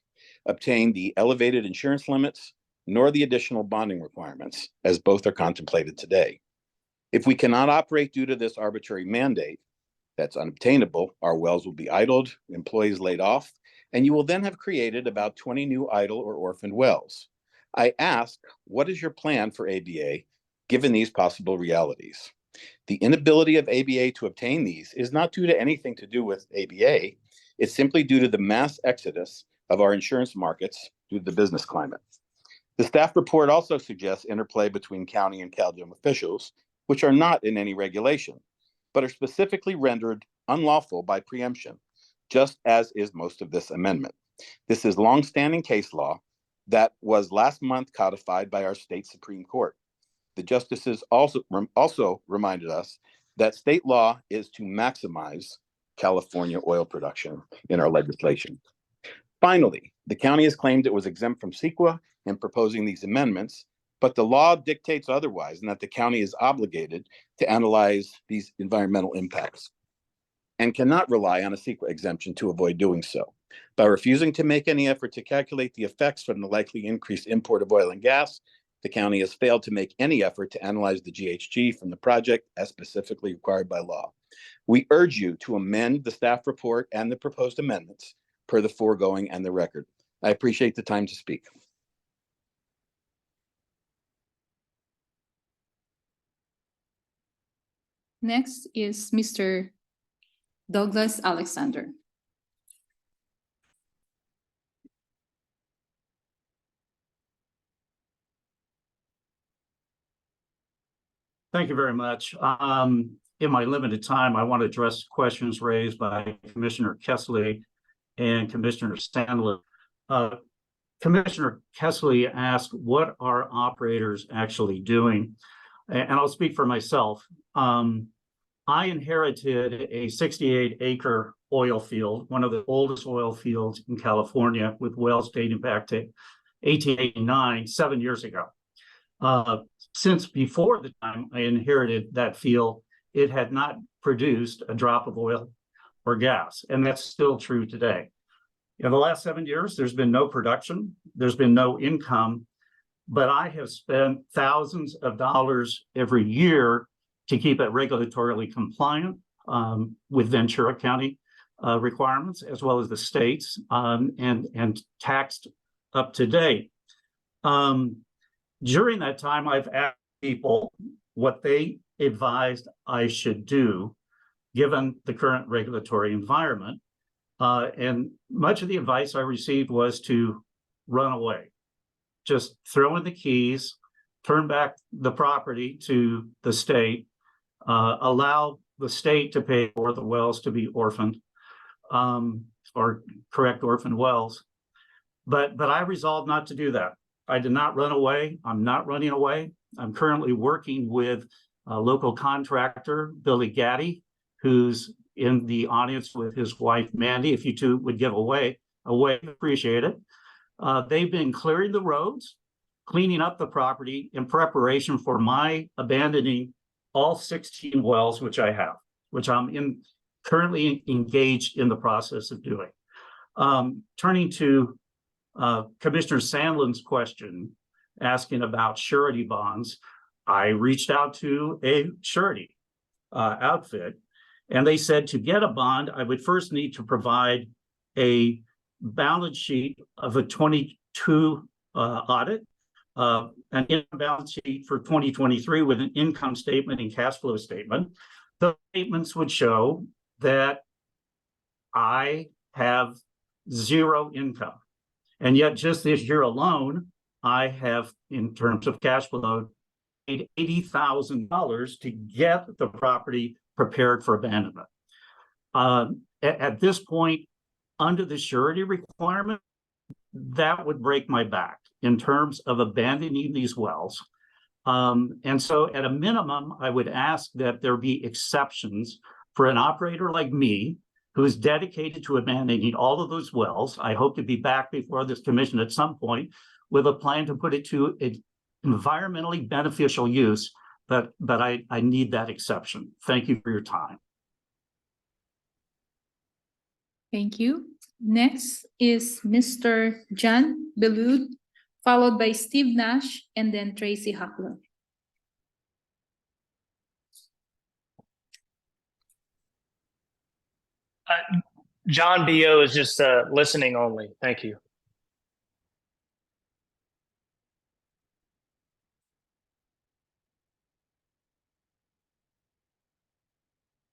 obtain the elevated insurance limits nor the additional bonding requirements, as both are contemplated today. If we cannot operate due to this arbitrary mandate that's unobtainable, our wells will be idled, employees laid off, and you will then have created about 20 new idle or orphaned wells. I ask, what is your plan for ABA given these possible realities? The inability of ABA to obtain these is not due to anything to do with ABA. It's simply due to the mass exodus of our insurance markets due to the business climate. The staff report also suggests interplay between county and CalGEM officials, which are not in any regulation, but are specifically rendered unlawful by preemption, just as is most of this amendment. This is longstanding case law that was last month codified by our state Supreme Court. The justices also reminded us that state law is to maximize California oil production in our legislation. Finally, the county has claimed it was exempt from CEQA in proposing these amendments, but the law dictates otherwise, and that the county is obligated to analyze these environmental impacts and cannot rely on a CEQA exemption to avoid doing so. By refusing to make any effort to calculate the effects from the likely increased import of oil and gas, the county has failed to make any effort to analyze the GHG from the project as specifically required by law. We urge you to amend the staff report and the proposed amendments per the foregoing and the record. I appreciate the time to speak. Next is Mr. Douglas Alexander. Thank you very much. In my limited time, I want to address questions raised by Commissioner Kessley and Commissioner Sandler. Commissioner Kessley asked, what are operators actually doing? And I'll speak for myself. I inherited a 68-acre oil field, one of the oldest oil fields in California, with wells dating back to 1889, 7 years ago. Since before the time I inherited that field, it had not produced a drop of oil or gas, and that's still true today. In the last 7 years, there's been no production, there's been no income, but I have spent thousands of dollars every year to keep it regulatorily compliant with Ventura County requirements as well as the states, and taxed up to date. During that time, I've asked people what they advised I should do, given the current regulatory environment. And much of the advice I received was to run away. Just throw in the keys, turn back the property to the state, allow the state to pay for the wells to be orphaned, or correct orphan wells. But I resolved not to do that. I did not run away. I'm not running away. I'm currently working with a local contractor, Billy Gaddy, who's in the audience with his wife, Mandy. If you two would give away, appreciate it. They've been clearing the roads, cleaning up the property in preparation for my abandoning all 16 wells, which I'm currently engaged in the process of doing. Turning to Commissioner Sandlin's question, asking about surety bonds, I reached out to a surety outfit, and they said to get a bond, I would first need to provide a balance sheet of a 22 audit, an income balance sheet for 2023 with an income statement and cash flow statement. Those statements would show that I have zero income. And yet just this year alone, I have, in terms of cash flow, paid $80,000 to get the property prepared for abandonment. At this point, under the surety requirement, that would break my back in terms of abandoning these wells. And so at a minimum, I would ask that there be exceptions for an operator like me, who is dedicated to abandoning all of those wells. I hope to be back before this commission at some point with a plan to put it to an environmentally beneficial use, but I need that exception. Thank you for your time. Thank you. Next is Mr. John Belud, followed by Steve Nash, and then Tracy Huckler. John B.O. is just listening only. Thank you.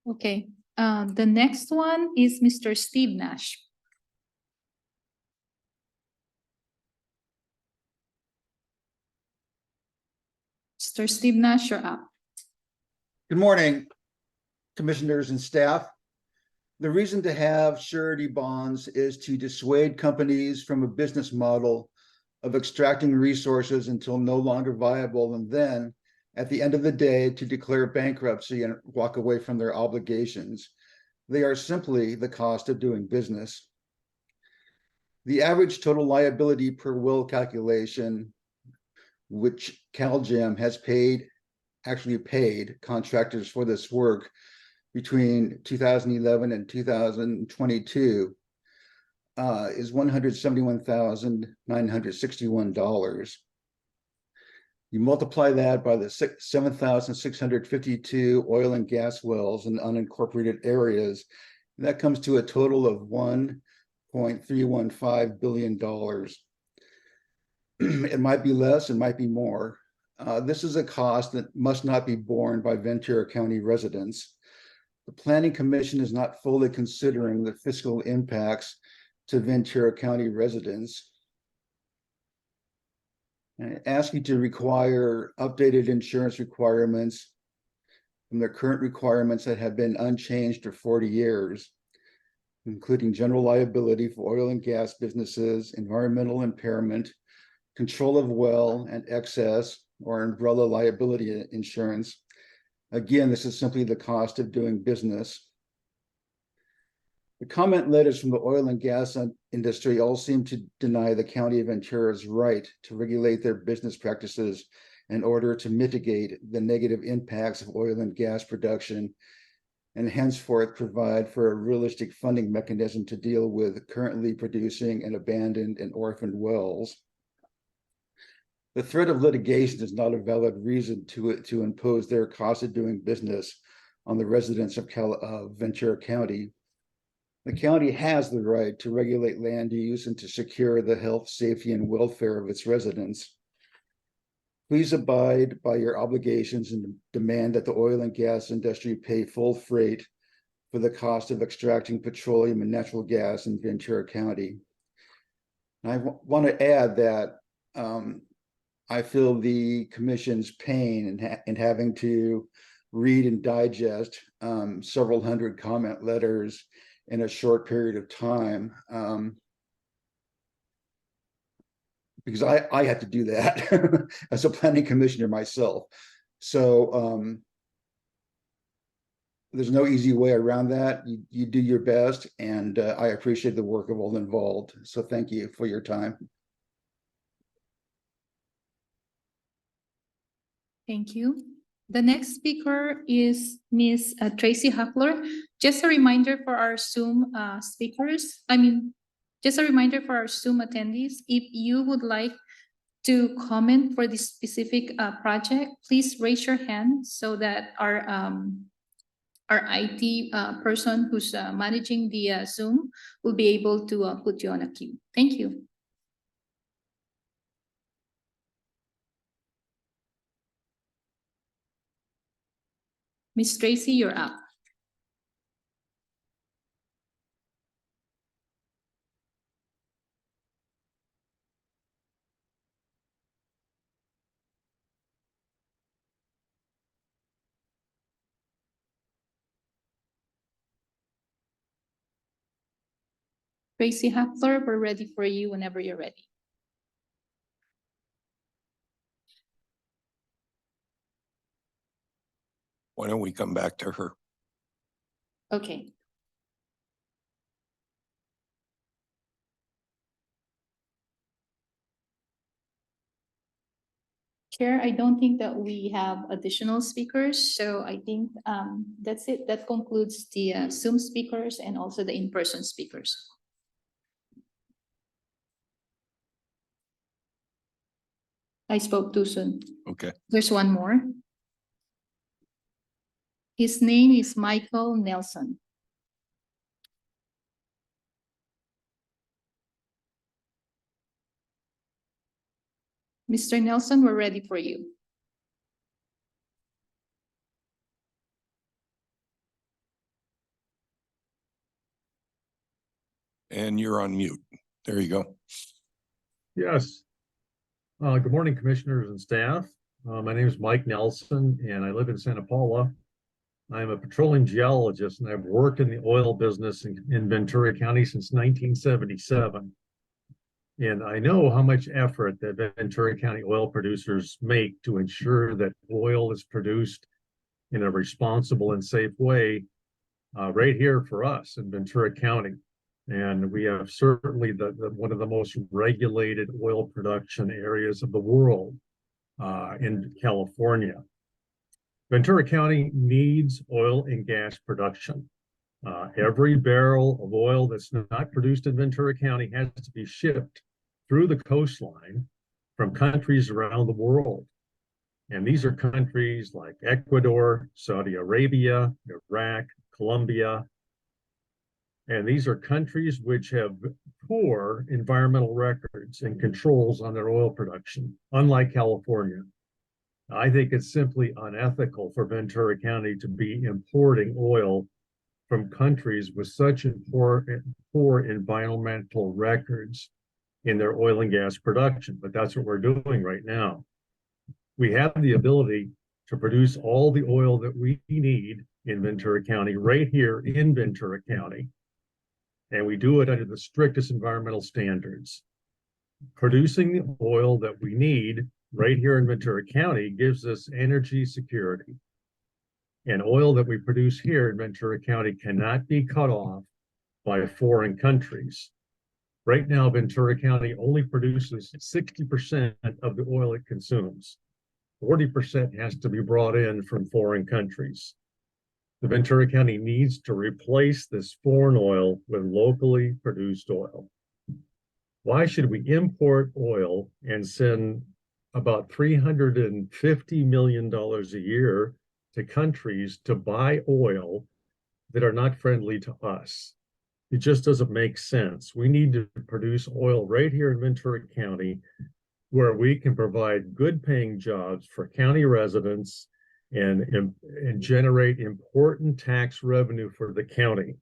Okay, the next one is Mr. Steve Nash. Mr. Steve Nash, you're up. Good morning, commissioners and staff. The reason to have surety bonds is to dissuade companies from a business model of extracting resources until no longer viable, and then at the end of the day to declare bankruptcy and walk away from their obligations. They are simply the cost of doing business. The average total liability per will calculation, which CalGEM has paid contractors for this work between 2011 and 2022, is $171,961. You multiply that by the 7,652 oil and gas wells in unincorporated areas, and that comes to a total of $1.315 billion. It might be less, it might be more. This is a cost that must not be borne by Ventura County residents. The Planning Commission is not fully considering the fiscal impacts to Ventura County residents. And I ask you to require updated insurance requirements from the current requirements that have been unchanged for 40 years, including general liability for oil and gas businesses, environmental impairment, control of well and excess or umbrella liability insurance. Again, this is simply the cost of doing business. The comment letters from the oil and gas industry all seem to deny the County of Ventura's right to regulate their business practices in order to mitigate the negative impacts of oil and gas production, and henceforth provide for a realistic funding mechanism to deal with currently producing and abandoned and orphaned wells. The threat of litigation is not a valid reason to impose their cost of doing business on the residents of Ventura County. The county has the right to regulate land use and to secure the health, safety, and welfare of its residents. Please abide by your obligations and demand that the oil and gas industry pay full freight for the cost of extracting petroleum and natural gas in Ventura County. And I want to add that I feel the commission's pain in having to read and digest several hundred comment letters in a short period of time, because I had to do that as a planning commissioner myself. So there's no easy way around that. You do your best, and I appreciate the work of all involved. So thank you for your time. Thank you. The next speaker is Ms. Tracy Huffler. Just a reminder for our Zoom just a reminder for our Zoom attendees, if you would like to comment for this specific project, please raise your hand so that our IT person who's managing the Zoom will be able to put you on a queue. Thank you. Ms. Tracy, you're up. Tracy Huffler, we're ready for you whenever you're ready. Why don't we come back to her? Okay. Chair, I don't think that we have additional speakers, so I think that's it. That concludes the Zoom speakers and also the in-person speakers. I spoke too soon. Okay. There's one more. His name is Michael Nelson. Mr. Nelson, we're ready for you. And you're on mute. There you go. Yes. Good morning, commissioners and staff. My name is Mike Nelson, and I live in Santa Paula. I'm a petroleum geologist, and I've worked in the oil business in Ventura County since 1977. And I know how much effort that Ventura County oil producers make to ensure that oil is produced in a responsible and safe way right here for us in Ventura County. And we have certainly one of the most regulated oil production areas of the world in California. Ventura County needs oil and gas production. Every barrel of oil that's not produced in Ventura County has to be shipped through the coastline from countries around the world. And these are countries like Ecuador, Saudi Arabia, Iraq, Colombia. And these are countries which have poor environmental records and controls on their oil production, unlike California. I think it's simply unethical for Ventura County to be importing oil from countries with such poor environmental records in their oil and gas production, but that's what we're doing right now. We have the ability to produce all the oil that we need in Ventura County, right here in Ventura County. And we do it under the strictest environmental standards. Producing the oil that we need right here in Ventura County gives us energy security. And oil that we produce here in Ventura County cannot be cut off by foreign countries. Right now, Ventura County only produces 60% of the oil it consumes. 40% has to be brought in from foreign countries. The Ventura County needs to replace this foreign oil with locally produced oil. Why should we import oil and send about $350 million a year to countries to buy oil that are not friendly to us? It just doesn't make sense. We need to produce oil right here in Ventura County where we can provide good paying jobs for county residents and generate important tax revenue for the county.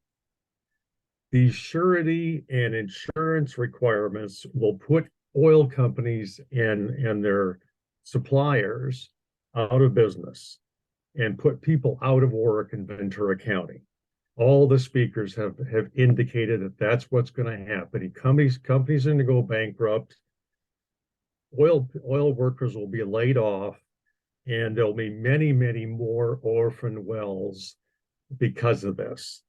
These surety and insurance requirements will put oil companies and their suppliers out of business and put people out of work in Ventura County. All the speakers have indicated that that's what's going to happen. Companies are going to go bankrupt. Oil workers will be laid off, and there'll be many, many more orphan wells because of this.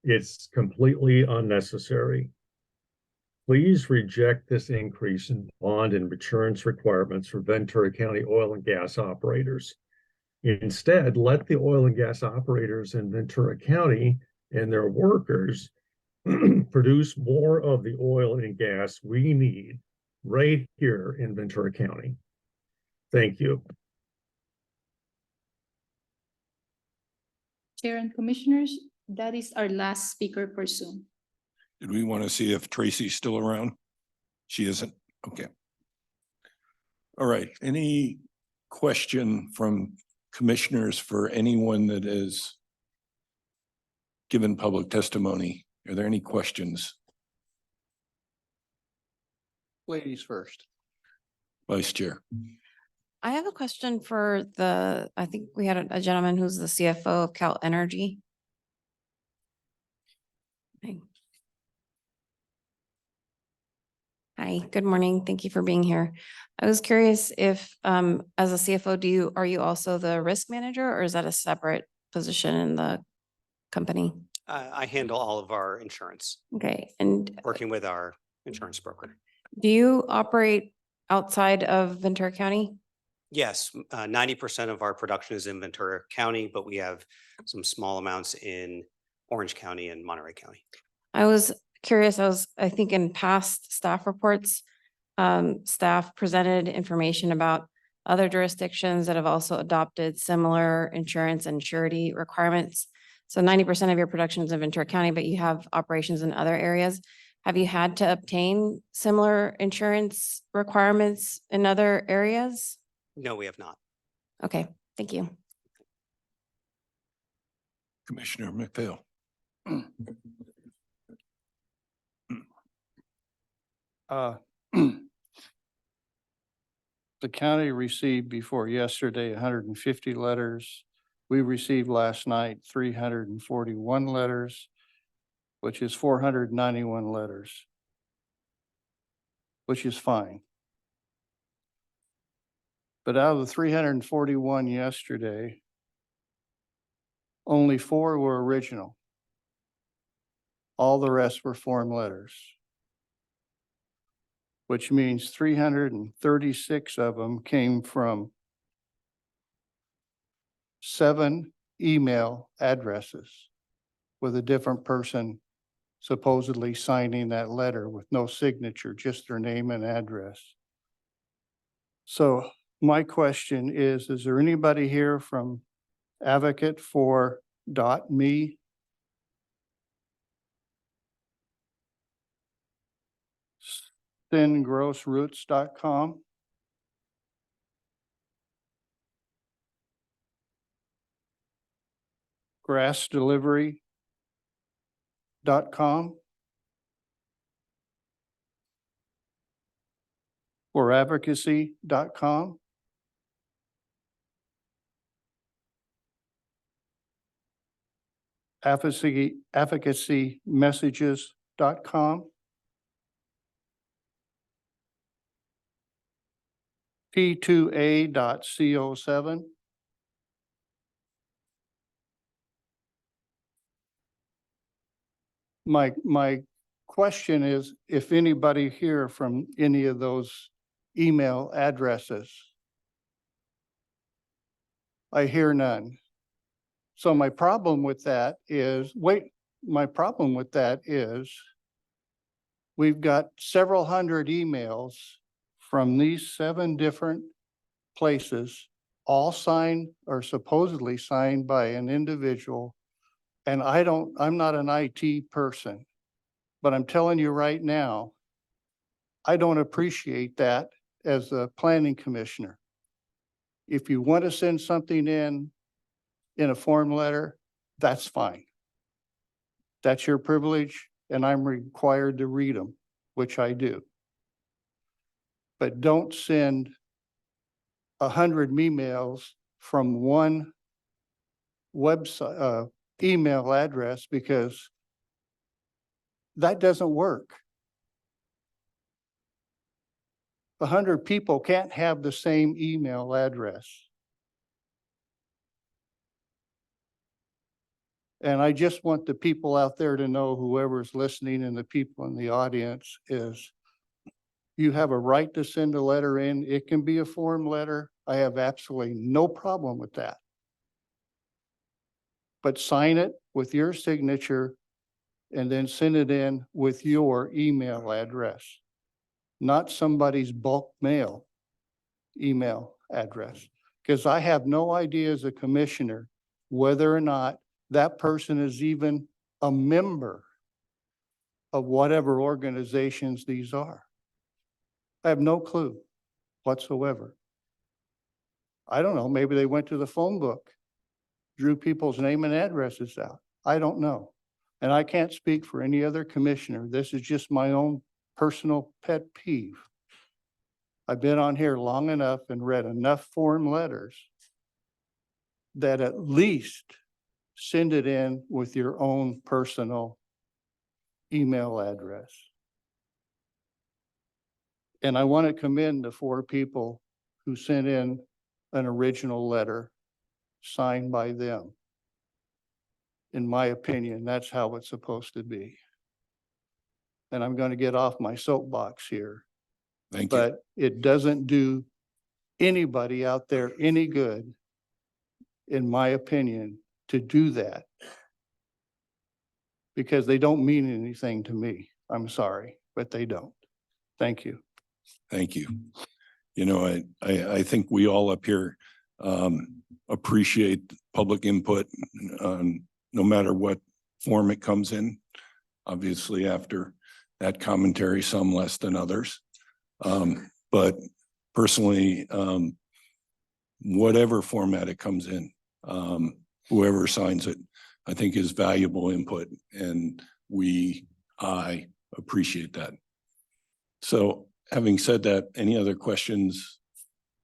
It's completely unnecessary. Please reject this increase in bond and insurance requirements for Ventura County oil and gas operators. Instead, let the oil and gas operators in Ventura County and their workers produce more of the oil and gas we need right here in Ventura County. Thank you. Chair and Commissioners, that is our last speaker for Zoom. Did we want to see if Tracy's still around? She isn't. Okay. All right. Any question from commissioners for anyone that is given public testimony? Are there any questions? Ladies first. Vice Chair. I have a question for I think we had a gentleman who's the CFO of Cal Energy. Hi, good morning. Thank you for being here. I was curious if, as a CFO, are you also the risk manager, or is that a separate position in the company? I handle all of our insurance, Okay, and working with our insurance broker. do you operate outside of Ventura County? Yes, 90% of our production is in Ventura County, but we have some small amounts in Orange County and Monterey County. I was curious, I think in past staff reports, staff presented information about other jurisdictions that have also adopted similar insurance and surety requirements. So 90% of your production is in Ventura County, but you have operations in other areas. Have you had to obtain similar insurance requirements in other areas? No, we have not. Okay, thank you. Commissioner McPhail. The county received before yesterday 150 letters. We received last night 341 letters, which is 491 letters, which is fine. But out of the 341 yesterday, only 4 were original. All the rest were form letters, which means 336 of them came from 7 email addresses with a different person supposedly signing that letter with no signature, just their name and address. So my question is there anybody here from advocate4.me? thingrossroots.com? grassdelivery.com? or advocacy.com? advocacymessages.com? p2a.co7? My question is if anybody here from any of those email addresses. I hear none. So my problem with that is, we've got several hundred emails from these 7 different places, all signed or supposedly signed by an individual. And I'm not an IT person. But I'm telling you right now, I don't appreciate that as a planning commissioner. If you want to send something in a form letter, that's fine. That's your privilege, and I'm required to read them, which I do. But don't send 100 emails from one website, email address, because that doesn't work. 100 people can't have the same email address. And I just want the people out there to know, whoever's listening and the people in the audience, is you have a right to send a letter in. It can be a form letter. I have absolutely no problem with that. But sign it with your signature and then send it in with your email address, not somebody's bulk mail email address. Because I have no idea as a commissioner whether or not that person is even a member of whatever organizations these are. I have no clue whatsoever. I don't know, maybe they went to the phone book, drew people's name and addresses out. I don't know. And I can't speak for any other commissioner. This is just my own personal pet peeve. I've been on here long enough and read enough form letters that at least send it in with your own personal email address. And I want to commend the 4 people who sent in an original letter signed by them. In my opinion, that's how it's supposed to be. And I'm going to get off my soapbox here. Thank you. But it doesn't do anybody out there any good, in my opinion, to do that. Because they don't mean anything to me. I'm sorry, but they don't. Thank you. Thank you. You know, I think we all up here appreciate public input, no matter what form it comes in. Obviously, after that commentary, some less than others. But personally, whatever format it comes in, whoever signs it, I think is valuable input, and I appreciate that. So having said that, any other questions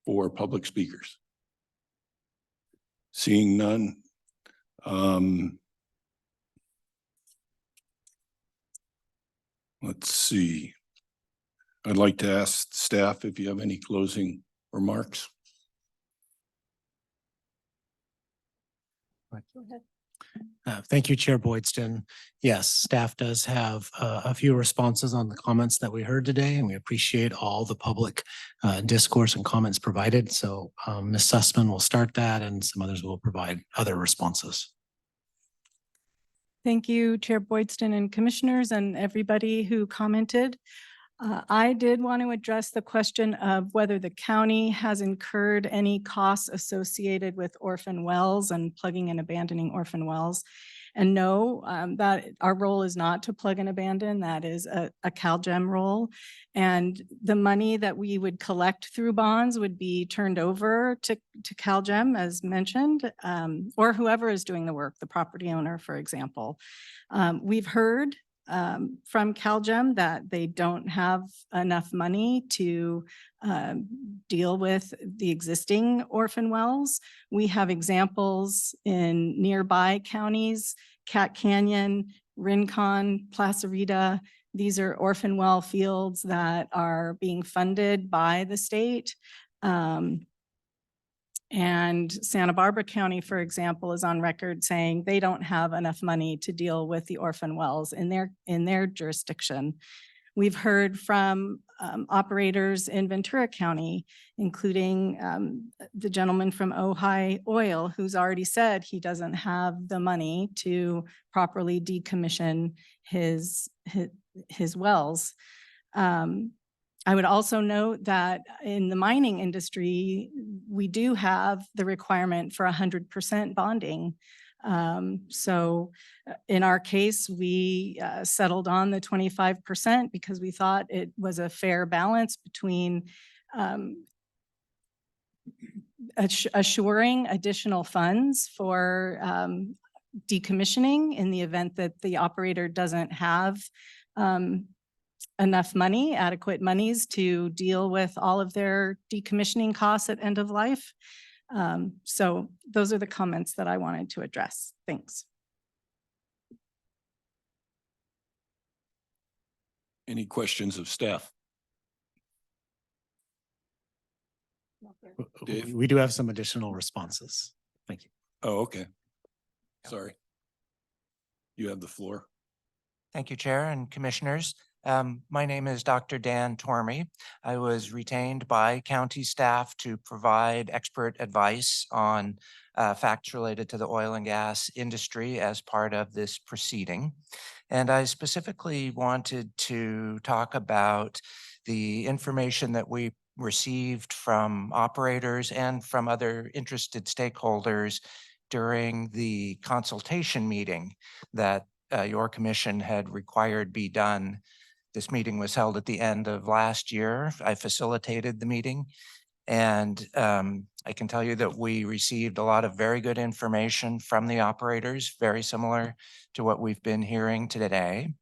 for public speakers? Seeing none. Let's see. I'd like to ask staff if you have any closing remarks. Thank you, Chair Boydston. Yes, staff does have a few responses on the comments that we heard today, and we appreciate all the public discourse and comments provided. So Ms. Sussman will start that, and some others will provide other responses. Thank you, Chair Boydston and commissioners and everybody who commented. I did want to address the question of whether the county has incurred any costs associated with orphan wells and plugging and abandoning orphan wells. And no, that our role is not to plug and abandon. That is a CalGEM role. And the money that we would collect through bonds would be turned over to CalGEM, as mentioned, or whoever is doing the work, the property owner, for example. We've heard from CalGEM that they don't have enough money to deal with the existing orphan wells. We have examples in nearby counties, Cat Canyon, Rincon, Plaza Rita. These are orphan well fields that are being funded by the state. And Santa Barbara County, for example, is on record saying they don't have enough money to deal with the orphan wells in their jurisdiction. We've heard from operators in Ventura County, including the gentleman from Ojai Oil, who's already said he doesn't have the money to properly decommission his wells. I would also note that in the mining industry, we do have the requirement for 100% bonding. So in our case, we settled on the 25% because we thought it was a fair balance between assuring additional funds for decommissioning in the event that the operator doesn't have enough money, adequate monies to deal with all of their decommissioning costs at end of life. So those are the comments that I wanted to address. Thanks. Any questions of staff? Dave? We do have some additional responses. Thank you. Oh, okay. Sorry. You have the floor. Thank you, Chair and Commissioners. My name is Dr. Dan Tormey. I was retained by county staff to provide expert advice on facts related to the oil and gas industry as part of this proceeding. And I specifically wanted to talk about the information that we received from operators and from other interested stakeholders during the consultation meeting that your commission had required be done. This meeting was held at the end of last year. I facilitated the meeting, and I can tell you that we received a lot of very good information from the operators, very similar to what we've been hearing today.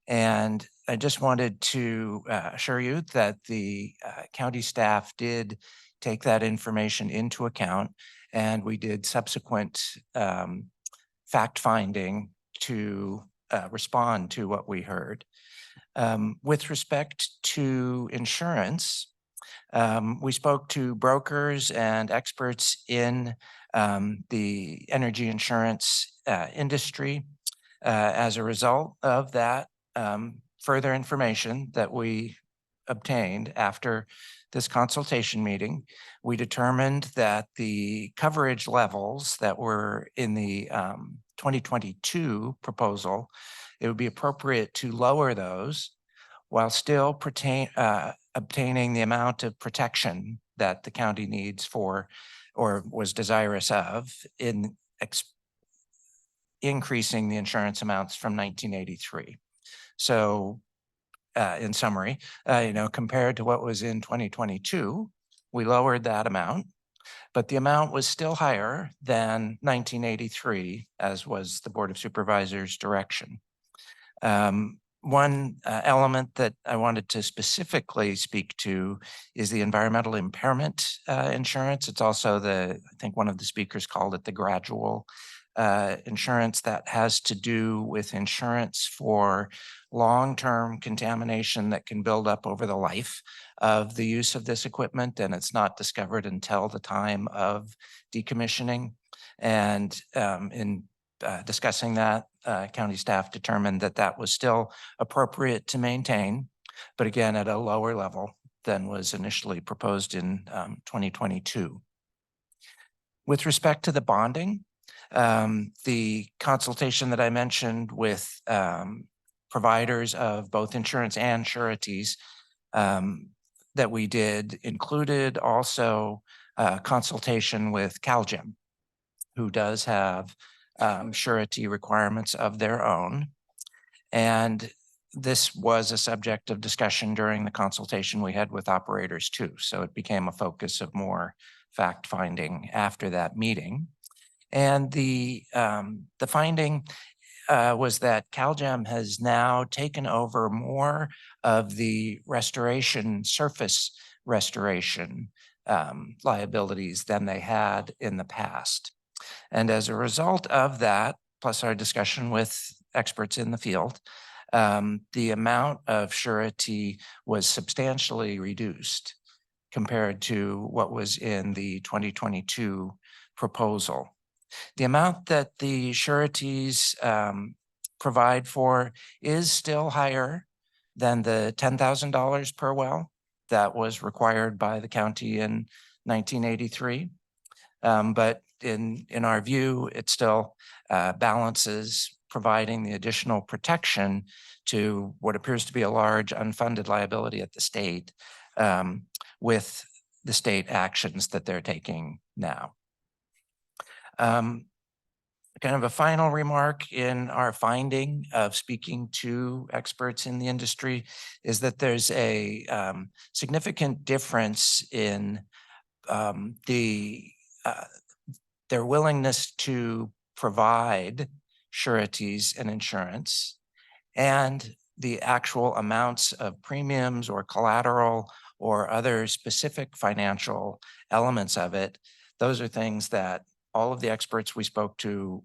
And I just wanted to assure you that the county staff did take that information into account, and we did subsequent fact finding to respond to what we heard. With respect to insurance, we spoke to brokers and experts in the energy insurance industry. As a result of that further information that we obtained after this consultation meeting, we determined that the coverage levels that were in the 2022 proposal, it would be appropriate to lower those while still obtaining the amount of protection that the county needs for or was desirous of in increasing the insurance amounts from 1983. So in summary, compared to what was in 2022, we lowered that amount, but the amount was still higher than 1983, as was the Board of Supervisors' direction. One element that I wanted to specifically speak to is the environmental impairment insurance. It's also I think one of the speakers called it the gradual insurance that has to do with insurance for long-term contamination that can build up over the life of the use of this equipment, and it's not discovered until the time of decommissioning. And in discussing that, county staff determined that that was still appropriate to maintain, but again, at a lower level than was initially proposed in 2022. With respect to the bonding, the consultation that I mentioned with providers of both insurance and sureties that we did included also consultation with CalGEM, who does have surety requirements of their own. And this was a subject of discussion during the consultation we had with operators too. So it became a focus of more fact finding after that meeting. And the finding was that CalGEM has now taken over more of the restoration, surface restoration liabilities than they had in the past. And as a result of that, plus our discussion with experts in the field, the amount of surety was substantially reduced compared to what was in the 2022 proposal. The amount that the sureties provide for is still higher than the $10,000 per well that was required by the county in 1983. But in our view, it still balances providing the additional protection to what appears to be a large unfunded liability at the state with the state actions that they're taking now. kind of a final remark in our finding of speaking to experts in the industry is that there's a significant difference in their willingness to provide sureties and insurance and the actual amounts of premiums or collateral or other specific financial elements of it. Those are things that all of the experts we spoke to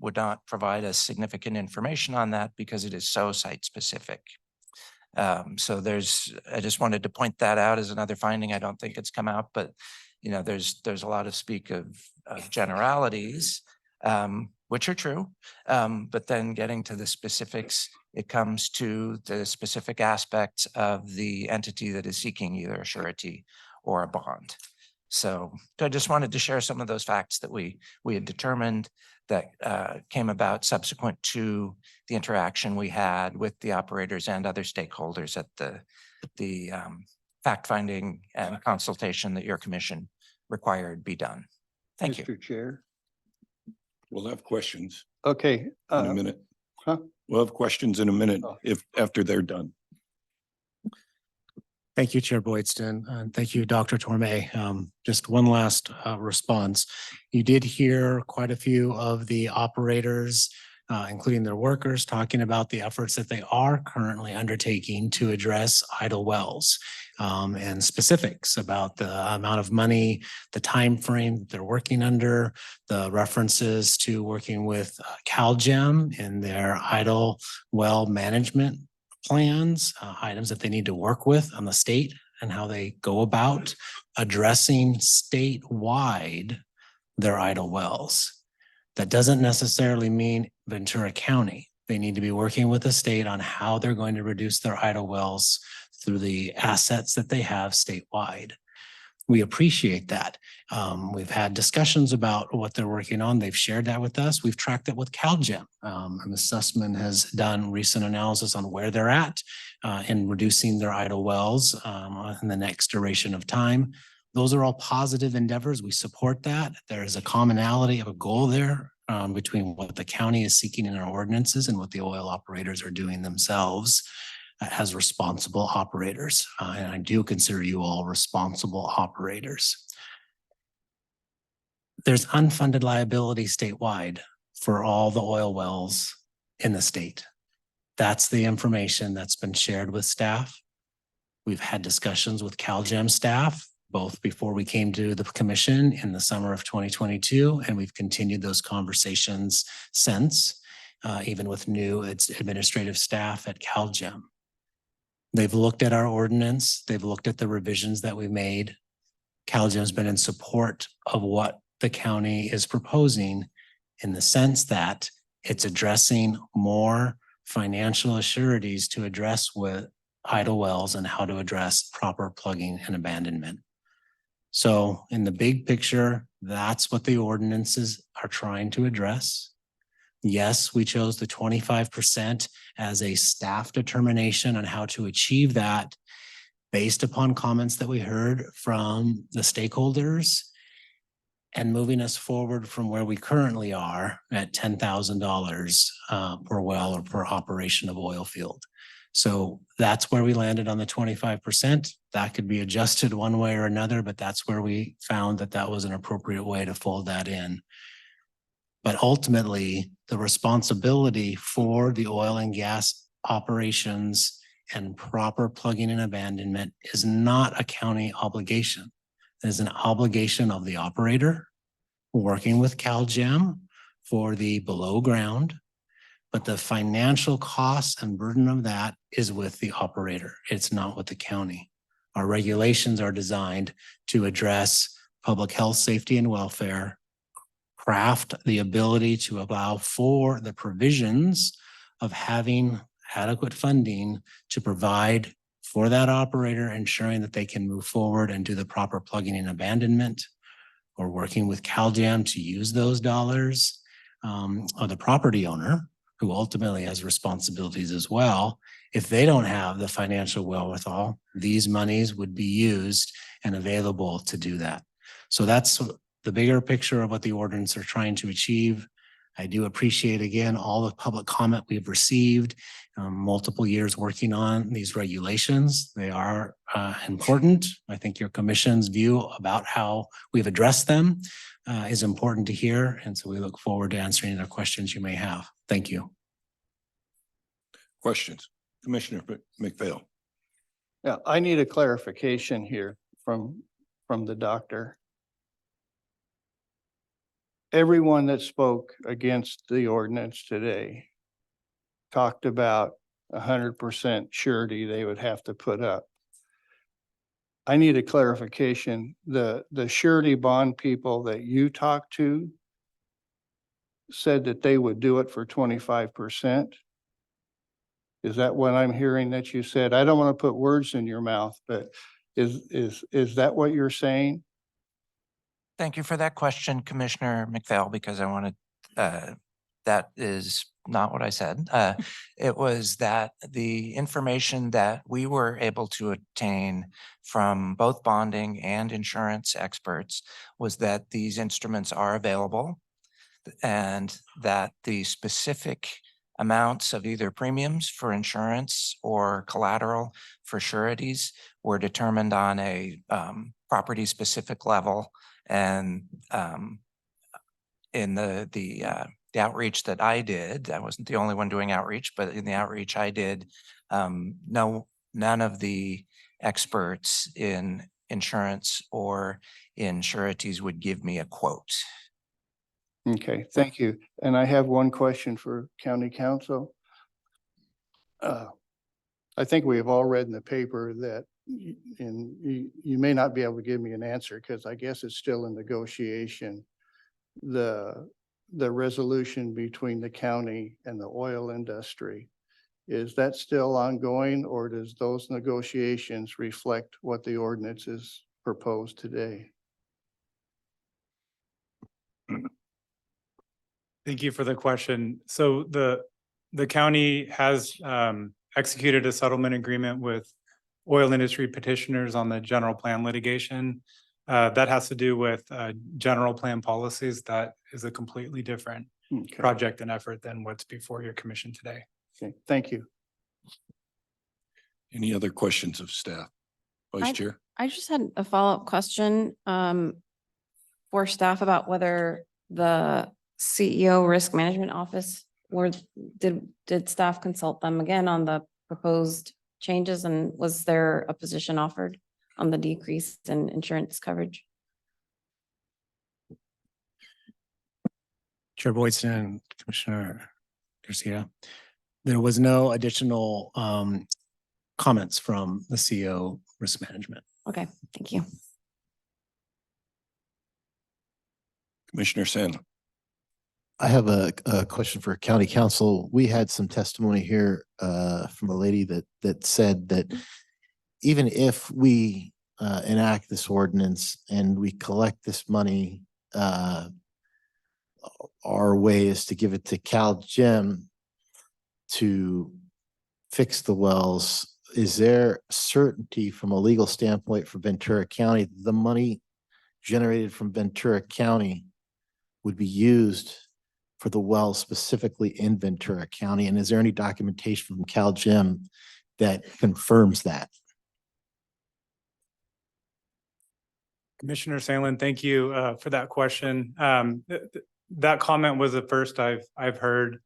would not provide us significant information on that because it is so site specific. So I just wanted to point that out as another finding. I don't think it's come out, but there's a lot of speak of generalities, which are true. But then getting to the specifics, it comes to the specific aspects of the entity that is seeking either a surety or a bond. So I just wanted to share some of those facts that we had determined that came about subsequent to the interaction we had with the operators and other stakeholders at the fact-finding and consultation that your commission required be done. Thank you. Mr. Chair. We'll have questions Okay. in a minute. huh? We'll have questions in a minute after they're done. Thank you, Chair Boydston, and thank you, Dr. Torme. Just one last response. You did hear quite a few of the operators, including their workers, talking about the efforts that they are currently undertaking to address idle wells, and specifics about the amount of money, the time frame that they're working under, the references to working with CalGEM in their idle well management plans, items that they need to work with on the state and how they go about addressing statewide their idle wells. That doesn't necessarily mean Ventura County. They need to be working with the state on how they're going to reduce their idle wells through the assets that they have statewide. We appreciate that. We've had discussions about what they're working on. They've shared that with us. We've tracked it with CalGEM. Ms. Sussman has done recent analysis on where they're at in reducing their idle wells in the next duration of time. Those are all positive endeavors. We support that. There is a commonality of a goal there between what the county is seeking in our ordinances and what the oil operators are doing themselves as responsible operators. And I do consider you all responsible operators. There's unfunded liability statewide for all the oil wells in the state. That's the information that's been shared with staff. We've had discussions with CalGEM staff, both before we came to the commission in the summer of 2022, and we've continued those conversations since, even with new administrative staff at CalGEM. They've looked at our ordinance. They've looked at the revisions that we made. CalGEM's been in support of what the county is proposing in the sense that it's addressing more financial assurities to address with idle wells and how to address proper plugging and abandonment. So in the big picture, that's what the ordinances are trying to address. Yes, we chose the 25% as a staff determination on how to achieve that based upon comments that we heard from the stakeholders and moving us forward from where we currently are at $10,000 per well or per operation of oil field. So that's where we landed on the 25%. That could be adjusted one way or another, but that's where we found that that was an appropriate way to fold that in. But ultimately, the responsibility for the oil and gas operations and proper plugging and abandonment is not a county obligation. It is an obligation of the operator working with CalGEM for the below ground, but the financial costs and burden of that is with the operator. It's not with the county. Our regulations are designed to address public health, safety, and welfare, craft the ability to allow for the provisions of having adequate funding to provide for that operator, ensuring that they can move forward and do the proper plugging and abandonment, or working with CalGEM to use those dollars, or the property owner, who ultimately has responsibilities as well. If they don't have the financial wherewithal, these monies would be used and available to do that. So that's the bigger picture of what the ordinance are trying to achieve. I do appreciate again all the public comment we've received, multiple years working on these regulations. They are important. I think your commission's view about how we've addressed them is important to hear. And so we look forward to answering any questions you may have. Thank you. Questions? Commissioner McPhail. Yeah, I need a clarification here from the doctor. Everyone that spoke against the ordinance today talked about 100% surety they would have to put up. I need a clarification. The surety bond people that you talked to said that they would do it for 25%. Is that what I'm hearing that you said? I don't want to put words in your mouth, but is that what you're saying? Thank you for that question, Commissioner McPhail, because I wanted, that is not what I said. It was that the information that we were able to obtain from both bonding and insurance experts was that these instruments are available and that the specific amounts of either premiums for insurance or collateral for sureties were determined on a property specific level. And in the outreach that I did, I wasn't the only one doing outreach, but in the outreach I did, none of the experts in insurance or in sureties would give me a quote. Okay, thank you. And I have one question for County Council. I think we have all read in the paper that, and you may not be able to give me an answer because I guess it's still in negotiation. The resolution between the county and the oil industry, is that still ongoing, or does those negotiations reflect what the ordinance is proposed today? Thank you for the question. So the county has executed a settlement agreement with oil industry petitioners on the general plan litigation. That has to do with general plan policies. That is a completely different project and effort than what's before your commission today. Okay, thank you. Any other questions of staff? Vice Chair? I just had a follow-up question for staff about whether the CEO Risk Management Office, or did staff consult them again on the proposed changes, and was there a position offered on the decrease in insurance coverage? Chair Boydston and Commissioner Garcia, there was no additional comments from the CEO Risk Management. Okay, thank you. Commissioner Sandler. I have a question for County Council. We had some testimony here from a lady that said that even if we enact this ordinance and we collect this money, our way is to give it to CalGEM to fix the wells. Is there certainty from a legal standpoint for Ventura County, the money generated from Ventura County would be used for the wells specifically in Ventura County? And is there any documentation from CalGEM that confirms that? Commissioner Sandlin, thank you for that question. That comment was the first I've heard,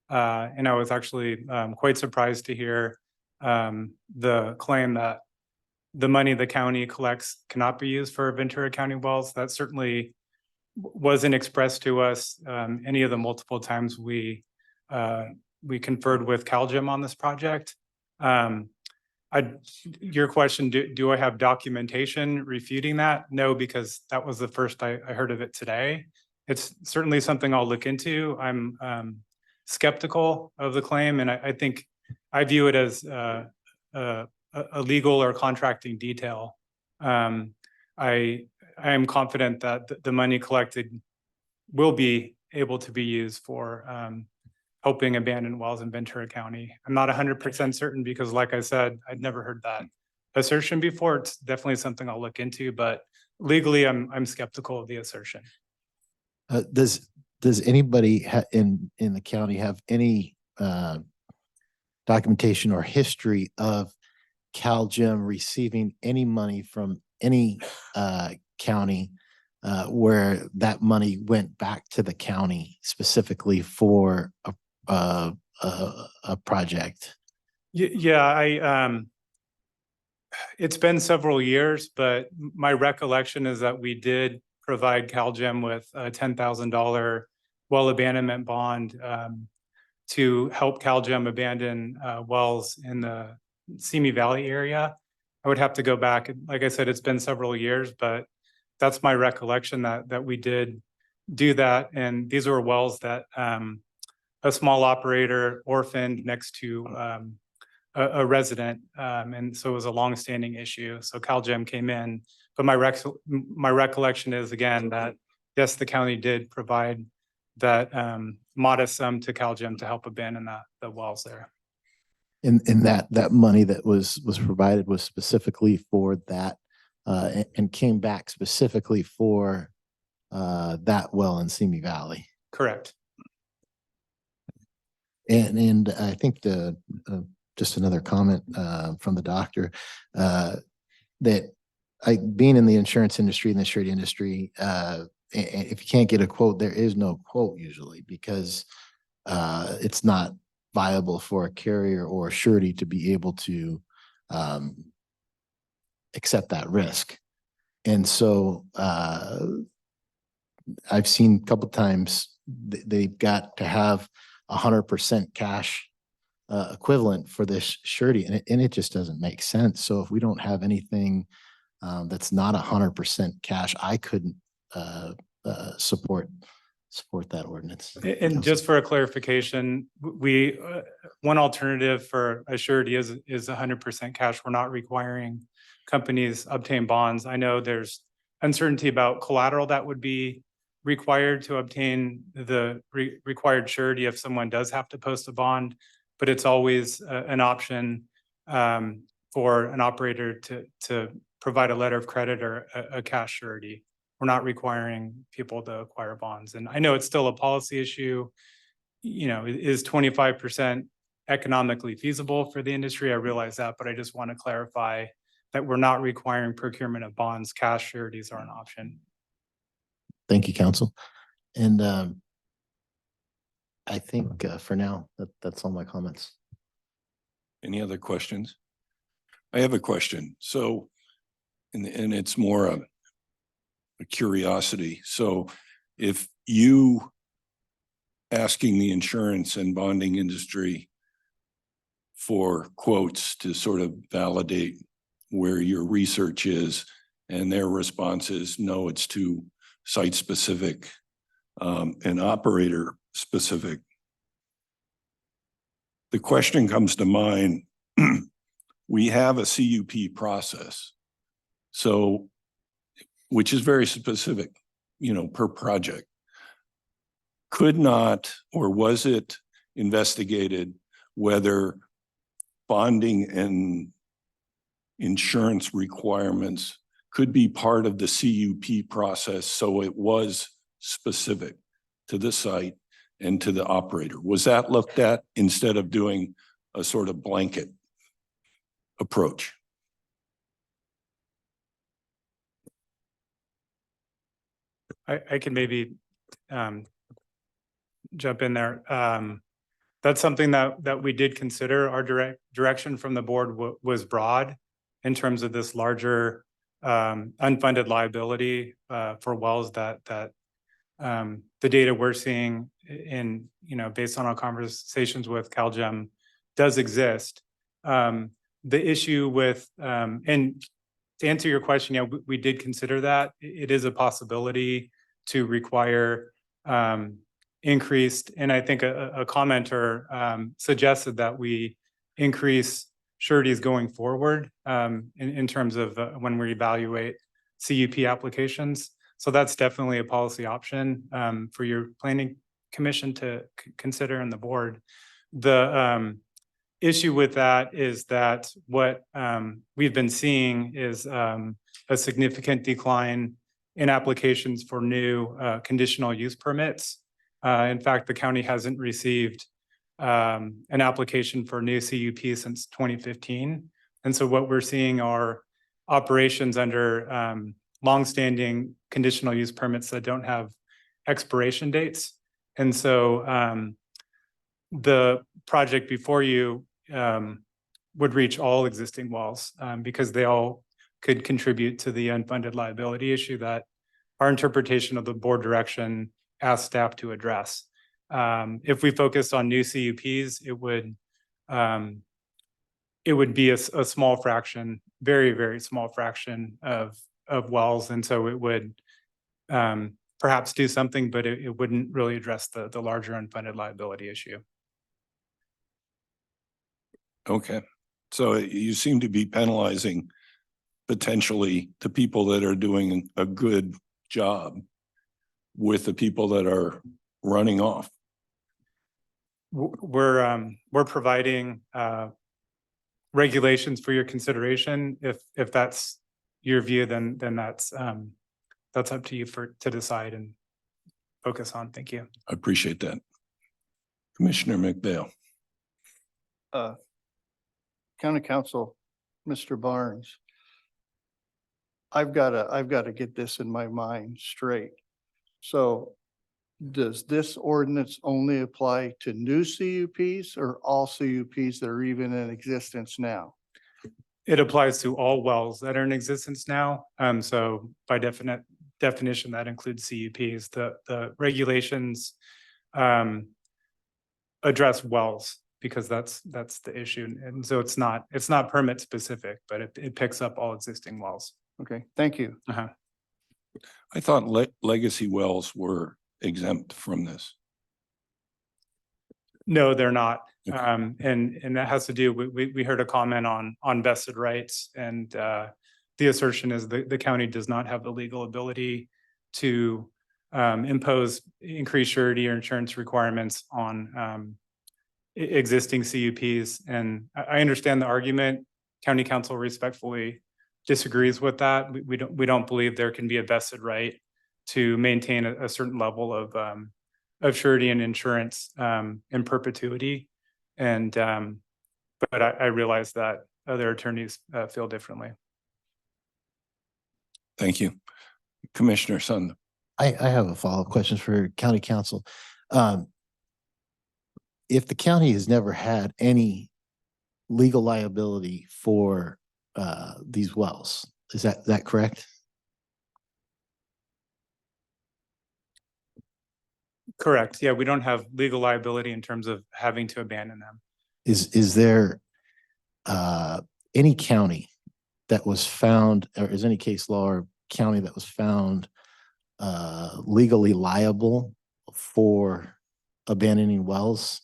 and I was actually quite surprised to hear the claim that the money the county collects cannot be used for Ventura County wells. That certainly wasn't expressed to us any of the multiple times we conferred with CalGEM on this project. Your question, do I have documentation refuting that? No, because that was the first I heard of it today. It's certainly something I'll look into. I'm skeptical of the claim, and I think I view it as a legal or contracting detail. I am confident that the money collected will be able to be used for helping abandoned wells in Ventura County. I'm not 100% certain because, like I said, I'd never heard that assertion before. It's definitely something I'll look into, but legally, I'm skeptical of the assertion. Does does anybody in the county have any documentation or history of CalGEM receiving any money from any county where that money went back to the county specifically for a project? Yeah, it's been several years, but my recollection is that we did provide CalGEM with a $10,000 well abandonment bond to help CalGEM abandon wells in the Simi Valley area. I would have to go back. Like I said, it's been several years, but that's my recollection that we did do that. And these were wells that a small operator orphaned next to a resident. And so it was a longstanding issue. So CalGEM came in, but my recollection is again that yes, the county did provide that modest sum to CalGEM to help abandon the wells there. And that money that was provided was specifically for that and came back specifically for that well in Simi Valley. Correct. And I think just another comment from the doctor that being in the insurance industry and the surety industry, if you can't get a quote, there is no quote usually because it's not viable for a carrier or a surety to be able to accept that risk. And so I've seen a couple times they've got to have 100% cash equivalent for this surety, and it just doesn't make sense. So if we don't have anything that's not 100% cash, I couldn't support that ordinance. And just for a clarification, we one alternative for a surety is 100% cash. We're not requiring companies obtain bonds. I know there's uncertainty about collateral that would be required to obtain the required surety if someone does have to post a bond, but it's always an option for an operator to provide a letter of credit or a cash surety. We're not requiring people to acquire bonds. And I know it's still a policy issue. You know, is 25% economically feasible for the industry? I realize that, but I just want to clarify that we're not requiring procurement of bonds. Cash sureties are an option. Thank you, counsel. And I think for now, that's all my comments. Any other questions? I have a question. So, and it's more a curiosity. So if you asking the insurance and bonding industry for quotes to sort of validate where your research is, and their response is, no, it's too site specific and operator specific. The question comes to mind, we have a CUP process, so which is very specific, you know, per project. Could not, or was it investigated whether bonding and insurance requirements could be part of the CUP process so it was specific to the site and to the operator? Was that looked at instead of doing a sort of blanket approach? I can maybe jump in there. That's something that we did consider. Our direction from the board was broad in terms of this larger unfunded liability for wells that the data we're seeing in, you know, based on our conversations with CalGEM does exist. The issue with, and to answer your question, yeah, we did consider that. It is a possibility to require increased, and I think a commenter suggested that we increase sureties going forward in terms of when we evaluate CUP applications. So that's definitely a policy option for your planning commission to consider and the board. The issue with that is that what we've been seeing is a significant decline in applications for new conditional use permits. In fact, the county hasn't received an application for new CUP since 2015. And so what we're seeing are operations under longstanding conditional use permits that don't have expiration dates. And so the project before you would reach all existing wells because they all could contribute to the unfunded liability issue that our interpretation of the board direction asked staff to address. If we focused on new CUPs, it would be a small fraction, very, very small fraction of wells. And so it would perhaps do something, but it wouldn't really address the larger unfunded liability issue. Okay, so you seem to be penalizing potentially the people that are doing a good job with the people that are running off. We're providing regulations for your consideration. If that's your view, then that's up to you to decide and focus on. Thank you. I appreciate that. Commissioner McBail. County Council, Mr. Barnes. I've gotta get this in my mind straight. So does this ordinance only apply to new CUPs or all CUPs that are even in existence now? It applies to all wells that are in existence now. So by definition, that includes CUPs. The regulations address wells because that's the issue. And so it's not permit specific, but it picks up all existing wells. Okay, thank you. I thought legacy wells were exempt from this. No, they're not. And that has to do, we heard a comment on vested rights, and the assertion is the county does not have the legal ability to impose increased surety or insurance requirements on existing CUPs. And I understand the argument. County Council respectfully disagrees with that. We don't believe there can be a vested right to maintain a certain level of surety and insurance in perpetuity. And but I realize that other attorneys feel differently. Thank you. Commissioner Sund. I have a follow-up question for County Council. If the county has never had any legal liability for these wells, is that correct? Correct. Yeah, we don't have legal liability in terms of having to abandon them. Is there any county that was found, or is any case law or county that was found legally liable for abandoning wells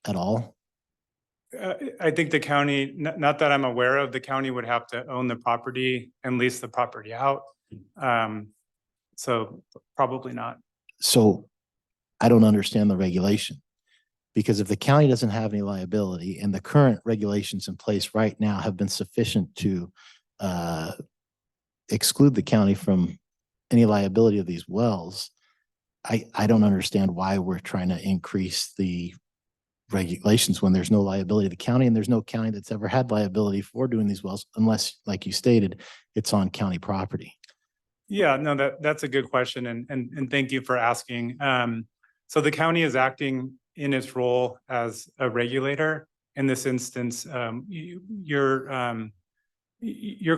at all? I think the county, not that I'm aware of, the county would have to own the property and lease the property out. So probably not. So I don't understand the regulation, because if the county doesn't have any liability and the current regulations in place right now have been sufficient to exclude the county from any liability of these wells, I don't understand why we're trying to increase the regulations when there's no liability of the county, and there's no county that's ever had liability for doing these wells unless, like you stated, it's on county property. Yeah, no, that's a good question, and thank you for asking. So the county is acting in its role as a regulator. In this instance, your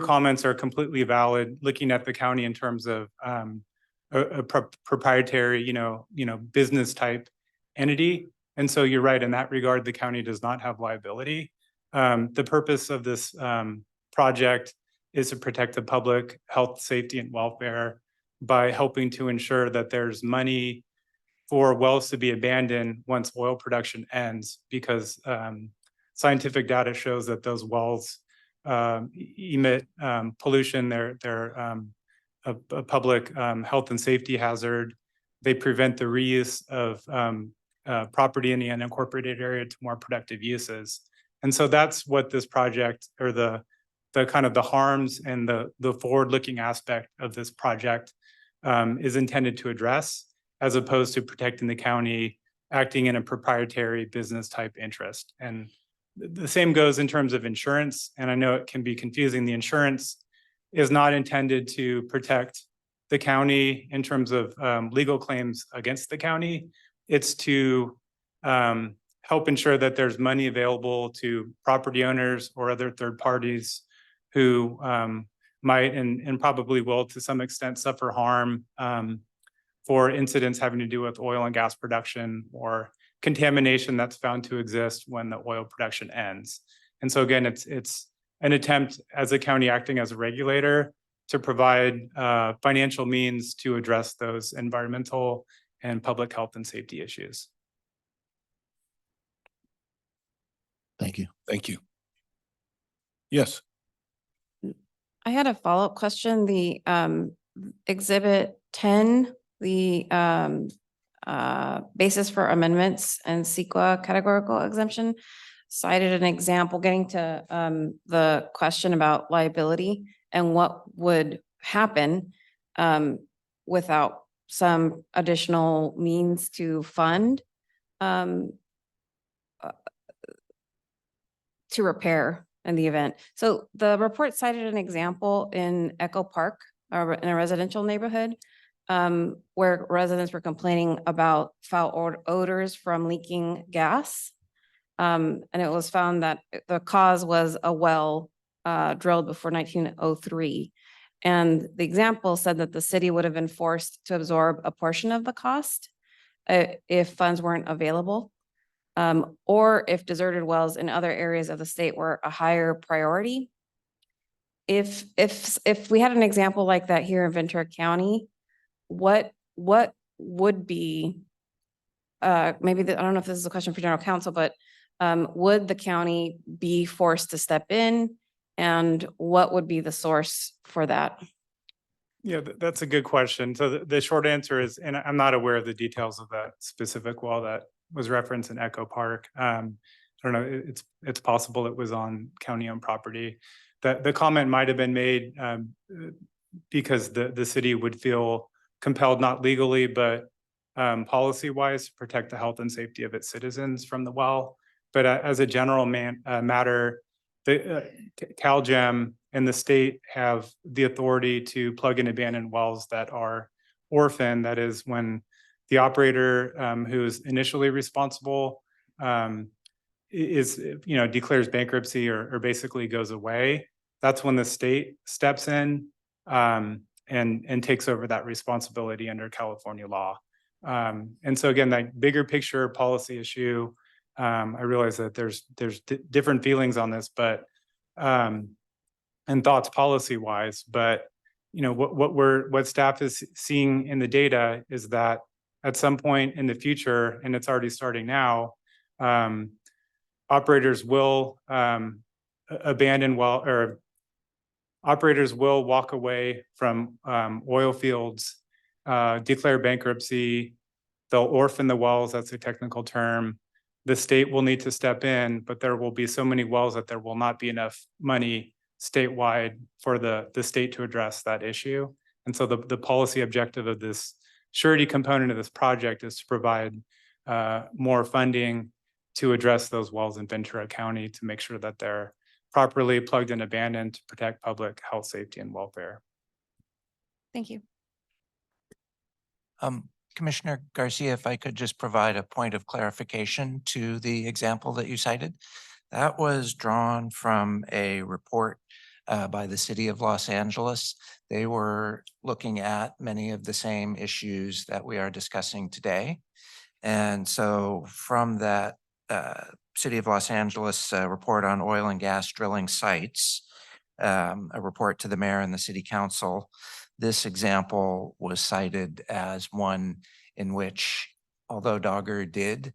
comments are completely valid, looking at the county in terms of a proprietary, business type entity. And so you're right, in that regard, the county does not have liability. The purpose of this project is to protect the public health, safety, and welfare by helping to ensure that there's money for wells to be abandoned once oil production ends, because scientific data shows that those wells emit pollution. They're a public health and safety hazard. They prevent the reuse of property in the unincorporated area to more productive uses. And so that's what this project, or the kind of the harms and the forward-looking aspect of this project is intended to address. as opposed to protecting the county acting in a proprietary business type interest. And the same goes in terms of insurance. And I know it can be confusing. The insurance is not intended to protect the county in terms of legal claims against the county. It's to help ensure that there's money available to property owners or other third parties who might and probably will to some extent suffer harm for incidents having to do with oil and gas production or contamination that's found to exist when the oil production ends. And so again, it's an attempt as a county acting as a regulator to provide financial means to address those environmental and public health and safety issues. Thank you. Thank you. Yes. I had a follow-up question. The exhibit 10, the basis for amendments and CEQA categorical exemption cited an example getting to the question about liability and what would happen without some additional means to fund to repair in the event. So the report cited an example in Echo Park, in a residential neighborhood, where residents were complaining about foul odors from leaking gas. And it was found that the cause was a well drilled before 1903. And the example said that the city would have been forced to absorb a portion of the cost if funds weren't available. Or if deserted wells in other areas of the state were a higher priority. If we had an example like that here in Ventura County, what would be, maybe, I don't know if this is a question for general counsel, but would the county be forced to step in? And what would be the source for that? Yeah, that's a good question. So the short answer is, and I'm not aware of the details of that specific well that was referenced in Echo Park. I don't know, it's possible it was on county-owned property. The comment might have been made because the city would feel compelled, not legally, but policy-wise, to protect the health and safety of its citizens from the well. But as a general matter, the CalGEM and the state have the authority to plug and abandon wells that are orphan. That is when the operator who is initially responsible declares bankruptcy or basically goes away. That's when the state steps in and takes over that responsibility under California law. And so again, that bigger picture policy issue, I realize that there's different feelings on this, but and thoughts policy wise, but what staff is seeing in the data is that at some point in the future, and it's already starting now, operators will abandon well, or operators will walk away from oil fields, declare bankruptcy, they'll orphan the wells, that's a technical term. The state will need to step in, but there will be so many wells that there will not be enough money statewide for the state to address that issue. And so the policy objective of this surety component of this project is to provide more funding to address those wells in Ventura County to make sure that they're properly plugged and abandoned to protect public health, safety, and welfare. Thank you. Commissioner Garcia, if I could just provide a point of clarification to the example that you cited. That was drawn from a report by the city of Los Angeles. They were looking at many of the same issues that we are discussing today. And so from that city of Los Angeles report on oil and gas drilling sites, a report to the mayor and the city council, this example was cited as one in which, although Dogger did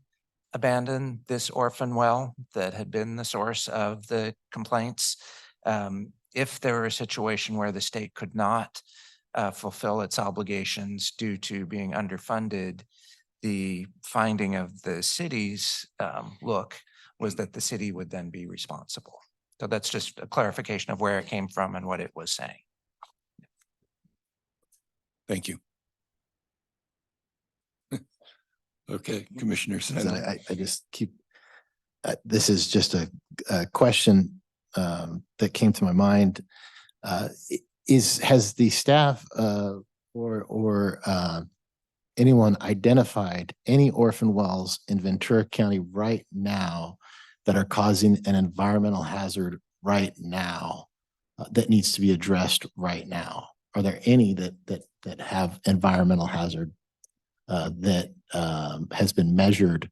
abandon this orphan well that had been the source of the complaints, if there were a situation where the state could not fulfill its obligations due to being underfunded, the finding of the city's look was that the city would then be responsible. So that's just a clarification of where it came from and what it was saying. Thank you. Okay, Commissioner Sandler. I just keep, this is just a question that came to my mind. Has the staff or anyone identified any orphan wells in Ventura County right now that are causing an environmental hazard right now that needs to be addressed right now? Are there any that have environmental hazard that has been measured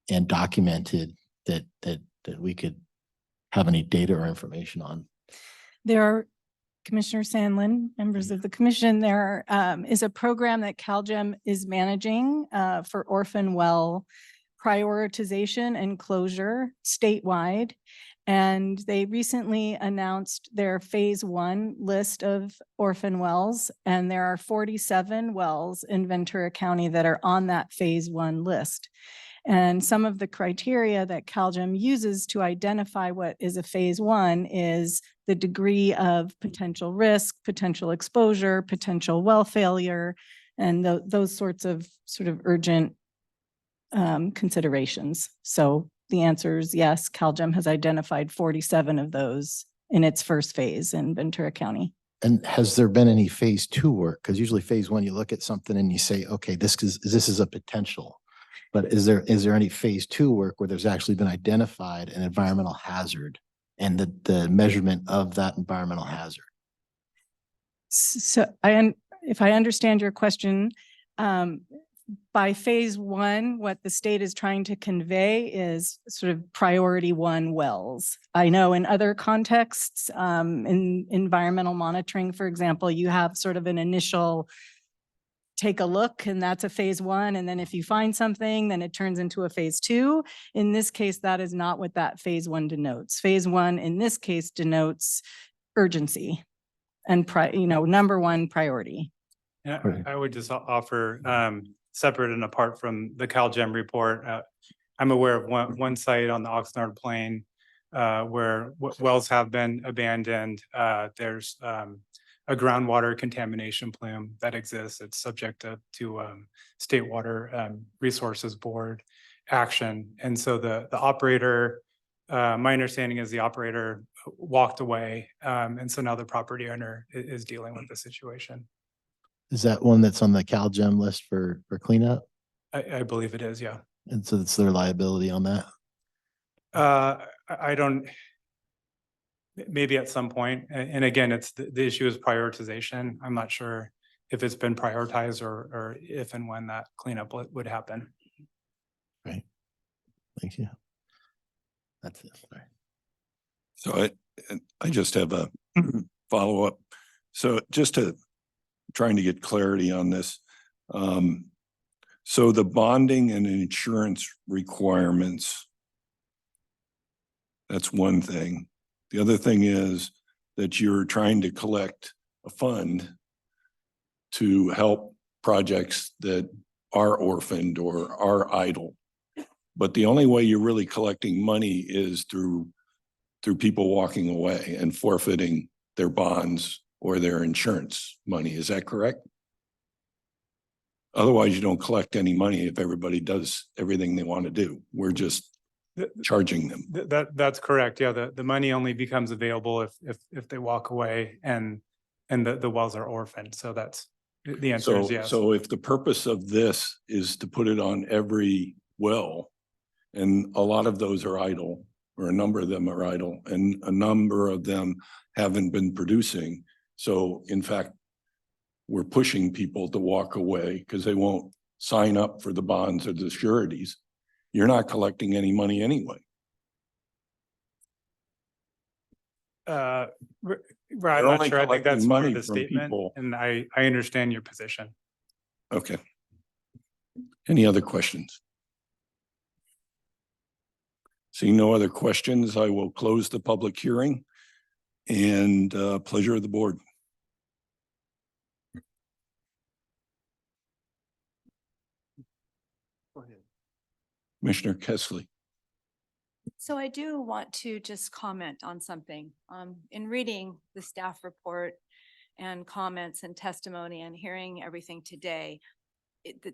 and documented that we could have any data or information on? There are, Commissioner Sandlin, members of the commission, there is a program that CalGEM is managing for orphan well prioritization and closure statewide. And they recently announced their phase 1 list of orphan wells, and there are 47 wells in Ventura County that are on that phase 1 list. And some of the criteria that CalGEM uses to identify what is a phase 1 is the degree of potential risk, potential exposure, potential well failure, and those sorts of sort of urgent considerations. So the answer is yes, CalGEM has identified 47 of those in its first phase in Ventura County. And has there been any phase 2 work? Because usually phase 1, you look at something and you say, okay, this is a potential. But is there any phase 2 work where there's actually been identified an environmental hazard and the measurement of that environmental hazard? So if I understand your question, by phase 1, what the state is trying to convey is sort of priority 1 wells. I know in other contexts, in environmental monitoring, for example, you have sort of an initial take a look, and that's a phase 1. And then if you find something, then it turns into a phase 2. In this case, that is not what that phase 1 denotes. Phase 1 in this case denotes urgency and number 1 priority. Yeah, I would just offer, separate and apart from the CalGEM report, I'm aware of one site on the Oxnard Plain where wells have been abandoned. There's a groundwater contamination plume that exists. It's subject to State Water Resources Board action. And so the operator, my understanding is the operator walked away. And so now the property owner is dealing with the situation. Is that one that's on the CalGEM list for cleanup? I believe it is, yeah. And so it's their liability on that? I don't, maybe at some point. And again, it's the issue is prioritization. I'm not sure if it's been prioritized or if and when that cleanup would happen. Right. Thank you. That's it. Sorry. So I just have a follow-up. So just trying to get clarity on this. So the bonding and insurance requirements, that's one thing. The other thing is that you're trying to collect a fund to help projects that are orphaned or are idle. But the only way you're really collecting money is through people walking away and forfeiting their bonds or their insurance money. Is that correct? Otherwise, you don't collect any money if everybody does everything they want to do. We're just charging them. That's correct. Yeah, the money only becomes available if they walk away and the wells are orphaned. So that's the answer is yes. So if the purpose of this is to put it on every well, and a lot of those are idle, or a number of them are idle, and a number of them haven't been producing. So in fact, we're pushing people to walk away because they won't sign up for the bonds or the sureties. You're not collecting any money anyway. Right, I'm not sure. I think that's more of the statement, people. and I understand your position. Okay. Any other questions? Seeing no other questions, I will close the public hearing, and pleasure of the board. Go ahead. Commissioner Kessley. So I do want to just comment on something. In reading the staff report and comments and testimony and hearing everything today,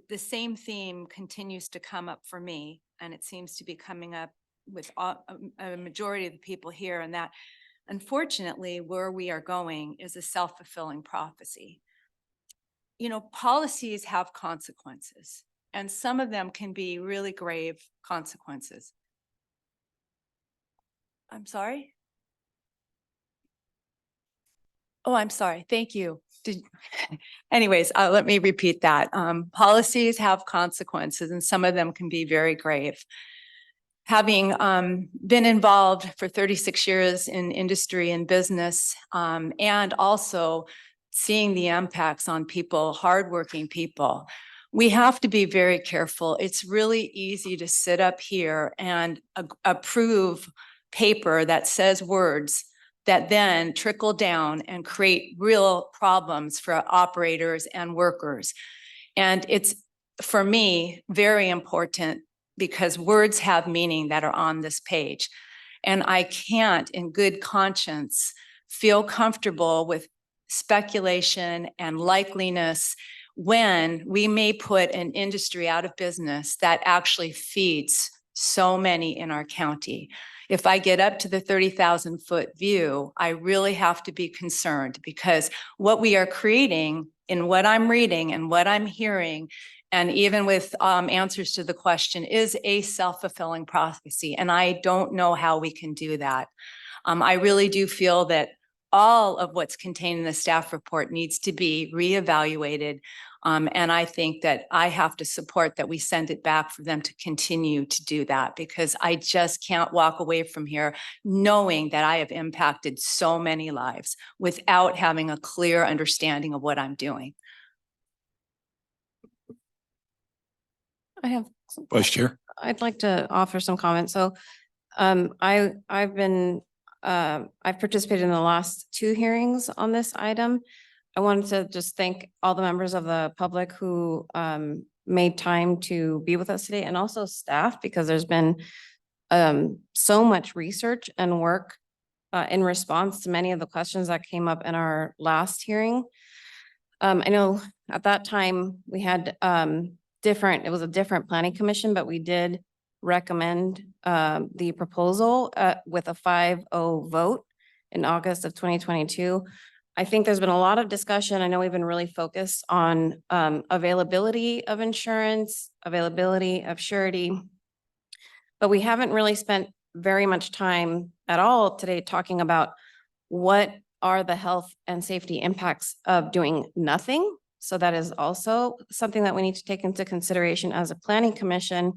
the same theme continues to come up for me, and it seems to be coming up with a majority of the people here, and that unfortunately, where we are going is a self-fulfilling prophecy. You know, policies have consequences, and some of them can be really grave consequences. I'm sorry? Oh, I'm sorry. Thank you. Anyways, let me repeat that. Policies have consequences, and some of them can be very grave. Having been involved for 36 years in industry and business, and also seeing the impacts on people, hardworking people, we have to be very careful. It's really easy to sit up here and approve paper that says words that then trickle down and create real problems for operators and workers. And it's, for me, very important because words have meaning that are on this page. And I can't, in good conscience, feel comfortable with speculation and likeliness when we may put an industry out of business that actually feeds so many in our county. If I get up to the 30,000-foot view, I really have to be concerned because what we are creating in what I'm reading and what I'm hearing, and even with answers to the question, is a self-fulfilling prophecy. And I don't know how we can do that. I really do feel that all of what's contained in the staff report needs to be reevaluated. And I think that I have to support that we send it back for them to continue to do that, because I just can't walk away from here knowing that I have impacted so many lives without having a clear understanding of what I'm doing. I have. Vice Chair. I'd like to offer some comments. So I've participated in the last 2 hearings on this item. I wanted to just thank all the members of the public who made time to be with us today, and also staff, because there's been so much research and work in response to many of the questions that came up in our last hearing. I know at that time we had it was a different planning commission, but we did recommend the proposal with a 5-0 vote in August of 2022. I think there's been a lot of discussion. I know we've been really focused on availability of insurance, availability of surety, but we haven't really spent very much time at all today talking about what are the health and safety impacts of doing nothing. So that is also something that we need to take into consideration as a planning commission.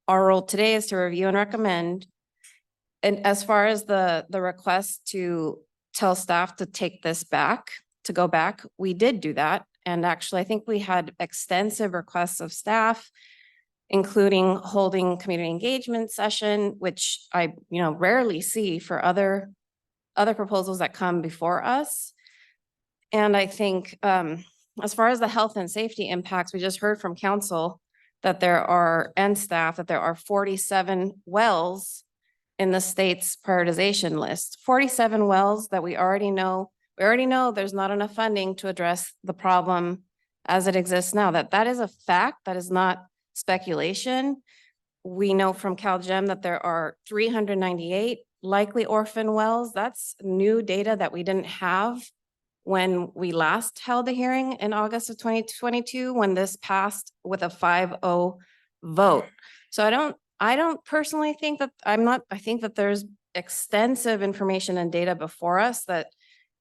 Our role today is to review and recommend. And as far as the request to tell staff to take this back, to go back, we did do that. And actually, I think we had extensive requests of staff, including holding community engagement session, which I rarely see for other proposals that come before us. And I think as far as the health and safety impacts, we just heard from council that and staff, that there are 47 wells in the state's prioritization list, 47 wells that we already know there's not enough funding to address the problem as it exists now. That is a fact, that is not speculation. We know from CalGEM that there are 398 likely orphan wells. That's new data that we didn't have when we last held a hearing in August of 2022, when this passed with a 5-0 vote. So I don't personally think that I think that there's extensive information and data before us that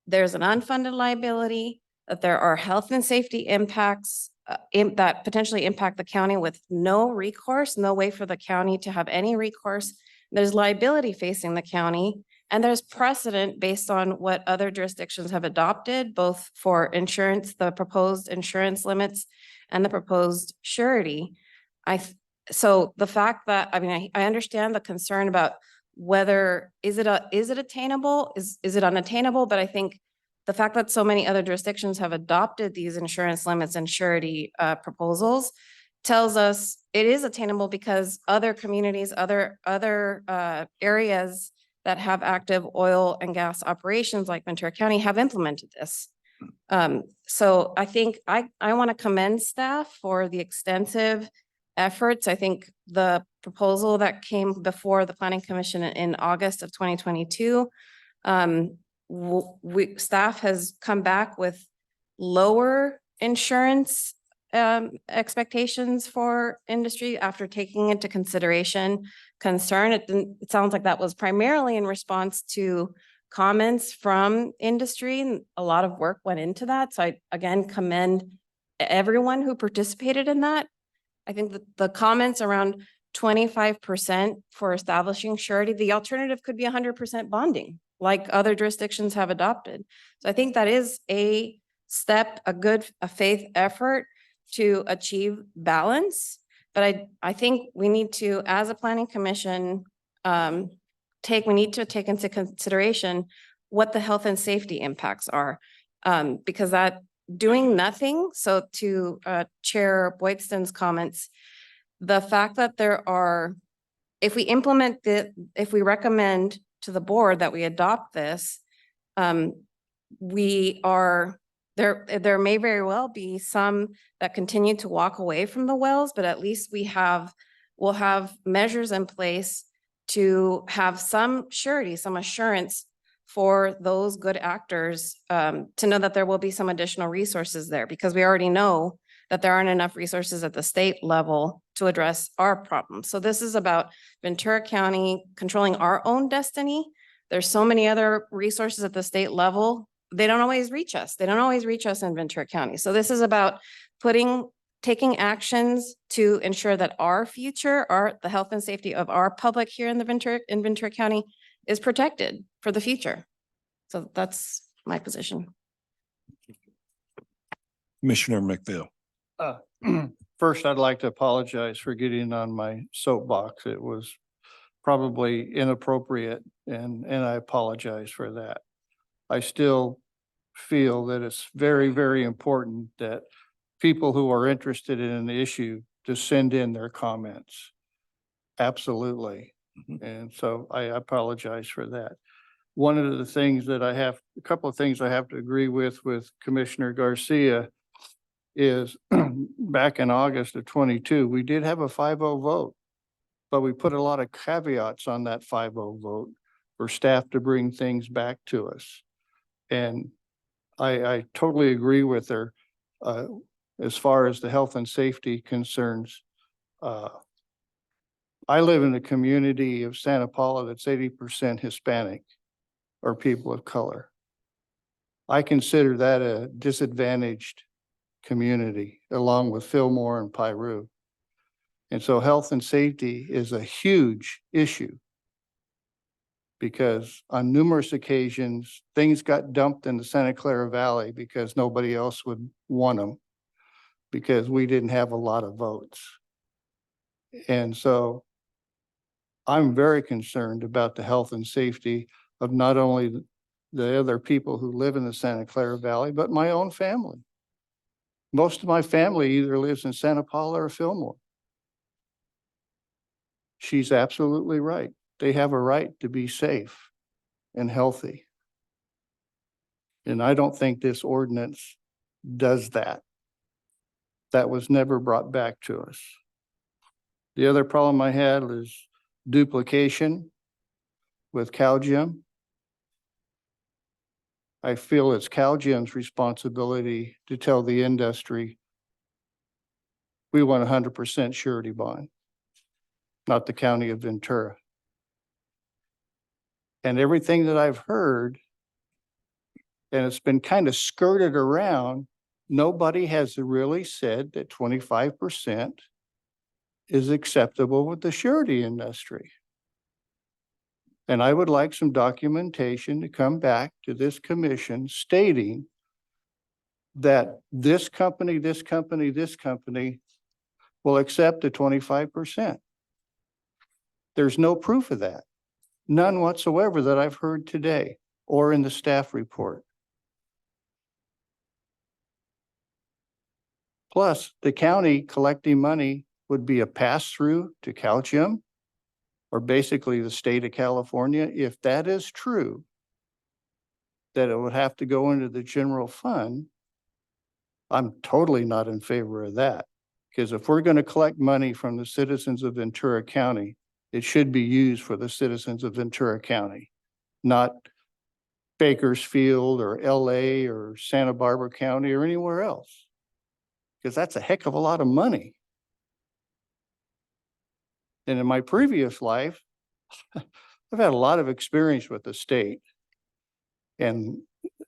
there's an unfunded liability, that there are health and safety impacts that potentially impact the county with no recourse, no way for the county to have any recourse. There's liability facing the county, and there's precedent based on what other jurisdictions have adopted, both for insurance, the proposed insurance limits, and the proposed surety. So the fact that, I understand the concern about whether is it attainable, is it unattainable? But I think the fact that so many other jurisdictions have adopted these insurance limits and surety proposals tells us it is attainable, because other communities, other areas that have active oil and gas operations like Ventura County have implemented this. So I think I want to commend staff for the extensive efforts. I think the proposal that came before the Planning Commission in August of 2022, staff has come back with lower insurance expectations for industry after taking into consideration concern. It sounds like that was primarily in response to comments from industry, and a lot of work went into that. So I again commend everyone who participated in that. I think that the comments around 25% for establishing surety, the alternative could be 100% bonding, like other jurisdictions have adopted. So I think that is a step, a faith effort to achieve balance. But I think we need to, as a planning commission, we need to take into consideration what the health and safety impacts are. Because that doing nothing, so to Chair Boydston's comments, the fact that if we recommend to the board that we adopt this, there may very well be some that continue to walk away from the wells, but at least we'll have measures in place to have some surety, some assurance for those good actors, to know that there will be some additional resources there, because we already know that there aren't enough resources at the state level to address our problems. So this is about Ventura County controlling our own destiny. There's so many other resources at the state level. They don't always reach us. They don't always reach us in Ventura County. So this is about taking actions to ensure that our future, the health and safety of our public here in Ventura County is protected for the future. So that's my position. Commissioner McPhail. First, I'd like to apologize for getting on my soapbox. It was probably inappropriate, and I apologize for that. I still feel that it's very, very important that people who are interested in an issue to send in their comments. Absolutely. And so I apologize for that. One of the things that a couple of things I have to agree with Commissioner Garcia is back in August of 22, we did have a 5-0 vote, but we put a lot of caveats on that 5-0 vote for staff to bring things back to us. And I totally agree with her as far as the health and safety concerns. I live in a community of Santa Paula that's 80% Hispanic or people of color. I consider that a disadvantaged community along with Fillmore and Piru. And so health and safety is a huge issue because on numerous occasions, things got dumped in the Santa Clara Valley because nobody else would want them because we didn't have a lot of votes. And so I'm very concerned about the health and safety of not only the other people who live in the Santa Clara Valley, but my own family. Most of my family either lives in Santa Paula or Fillmore. She's absolutely right. They have a right to be safe and healthy. And I don't think this ordinance does that. That was never brought back to us. The other problem I had is duplication with CalGEM. I feel it's CalGEM's responsibility to tell the industry we want 100% surety bond, not the county of Ventura. And everything that I've heard, and it's been kind of skirted around, nobody has really said that 25% is acceptable with the surety industry. And I would like some documentation to come back to this commission stating that this company will accept the 25%. There's no proof of that. None whatsoever that I've heard today or in the staff report. Plus, the county collecting money would be a pass-through to CalGEM, or basically the state of California. If that is true, that it would have to go into the general fund, I'm totally not in favor of that. Because if we're going to collect money from the citizens of Ventura County, it should be used for the citizens of Ventura County, not Bakersfield or LA or Santa Barbara County or anywhere else. Because that's a heck of a lot of money. And in my previous life, I've had a lot of experience with the state. And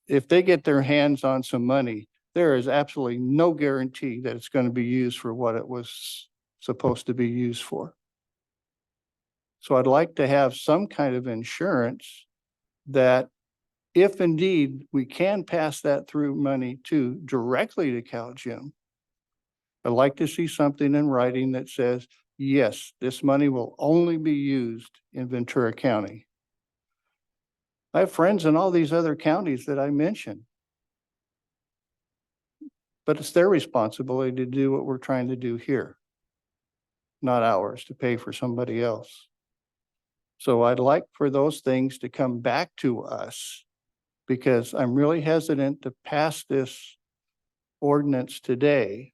if they get their hands on some money, there is absolutely no guarantee that it's going to be used for what it was supposed to be used for. So I'd like to have some kind of insurance that if indeed we can pass that through money to directly to CalGEM, I'd like to see something in writing that says, yes, this money will only be used in Ventura County. I have friends in all these other counties that I mentioned. But it's their responsibility to do what we're trying to do here, not ours to pay for somebody else. So I'd like for those things to come back to us because I'm really hesitant to pass this ordinance today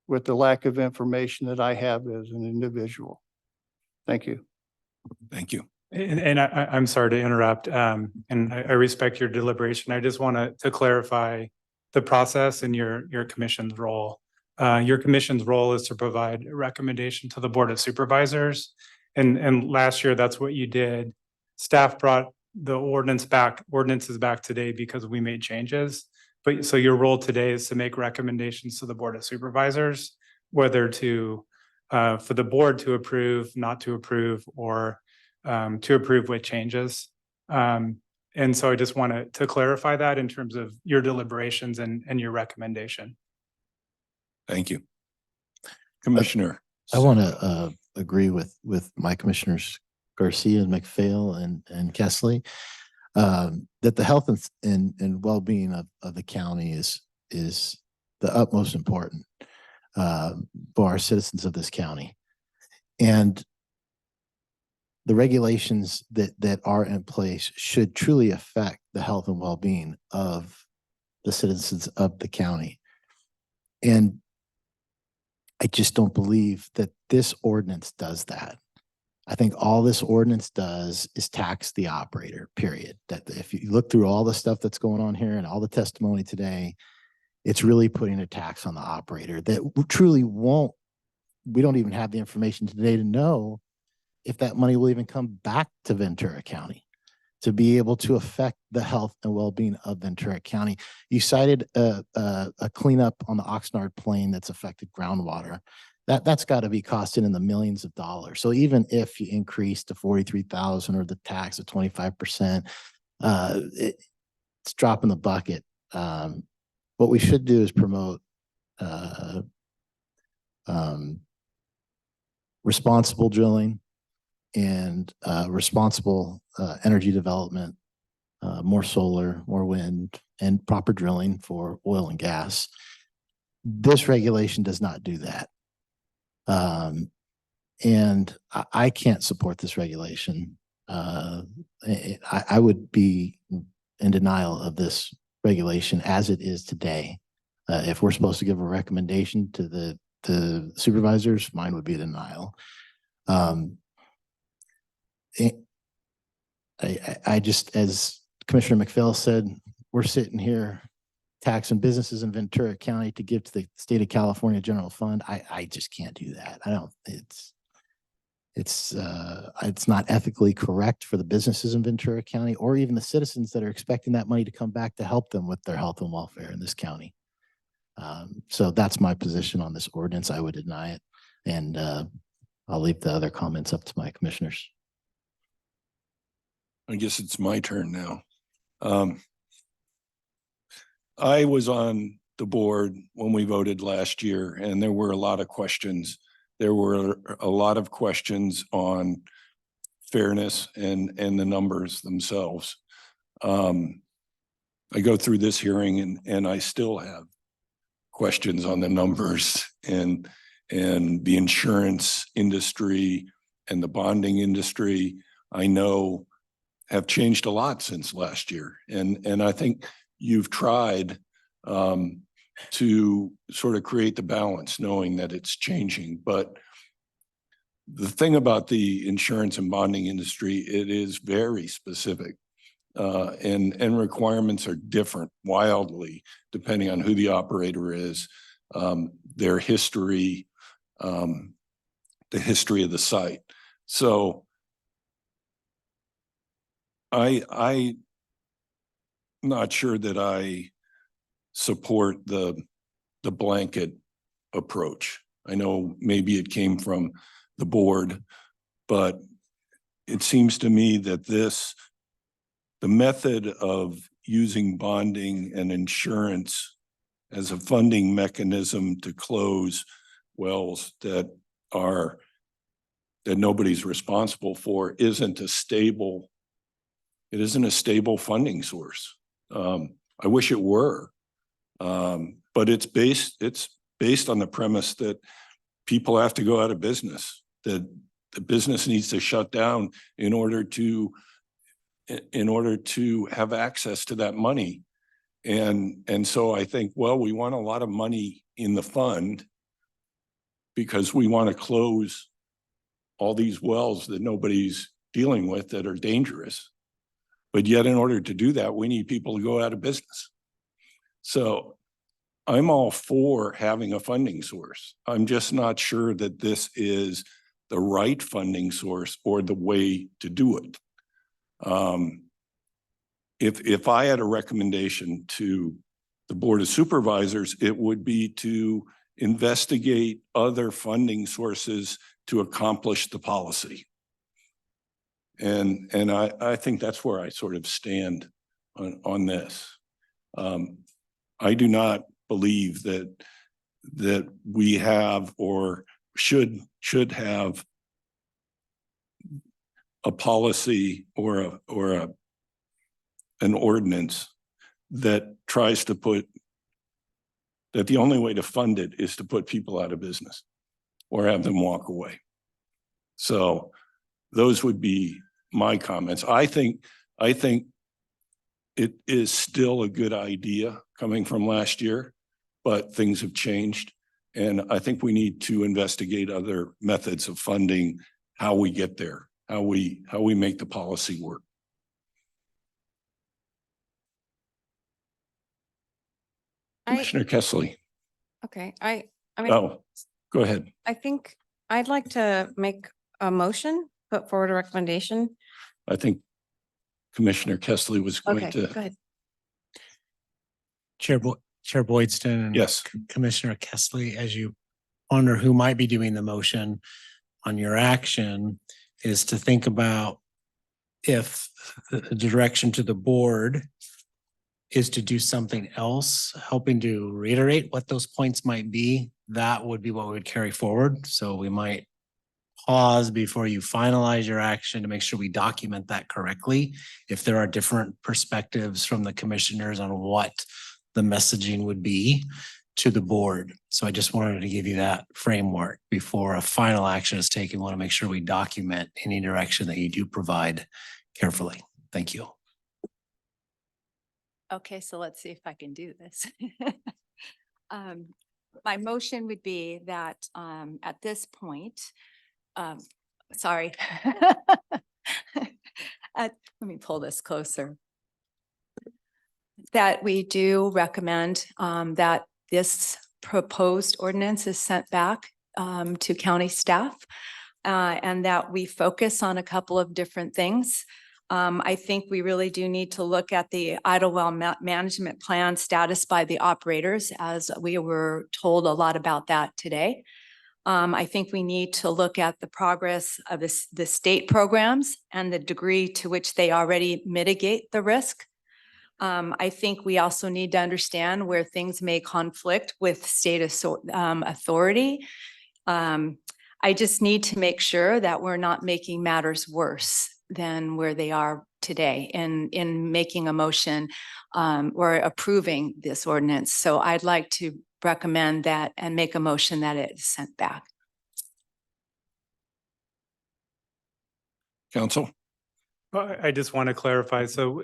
with the lack of information that I have as an individual. Thank you. Thank you. And I'm sorry to interrupt, and I respect your deliberation. I just want to clarify the process and your commission's role. Your commission's role is to provide a recommendation to the Board of Supervisors. And last year, that's what you did. Staff brought the ordinances back today because we made changes. But so your role today is to make recommendations to the Board of Supervisors, whether to for the board to approve, not to approve, or to approve with changes. And so I just wanted to clarify that in terms of your deliberations and your recommendation. Thank you. Commissioner. I want to agree with my commissioners Garcia and McPhail and Kessley, that the health and well-being of the county is the utmost important for our citizens of this county. And the regulations that are in place should truly affect the health and well-being of the citizens of the county. And I just don't believe that this ordinance does that. I think all this ordinance does is tax the operator, period. That if you look through all the stuff that's going on here and all the testimony today, it's really putting a tax on the operator that truly won't, we don't even have the information today to know if that money will even come back to Ventura County to be able to affect the health and well-being of Ventura County. You cited a cleanup on the Oxnard Plain that's affected groundwater. That's got to be costing in the millions of dollars. So even if you increase to 43,000 or the tax of 25%, it's dropping the bucket. What we should do is promote responsible drilling and responsible energy development, more solar, more wind, and proper drilling for oil and gas. This regulation does not do that. And I can't support this regulation. I would be in denial of this regulation as it is today. If we're supposed to give a recommendation to the supervisors, mine would be denial. I just, as Commissioner McPhail said, we're sitting here taxing businesses in Ventura County to give to the state of California general fund. I just can't do that. I don't, it's not ethically correct for the businesses in Ventura County or even the citizens that are expecting that money to come back to help them with their health and welfare in this county. So that's my position on this ordinance. I would deny it. And I'll leave the other comments up to my commissioners. I guess it's my turn now. I was on the board when we voted last year, and there were a lot of questions. There were a lot of questions on fairness and the numbers themselves. I go through this hearing and I still have questions on the numbers and the insurance industry and the bonding industry. I know have changed a lot since last year. And I think you've tried to sort of create the balance, knowing that it's changing. But the thing about the insurance and bonding industry, it is very specific. And requirements are different wildly, depending on who the operator is, their history, the history of the site. So I'm not sure that I support the blanket approach. I know maybe it came from the board, but it seems to me that the method of using bonding and insurance as a funding mechanism to close wells that nobody's responsible for isn't a stable funding source. I wish it were, but it's based on the premise that people have to go out of business, that the business needs to shut down in order to have access to that money. And so I think, well, we want a lot of money in the fund because we want to close all these wells that nobody's dealing with that are dangerous. But yet in order to do that, we need people to go out of business. So I'm all for having a funding source. I'm just not sure that this is the right funding source or the way to do it. If I had a recommendation to the Board of Supervisors, it would be to investigate other funding sources to accomplish the policy. And I think that's where I sort of stand on this. I do not believe that we have or should have a policy or an ordinance that tries to that the only way to fund it is to put people out of business or have them walk away. So those would be my comments. I think it is still a good idea coming from last year, but things have changed. And I think we need to investigate other methods of funding, how we get there, how we make the policy work. Commissioner Kessley. Okay, I mean, Oh, go ahead. I think I'd like to make a motion, put forward a recommendation. I think Commissioner Kessley was going Okay, to. go ahead. Chair Boydston. And Yes. Commissioner Kessley, as you wonder who might be doing the motion on your action, is to think about if the direction to the board is to do something else, helping to reiterate what those points might be, that would be what we would carry forward. So we might pause before you finalize your action to make sure we document that correctly. If there are different perspectives from the commissioners on what the messaging would be to the board. So I just wanted to give you that framework before a final action is taken. We want to make sure we document any direction that you do provide carefully. Thank you. Okay, so let's see if I can do this. My motion would be that at this point, sorry. Let me pull this closer. That we do recommend that this proposed ordinance is sent back to county staff and that we focus on a couple of different things. I think we really do need to look at the idle well management plan status by the operators, as we were told a lot about that today. I think we need to look at the progress of the state programs and the degree to which they already mitigate the risk. I think we also need to understand where things may conflict with state authority. I just need to make sure that we're not making matters worse than where they are today in making a motion or approving this ordinance. So I'd like to recommend that and make a motion that it is sent back. Council? I just want to clarify. So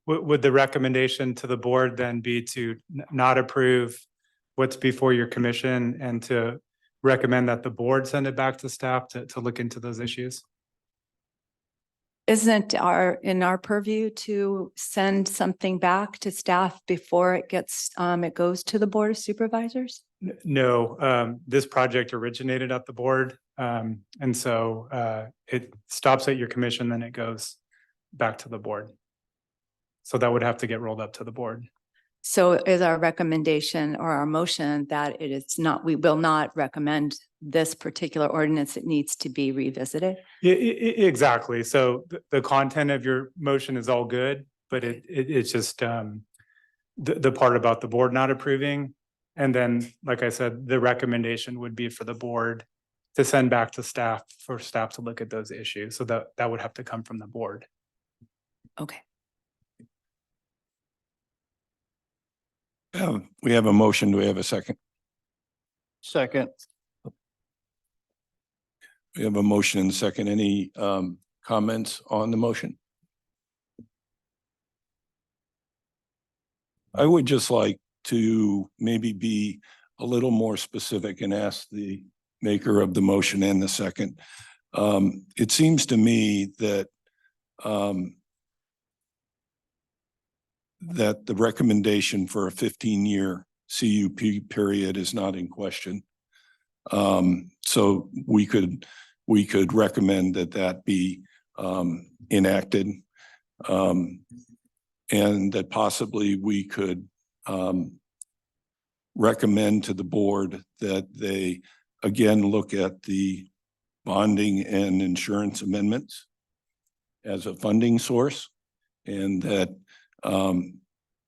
would the recommendation to the board then be to not approve what's before your commission and to recommend that the board send it back to staff to look into those issues? Isn't in our purview to send something back to staff before it gets, it goes to the Board of Supervisors? No, this project originated at the board. And so it stops at your commission, then it goes back to the board. So that would have to get rolled up to the board. So is our recommendation or our motion that it is not, we will not recommend this particular ordinance, it needs to be revisited? Exactly. So the content of your motion is all good, but it's just the part about the board not approving. And then, like I said, the recommendation would be for the board to send back to staff for staff to look at those issues. So that would have to come from the board. Okay. We have a motion. Do we have a second? Second. We have a motion and second. Any comments on the motion? I would just like to maybe be a little more specific and ask the maker of the motion and the second. It seems to me that that the recommendation for a 15-year CUP period is not in question. So we could recommend that be enacted, and that possibly we could recommend to the board that they again look at the bonding and insurance amendments as a funding source, and that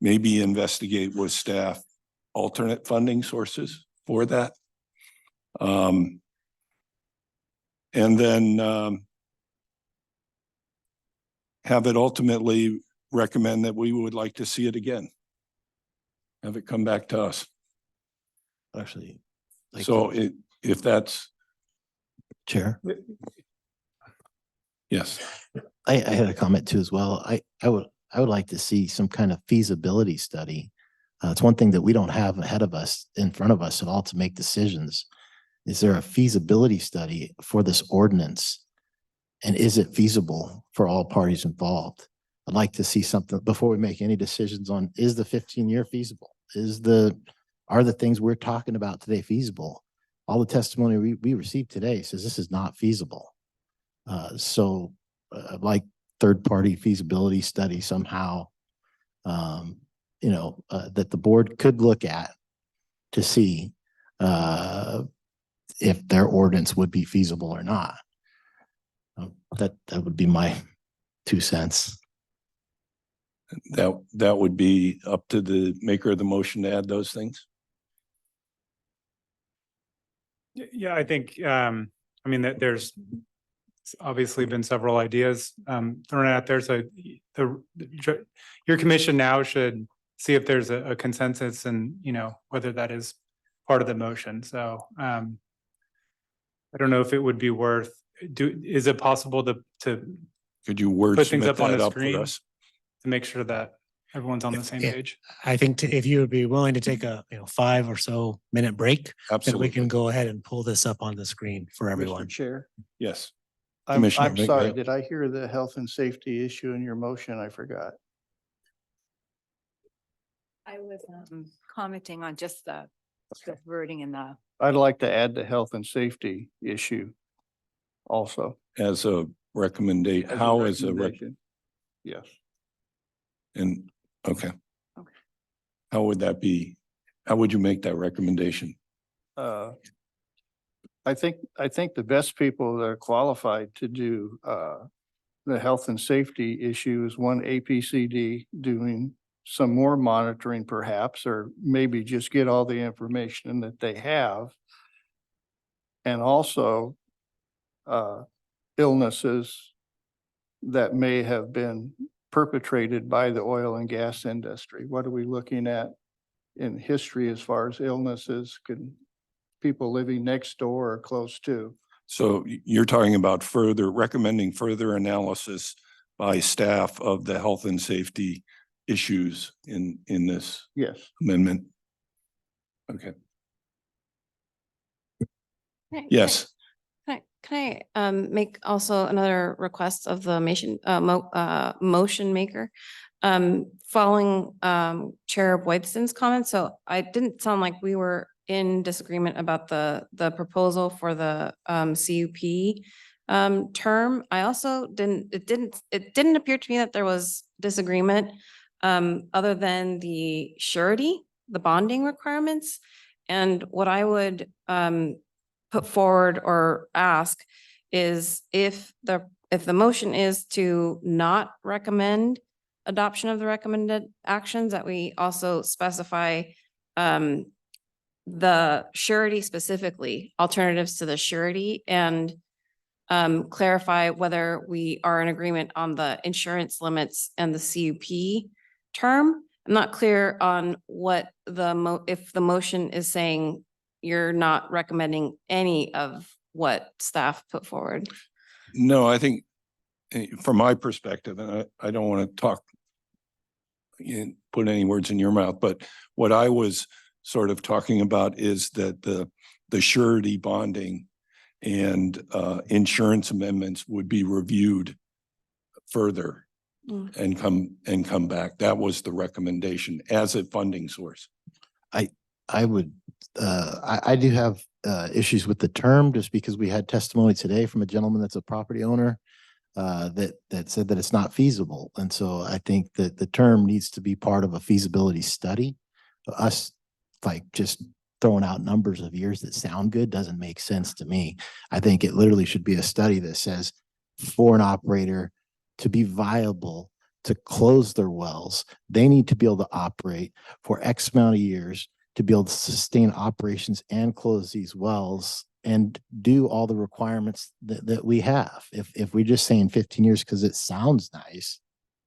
maybe investigate with staff alternate funding sources for that. And then have it ultimately recommend that we would like to see it again. Have it come back to us. Actually. So if that's. Chair, Yes. I had a comment too as well. I would like to see some kind of feasibility study. It's one thing that we don't have ahead of us, in front of us at all to make decisions. Is there a feasibility study for this ordinance? And is it feasible for all parties involved? I'd like to see something before we make any decisions on, is the 15-year feasible? Are the things we're talking about today feasible? All the testimony we received today says this is not feasible. So I'd like third-party feasibility study somehow, that the board could look at to see if their ordinance would be feasible or not. That would be my 2 cents. That would be up to the maker of the motion to add those things. Yeah, I think, that there's obviously been several ideas thrown out there. So your commission now should see if there's a consensus and, whether that is part of the motion. So I don't know if it would be worth, is it possible to could you put things wordsmith up on that the up for screen us? to make sure that everyone's on the same page? I think if you would be willing to take a 5 or so minute break, then we can go ahead and pull this up on the screen for everyone. Mr. Chair, Yes. I'm Commissioner sorry, McNeil. did I hear the health and safety issue in your motion? I forgot. I was commenting on just the wording in the. I'd like to add the health and safety issue also. As a recommendation, as a how is a, recommendation. Yes. and, okay. Okay. How would that be? How would you make that recommendation? I think the best people that are qualified to do the health and safety issue is one APCD doing some more monitoring perhaps, or maybe just get all the information that they have. And also illnesses that may have been perpetrated by the oil and gas industry. What are we looking at in history as far as illnesses? Can people living next door or close to? So you're talking about recommending further analysis by staff of the health and safety issues in this Yes. amendment? Okay, Can I- yes. Can I make also another request of the motion maker? Following Chair Boydston's comments, so I didn't sound like we were in disagreement about the proposal for the CUP term. I also it didn't appear to me that there was disagreement other than the surety, the bonding requirements. And what I would put forward or ask is if the motion is to not recommend adoption of the recommended actions, that we also specify the surety specifically, alternatives to the surety, and clarify whether we are in agreement on the insurance limits and the CUP term. I'm not clear on what if the motion is saying you're not recommending any of what staff put forward. No, I think from my perspective, and I don't want to put any words in your mouth, but what I was sort of talking about is that the surety bonding and insurance amendments would be reviewed further and come back. That was the recommendation as a funding source. I would, I do have issues with the term just because we had testimony today from a gentleman that's a property owner that said that it's not feasible. And so I think that the term needs to be part of a feasibility study. Us like just throwing out numbers of years that sound good doesn't make sense to me. I think it literally should be a study that says for an operator to be viable to close their wells, they need to be able to operate for X amount of years to be able to sustain operations and close these wells and do all the requirements that we have. If we're just saying 15 years because it sounds nice,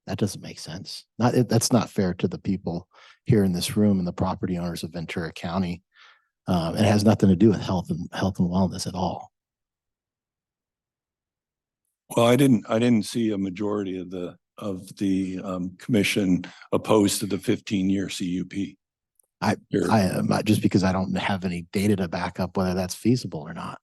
that doesn't make sense. That's not fair to the people here in this room and the property owners of Ventura County. It has nothing to do with health and wellness at all. Well, I didn't see a majority of the commission opposed to the 15-year CUP. I just because I don't have any data to back up whether that's feasible or not.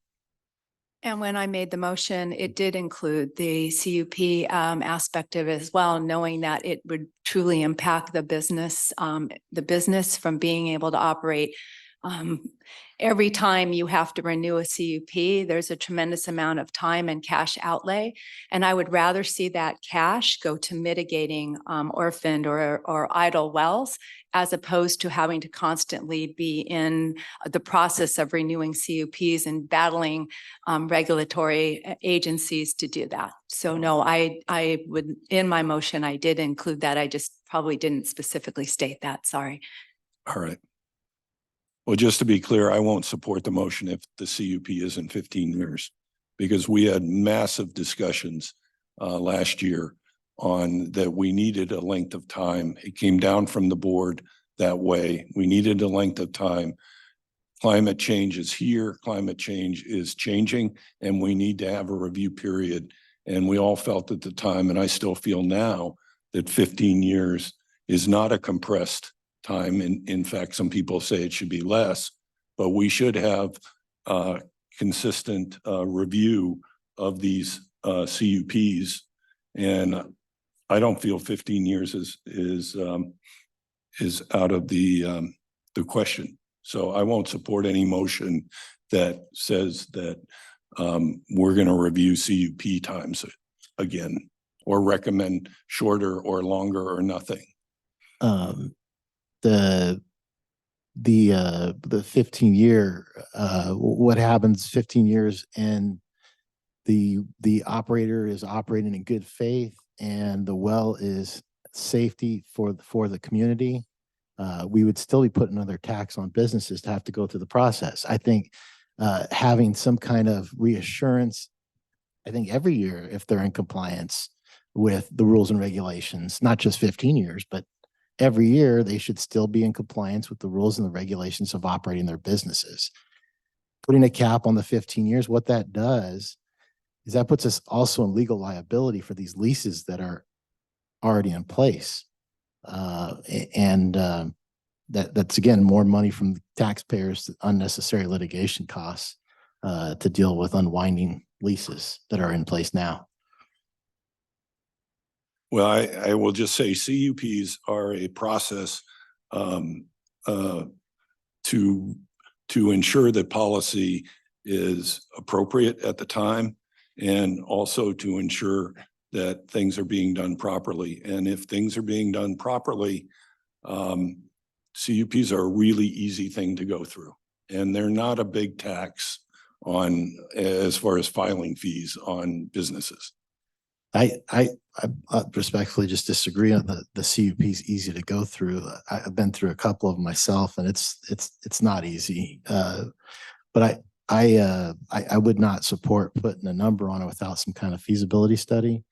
And when I made the motion, it did include the CUP aspect of it as well, knowing that it would truly impact the business from being able to operate. Every time you have to renew a CUP, there's a tremendous amount of time and cash outlay. And I would rather see that cash go to mitigating orphaned or idle wells, as opposed to having to constantly be in the process of renewing CUPs and battling regulatory agencies to do that. So no, I would, in my motion, I did include that. I just probably didn't specifically state that. Sorry. All right. Well, just to be clear, I won't support the motion if the CUP isn't 15 years, because we had massive discussions last year on that we needed a length of time. It came down from the board that way. We needed a length of time. Climate change is here, climate change is changing, and we need to have a review period. And we all felt at the time, and I still feel now, that 15 years is not a compressed time. In fact, some people say it should be less, but we should have consistent review of these CUPs. And I don't feel 15 years is out of the question. So I won't support any motion that says that we're going to review CUP times again, or recommend shorter or longer or nothing. The 15-year, what happens 15 years and the operator is operating in good faith and the well is safety for the community, we would still be putting another tax on businesses to have to go through the process. I think having some kind of reassurance, I think every year, if they're in compliance with the rules and regulations, not just 15 years, but every year they should still be in compliance with the rules and the regulations of operating their businesses. Putting a cap on the 15 years, what that does Because that puts us also in legal liability for these leases that are already in place. That's again, more money from the taxpayers, unnecessary litigation costs to deal with unwinding leases that are in place now. Well, I will just say CUPs are a process to ensure that policy is appropriate at the time, and also to ensure that things are being done properly. And if things are being done properly, CUPs are a really easy thing to go through. And they're not a big tax on, as far as filing fees on businesses. I respectfully just disagree on the CUP is easy to go through. I've been through a couple of them myself, and it's not easy. But I would not support putting a number on it without some kind of feasibility study.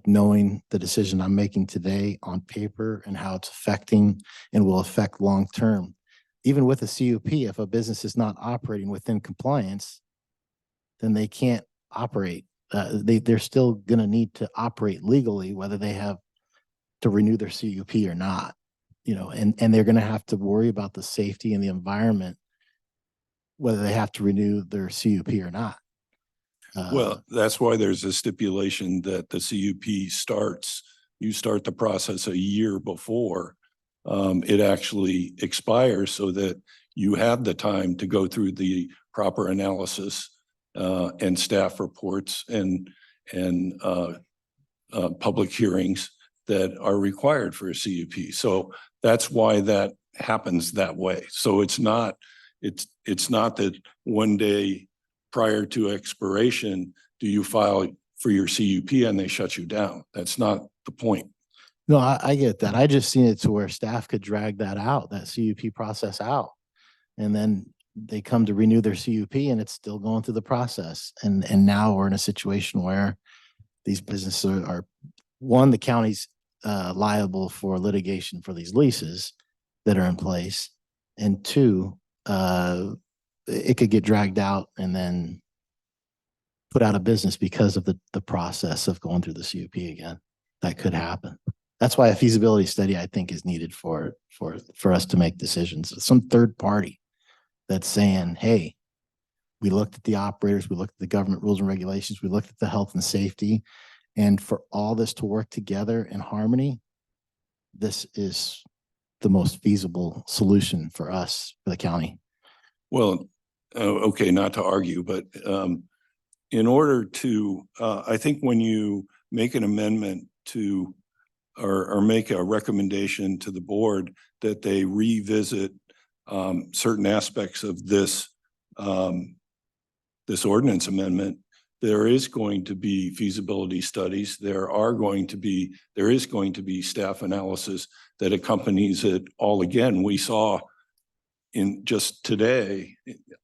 Knowing the decision I'm making today on paper and how it's affecting and will affect long term. Even with a CUP, if a business is not operating within compliance, then they can't operate. They're still going to need to operate legally, whether they have to renew their CUP or not. And they're going to have to worry about the safety and the environment, whether they have to renew their CUP or not. Well, that's why there's a stipulation that the CUP starts, you start the process a year before it actually expires, so that you have the time to go through the proper analysis and staff reports and public hearings that are required for a CUP. So that's why that happens that way. So it's not that one day prior to expiration, do you file for your CUP and they shut you down? That's not the point. No, I get that. I just seen it to where staff could drag that CUP process out. And then they come to renew their CUP and it's still going through the process. And now we're in a situation where these businesses are, one, the county's liable for litigation for these leases that are in place. And two, it could get dragged out and then put out of business because of the process of going through the CUP again. That could happen. That's why a feasibility study, I think, is needed for us to make decisions. Some third party that's saying, hey, we looked at the operators, we looked at the government rules and regulations, we looked at the health and safety, and for all this to work together in harmony, this is the most feasible solution for us, for the county. Well, okay, not to argue, but in order to, I think when you make an amendment to, or make a recommendation to the board that they revisit certain aspects of this this ordinance amendment, there is going to be feasibility studies. There is going to be staff analysis that accompanies it all. Again, we saw in just today,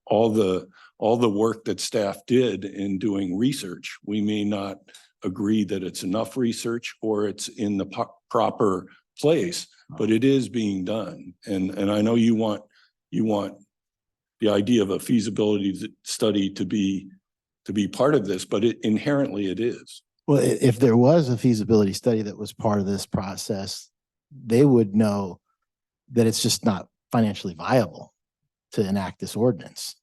all the work that staff did in doing research. We may not agree that it's enough research or it's in the proper place, but it is being done. And I know you want the idea of a feasibility study to be part of this, but inherently it is. Well, if there was a feasibility study that was part of this process, they would know that it's just not financially viable to enact this ordinance.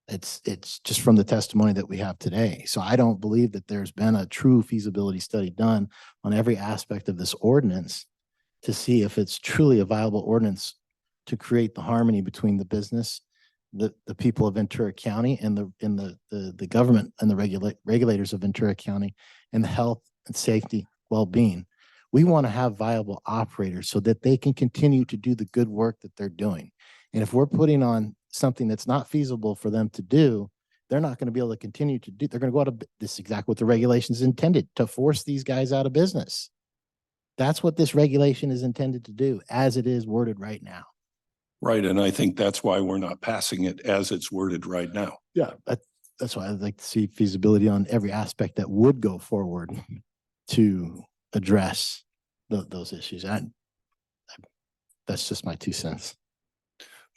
It's just from the testimony that we have today. So I don't believe that there's been a true feasibility study done on every aspect of this ordinance to see if it's truly a viable ordinance to create the harmony between the business, the people of Ventura County, and the government and the regulators of Ventura County, and the health and safety, well-being. We want to have viable operators so that they can continue to do the good work that they're doing. And if we're putting on something that's not feasible for them to do, they're not going to be able to continue to do. They're going to go out of this. Is exactly what the regulation is intended to force these guys out of business. That's what this regulation is intended to do, as it is worded right now. Right, and I think that's why we're not passing it as it's worded right now. Yeah, that's why I'd like to see feasibility on every aspect that would go forward to address those issues. That's just my 2 cents.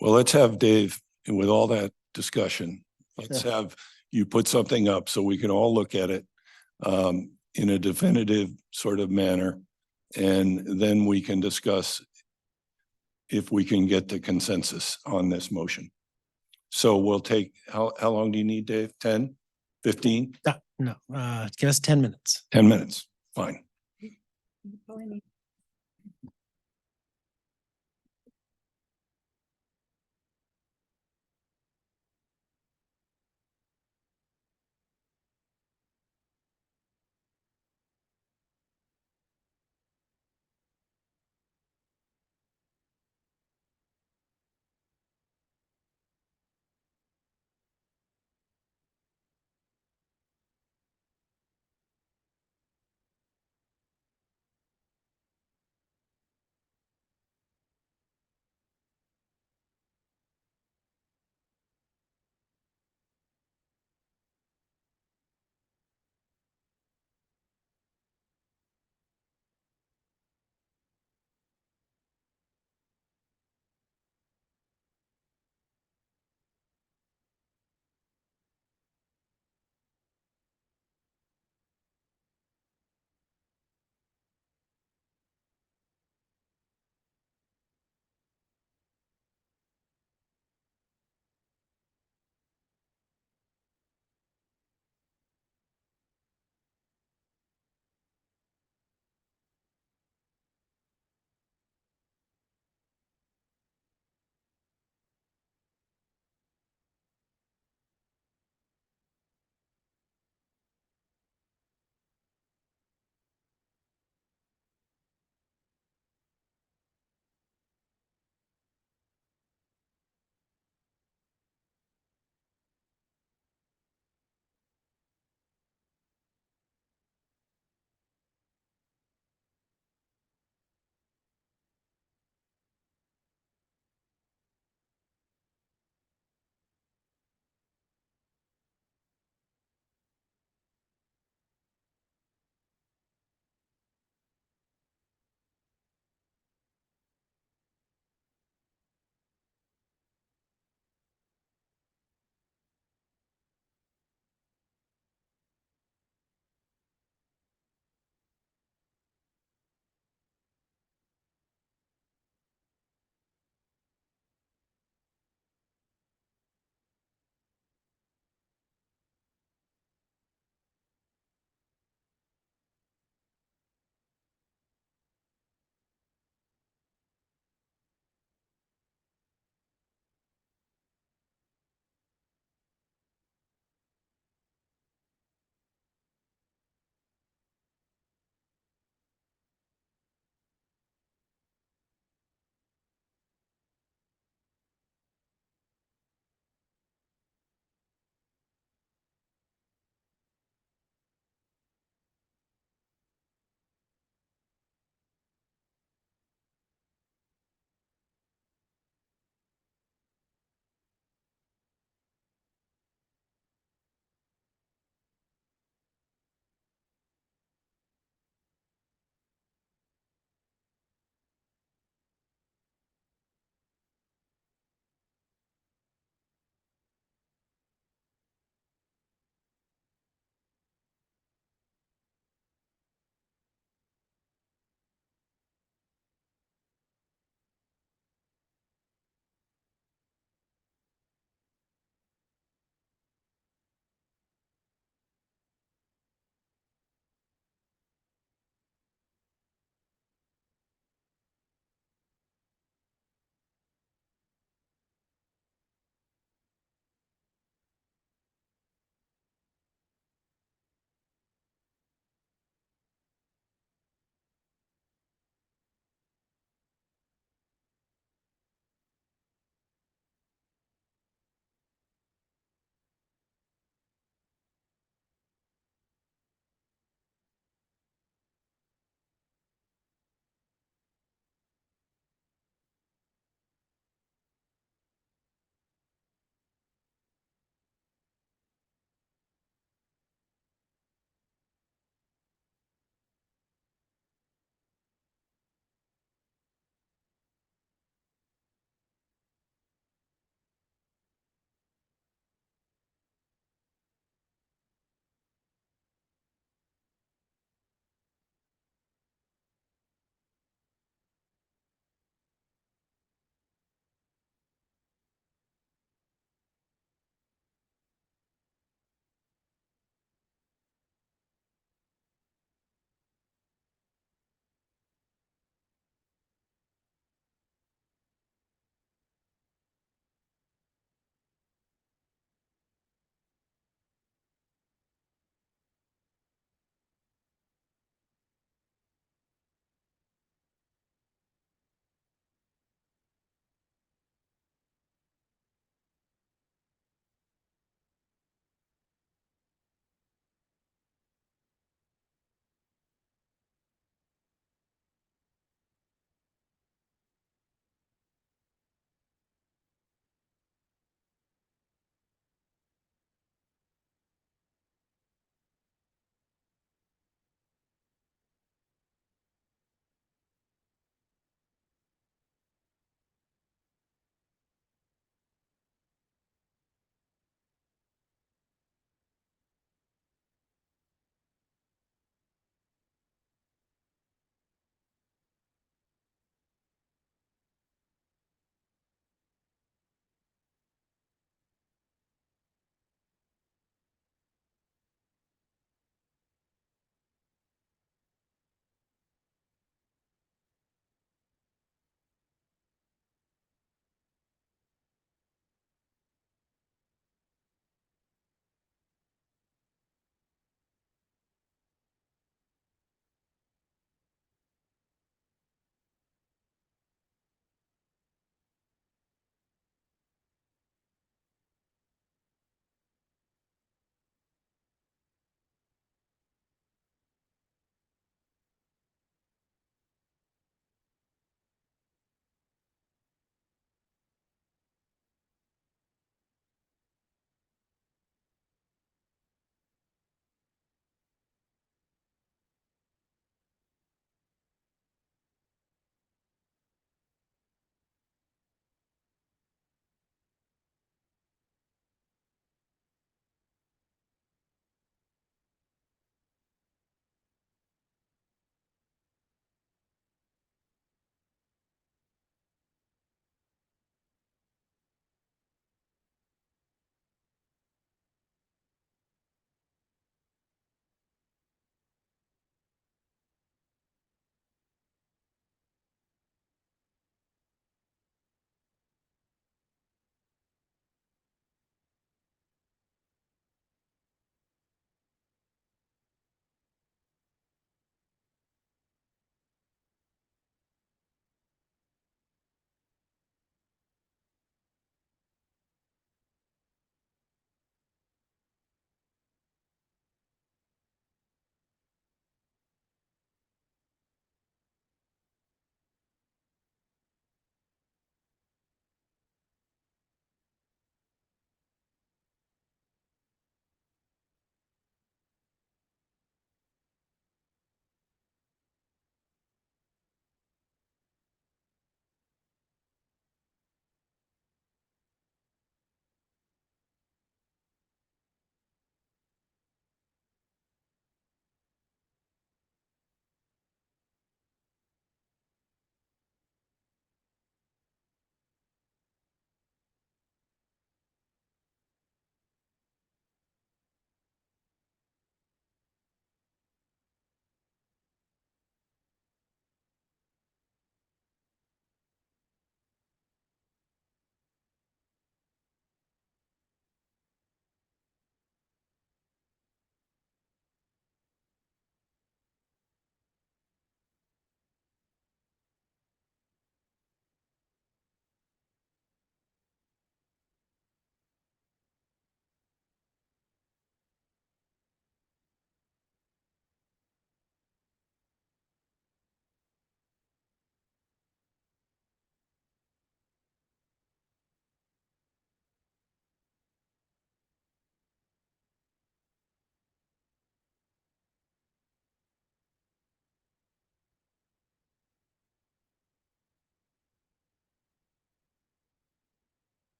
Well, let's have Dave, and with all that discussion, Let's have you put something up so we can all look at it in a definitive sort of manner. And then we can discuss if we can get the consensus on this motion. So we'll take, how long do you need, Dave? 10, 15, No, give us 10 minutes. 10 minutes? Fine.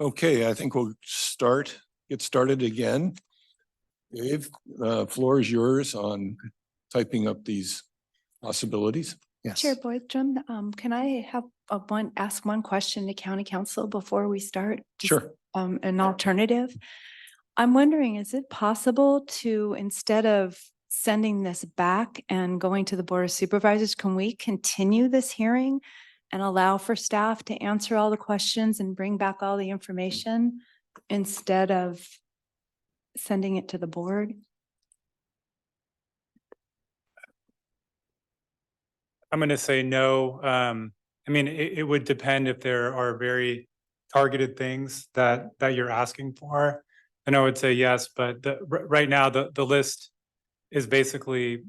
Okay, I think we'll get started again. Dave, floor is yours on typing up these possibilities. Yes. Chair Boydstrom, can I have ask one question to County Council before we start? Just, Sure. An alternative. I'm wondering, is it possible to, instead of sending this back and going to the Board of Supervisors, can we continue this hearing and allow for staff to answer all the questions and bring back all the information instead of sending it to the board? I'm going to say no. I mean, it would depend if there are very targeted things that you're asking for. And I would say yes, but right now the list is basically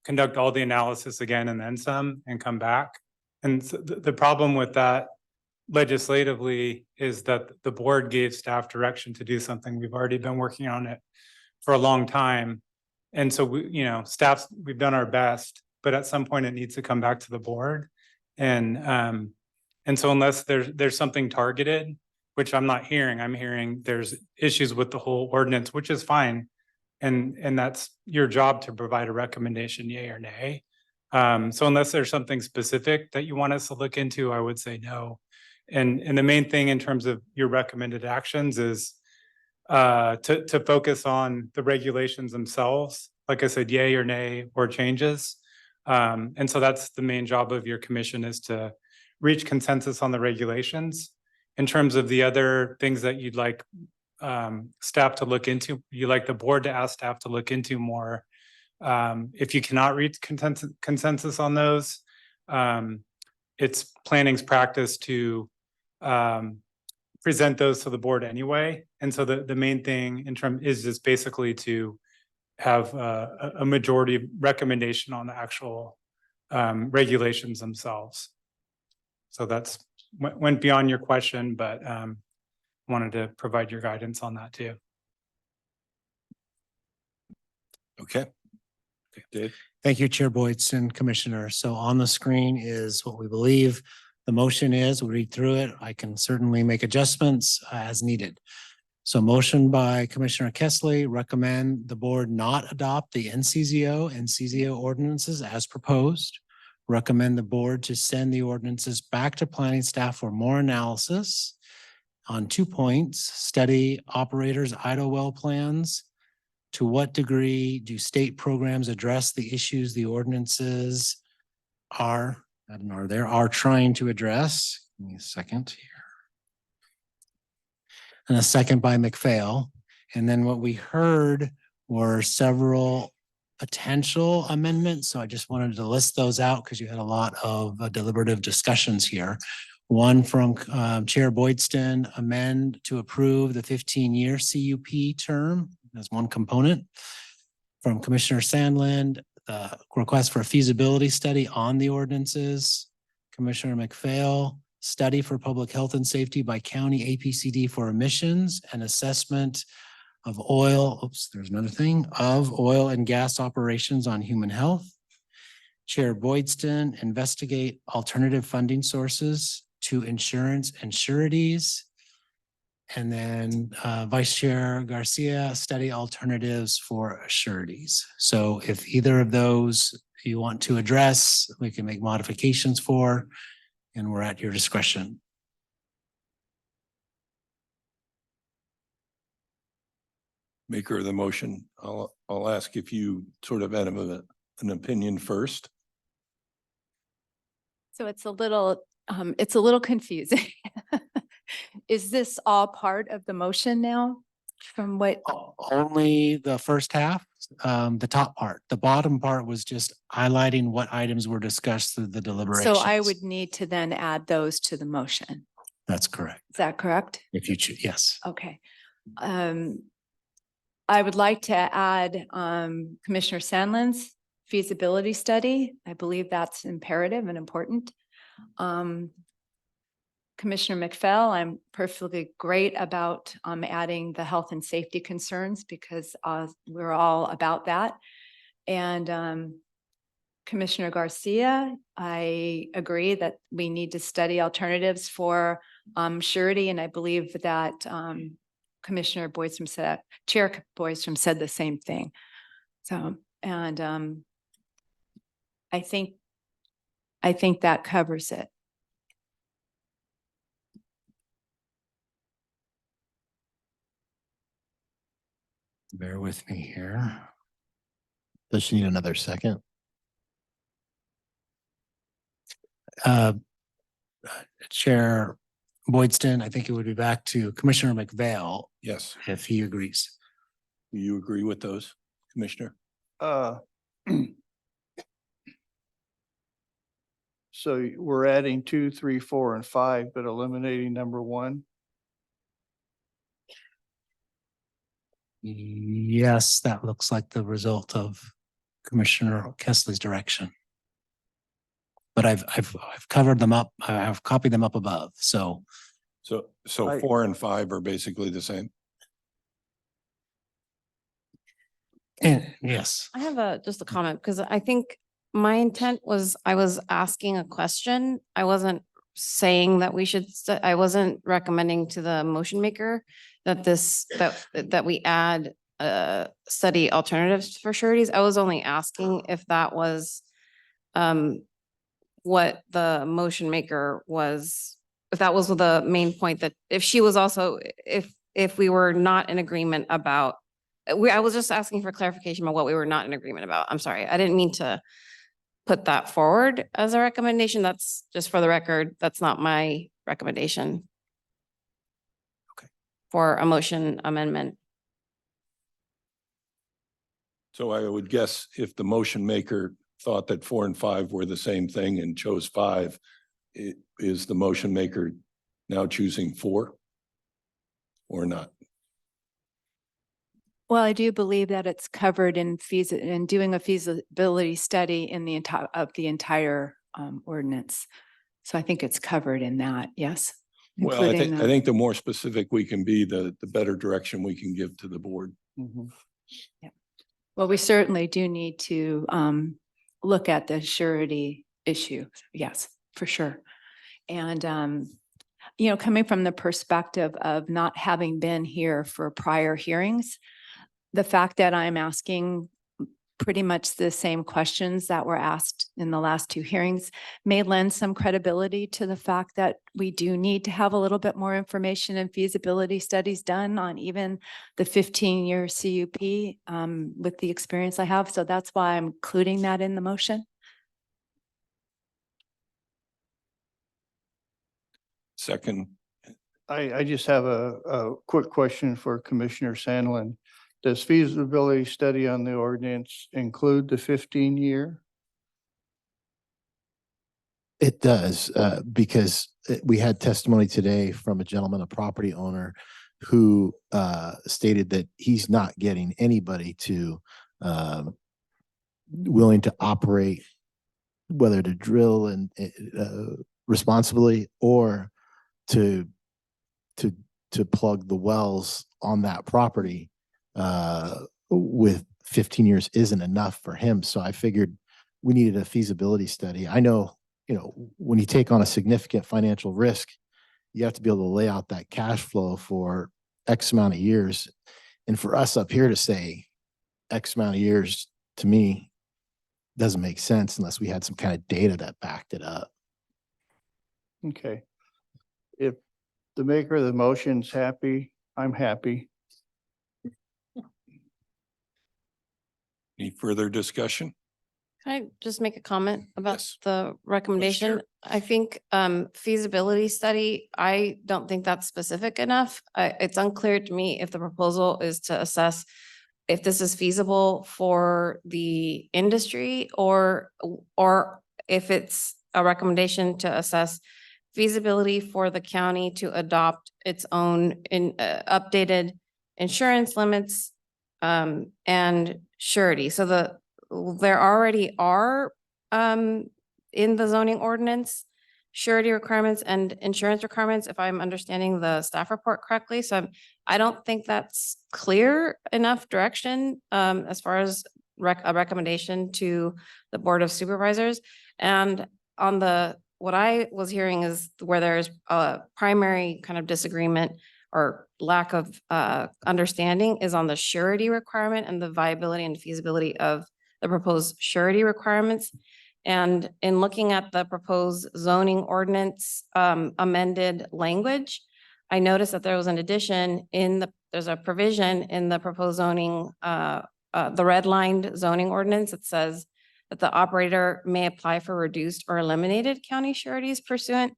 conduct all the analysis again and then some and come back. And so the problem with that legislatively is that the board gave staff direction to do something. We've already been working on it for a long time. And so we, you know, we've done our best, but at some point it needs to come back to the board. And so unless there's something targeted, which I'm not hearing, I'm hearing there's issues with the whole ordinance, which is fine. And that's your job to provide a recommendation, yay or nay. So unless there's something specific that you want us to look into, I would say no. And the main thing in terms of your recommended actions is to focus on the regulations themselves. Like I said, yay or nay or changes. And so that's the main job of your commission, is to reach consensus on the regulations. In terms of the other things that you'd like staff to look into, you like the board to ask staff to look into more. If you cannot reach consensus on those, it's planning's practice to present those to the board anyway. And so the main thing in terms is just basically to have a majority recommendation on the actual regulations themselves. So that's went beyond your question, but wanted to provide your guidance on that too. Okay. Dave. Thank you, Chair Boydson, Commissioner. So on the screen is what we believe the motion is. We'll read through it. I can certainly make adjustments as needed. So motion by Commissioner Kessley, recommend the board not adopt the NCZO and CZO ordinances as proposed. Recommend the board to send the ordinances back to planning staff for more analysis on 2 points: study operators' idle well plans. To what degree do state programs address the issues the ordinances are trying to address? Give me a second here. And a second by McPhail. And then what we heard were several potential amendments. So I just wanted to list those out because you had a lot of deliberative discussions here. One from Chair Boydston, amend to approve the 15-year CUP term. That's one component. From Commissioner Sandland, request for a feasibility study on the ordinances. Commissioner McPhail, study for public health and safety by county APCD for emissions and assessment of oil and gas operations on human health. Chair Boydston, investigate alternative funding sources to insurance and sureties. And then Vice Chair Garcia, study alternatives for sureties. So if either of those you want to address, we can make modifications for, and we're at your discretion. Maker of the motion, I'll ask if you sort of had an opinion first. So it's a little confusing. Is this all part of the motion now from what? Only the first half, the top part. The bottom part was just highlighting what items were discussed through the deliberations. So I would need to then add those to the motion. That's correct. Is that correct? If you choose, yes. Okay. I would like to add Commissioner Sandland's feasibility study. I believe that's imperative and important. Commissioner McPhail, I'm perfectly great about adding the health and safety concerns because we're all about that. And Commissioner Garcia, I agree that we need to study alternatives for surety, and I believe that Commissioner Boydstrom said, Chair Boydstrom said the same thing. So, and I think that covers it. Bear with me here. Does she need another second? Chair Boydston, I think it would be back to Commissioner McVale Yes. if he agrees. Do you agree with those, Commissioner? So we're adding 2, 3, 4, and 5, but eliminating number 1. Yes, that looks like the result of Commissioner Kessley's direction. But I've covered them up. I've copied them up above. So So I- 4 and 5 are basically the same. and yes, I have just a comment because I think my intent was I was asking a question. I wasn't saying that we should, I wasn't recommending to the motion maker that that we add study alternatives for sureties. I was only asking if that was what the motion maker was, if that was the main point, that if she was also, if we were not in agreement about, I was just asking for clarification about what we were not in agreement about. I'm sorry. I didn't mean to put that forward as a recommendation. That's just for the record. That's not my recommendation. Okay. For a motion amendment. So I would guess if the motion maker thought that 4 and 5 were the same thing and chose 5, is the motion maker now choosing 4 or not? Well, I do believe that it's covered in doing a feasibility study in the entire ordinance. So I think it's covered in that, yes. Well, I including think, I think the more specific we can be, the better direction we can give to the board. Well, we certainly do need to look at the surety issue. Yes, for sure. And, coming from the perspective of not having been here for prior hearings, the fact that I'm asking pretty much the same questions that were asked in the last 2 hearings may lend some credibility to the fact that we do need to have a little bit more information and feasibility studies done on even the 15-year CUP with the experience I have. So that's why I'm including that in the motion. Second, I just have a quick question for Commissioner Sandlin. Does feasibility study on the ordinance include the 15-year? It does, because we had testimony today from a gentleman, a property owner, who stated that he's not getting anybody to willing to operate, whether to drill and responsibly or to plug the wells on that property with 15 years isn't enough for him. So I figured we needed a feasibility study. I know, when you take on a significant financial risk, you have to be able to lay out that cash flow for X amount of years. And for us up here to say X amount of years, to me, doesn't make sense unless we had some kind of data that backed it up. Okay. If the maker of the motion's happy, I'm happy. any further discussion? Can I just make a comment about Yes. the recommendation? I think feasibility study, I don't think that's specific enough. It's unclear to me if the proposal is to assess if this is feasible for the industry or if it's a recommendation to assess feasibility for the county to adopt its own updated insurance limits and surety. So there already are in the zoning ordinance surety requirements and insurance requirements, if I'm understanding the staff report correctly. So I don't think that's clear enough direction as far as a recommendation to the Board of Supervisors. And on the what I was hearing is where there's a primary kind of disagreement or lack of understanding is on the surety requirement and the viability and feasibility of the proposed surety requirements. And in looking at the proposed zoning ordinance amended language, I noticed that there was an addition there's a provision in the proposed zoning, the redlined zoning ordinance that says that the operator may apply for reduced or eliminated county sureties pursuant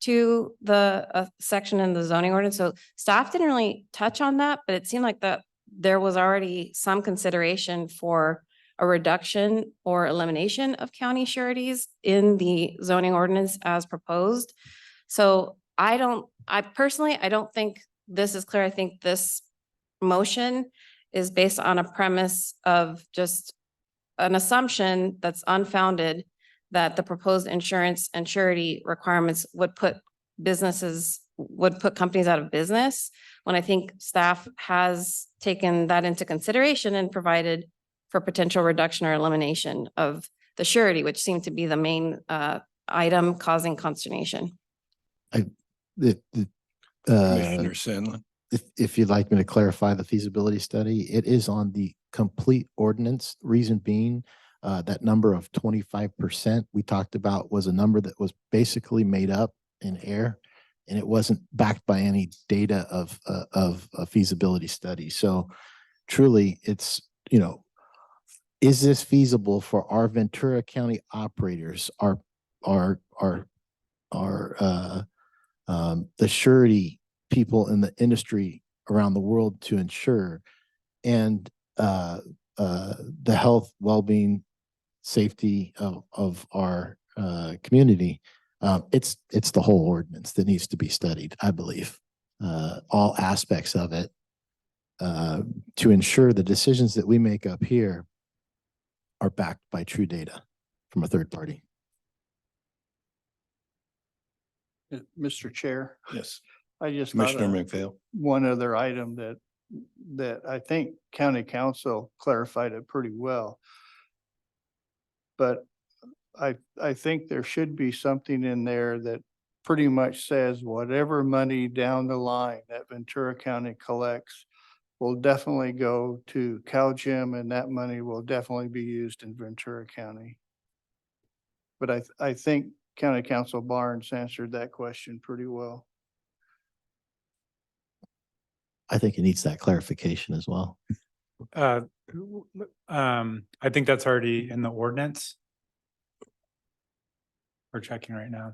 to the section in the zoning ordinance. So staff didn't really touch on that, but it seemed like that there was already some consideration for a reduction or elimination of county sureties in the zoning ordinance as proposed. So I personally don't think this is clear. I think this motion is based on a premise of just an assumption that's unfounded that the proposed insurance and surety requirements would put companies out of business, when I think staff has taken that into consideration and provided for potential reduction or elimination of the surety, which seemed to be the main item causing consternation. Commissioner Sandlin. If you'd like me to clarify the feasibility study, it is on the complete ordinance. Reason being, that number of 25% we talked about was a number that was basically made up in air, and it wasn't backed by any data of a feasibility study. So truly, it's, is this feasible for our Ventura County operators, the surety people in the industry around the world to ensure, and the health, well-being, safety of our community. It's the whole ordinance that needs to be studied, I believe, all aspects of it, to ensure the decisions that we make up here are backed by true data from a third party. Mr. Chair, Yes. I just got Commissioner McPhail. one other item that I think county council clarified it pretty well. But I think there should be something in there that pretty much says whatever money down the line that Ventura County collects will definitely go to CalGEM, and that money will definitely be used in Ventura County. But I think County Council Barnes answered that question pretty well. I think it needs that clarification as well. I think that's already in the ordinance. We're checking right now.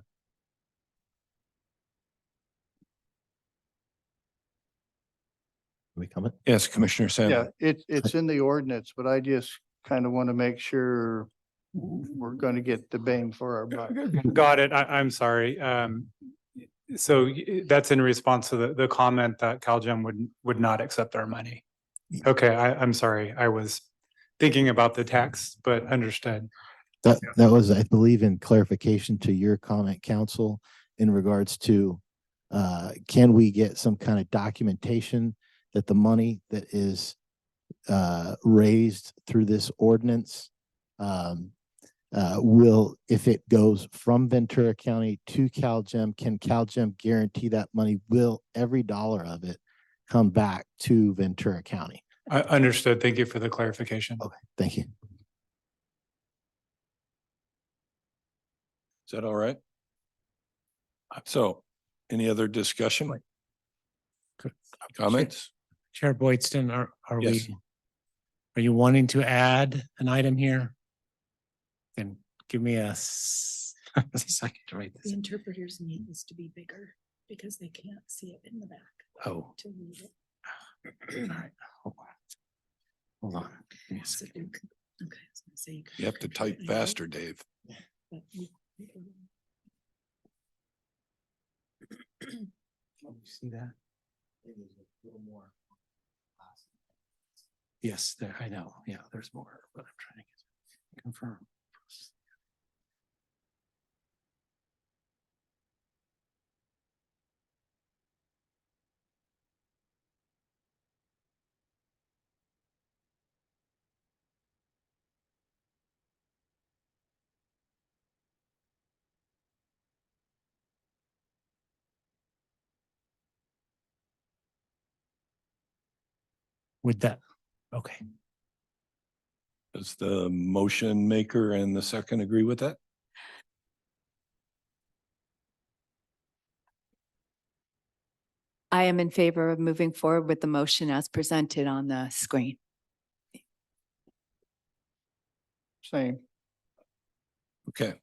We comment? Yes, Commissioner Sandlin. Yeah, it's in the ordinance, but I just kind of want to make sure we're going to get the bang for our buck. Got it. I'm sorry. So that's in response to the comment that CalGEM would not accept our money. Okay, I'm sorry. I was thinking about the text, but understood. That was, I believe, in clarification to your comment, council, in regards to can we get some kind of documentation that the money that is raised through this ordinance will, if it goes from Ventura County to CalGEM, can CalGEM guarantee that money will, every dollar of it, come back to Ventura County? I understood. Thank you for the clarification. Okay, thank you. Is that all right? So, any other discussion? Comments? Chair Boydston, are Yes. are you wanting to add an item here? Then give me a second to write The this. interpreters need this to be bigger because they can't see it in the back Oh, to read it. all right, hold on. Hold on. Give me a So second. you could- Okay, I was gonna say you could You have to type interpret it, faster, Dave. but you- Oh, you see that? Yes, there, I know. Yeah, there's more, but I'm trying to confirm. With that, okay. Does the motion maker and the second agree with that? I am in favor of moving forward with the motion as presented on the screen. Same. Okay,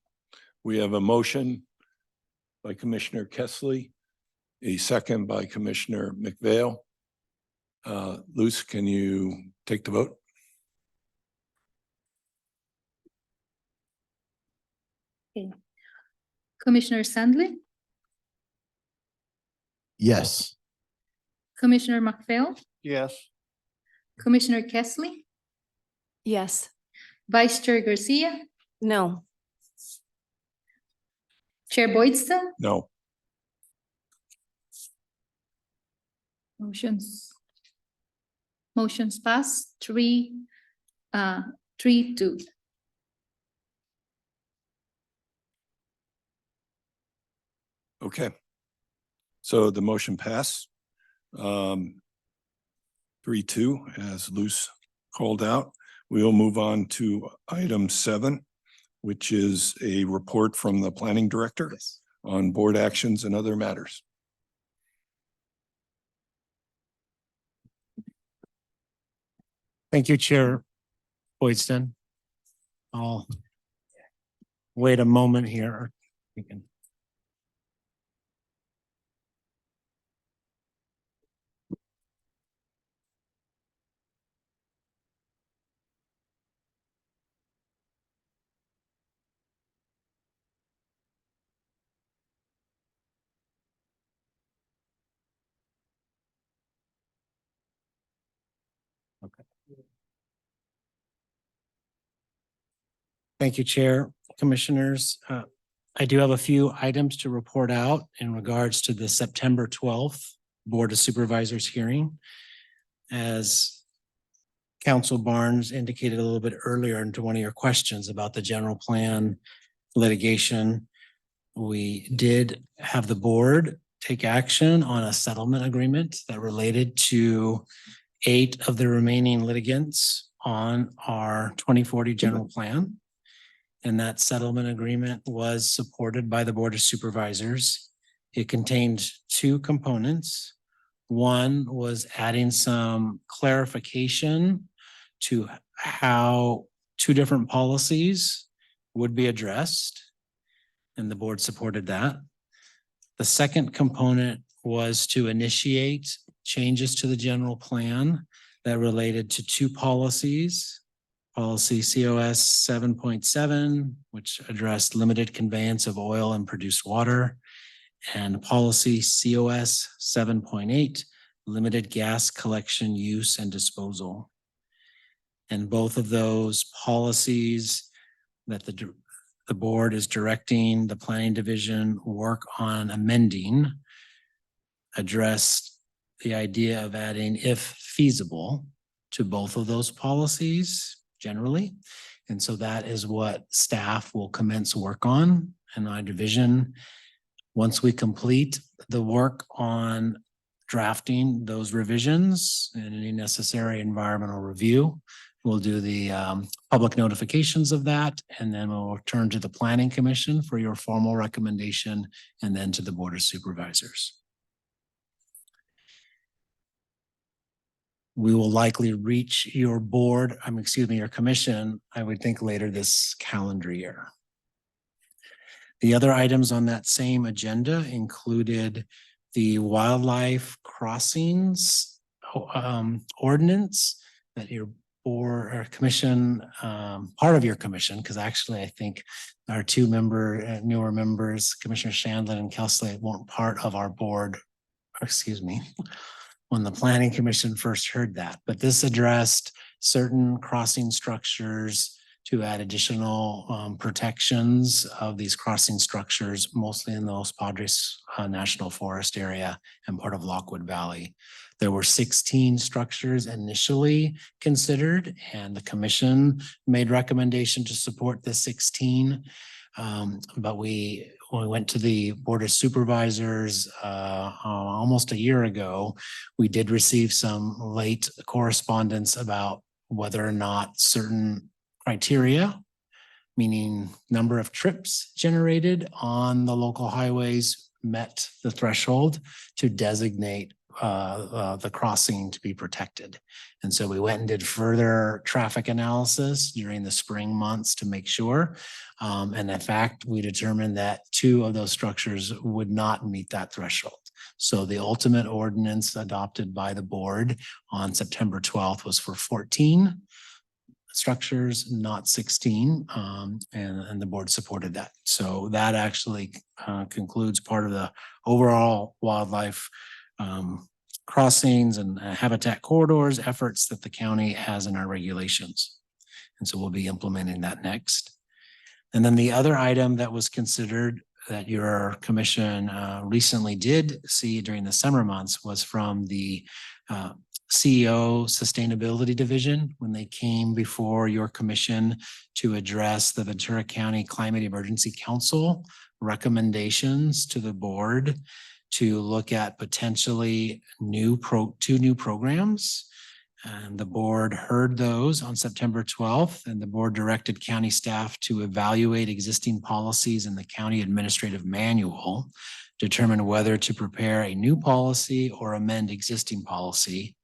we have a motion by Commissioner Kessley, a second by Commissioner McVeigh. Luce, can you take the vote? Okay. Commissioner Sandley, Yes. Commissioner McPhail, Yes. Commissioner Kessley, Yes. Vice Chair Garcia, No. Chair Boydston, No. motions. Motions pass 3-2. Okay. So the motion passed. 3-2, as Luce called out. We will move on to item 7, which is a report from the planning director on board actions and other matters. Thank you, Chair Boydston. I'll wait a moment here. We can. Okay. Thank you, Chair, Commissioners. I do have a few items to report out in regards to the September 12th Board of Supervisors hearing. As Council Barnes indicated a little bit earlier into one of your questions about the general plan litigation, we did have the board take action on a settlement agreement that related to 8 of the remaining litigants on our 2040 general plan. And that settlement agreement was supported by the Board of Supervisors. It contained 2 components. One was adding some clarification to how 2 different policies would be addressed, and the board supported that. The second component was to initiate changes to the general plan that related to 2 policies. Policy COS 7.7, which addressed limited conveyance of oil and produced water, and policy COS 7.8, limited gas collection, use, and disposal. And both of those policies that the board is directing the planning division work on amending addressed the idea of adding, if feasible, to both of those policies generally. And so that is what staff will commence work on in our division. Once we complete the work on drafting those revisions and any necessary environmental review, we'll do the public notifications of that, and then we'll return to the Planning Commission for your formal recommendation, and then to the Board of Supervisors. We will likely reach your board, your commission, I would think later this calendar year. The other items on that same agenda included the wildlife crossings ordinance that your board or commission, part of your commission, because actually I think our 2 newer members, Commissioner Shandlin and Kessley, weren't part of our board, when the Planning Commission first heard that. But this addressed certain crossing structures to add additional protections of these crossing structures, mostly in the Los Padres National Forest area and part of Lockwood Valley. There were 16 structures initially considered, and the commission made recommendation to support the 16. But we when we went to the Board of Supervisors almost a year ago, we did receive some late correspondence about whether or not certain criteria, meaning number of trips generated on the local highways, met the threshold to designate the crossing to be protected. And so we went and did further traffic analysis during the spring months to make sure. And in fact, we determined that 2 of those structures would not meet that threshold. So the ultimate ordinance adopted by the board on September 12th was for 14 structures, not 16, and the board supported that. So that actually concludes part of the overall wildlife crossings and habitat corridors efforts that the county has in our regulations. And so we'll be implementing that next. And then the other item that was considered that your commission recently did see during the summer months was from the CEO Sustainability Division when they came before your commission to address the Ventura County Climate Emergency Council recommendations to the board to look at potentially 2 new programs. And the board heard those on September 12th, and the board directed county staff to evaluate existing policies in the county administrative manual, determine whether to prepare a new policy or amend existing policy,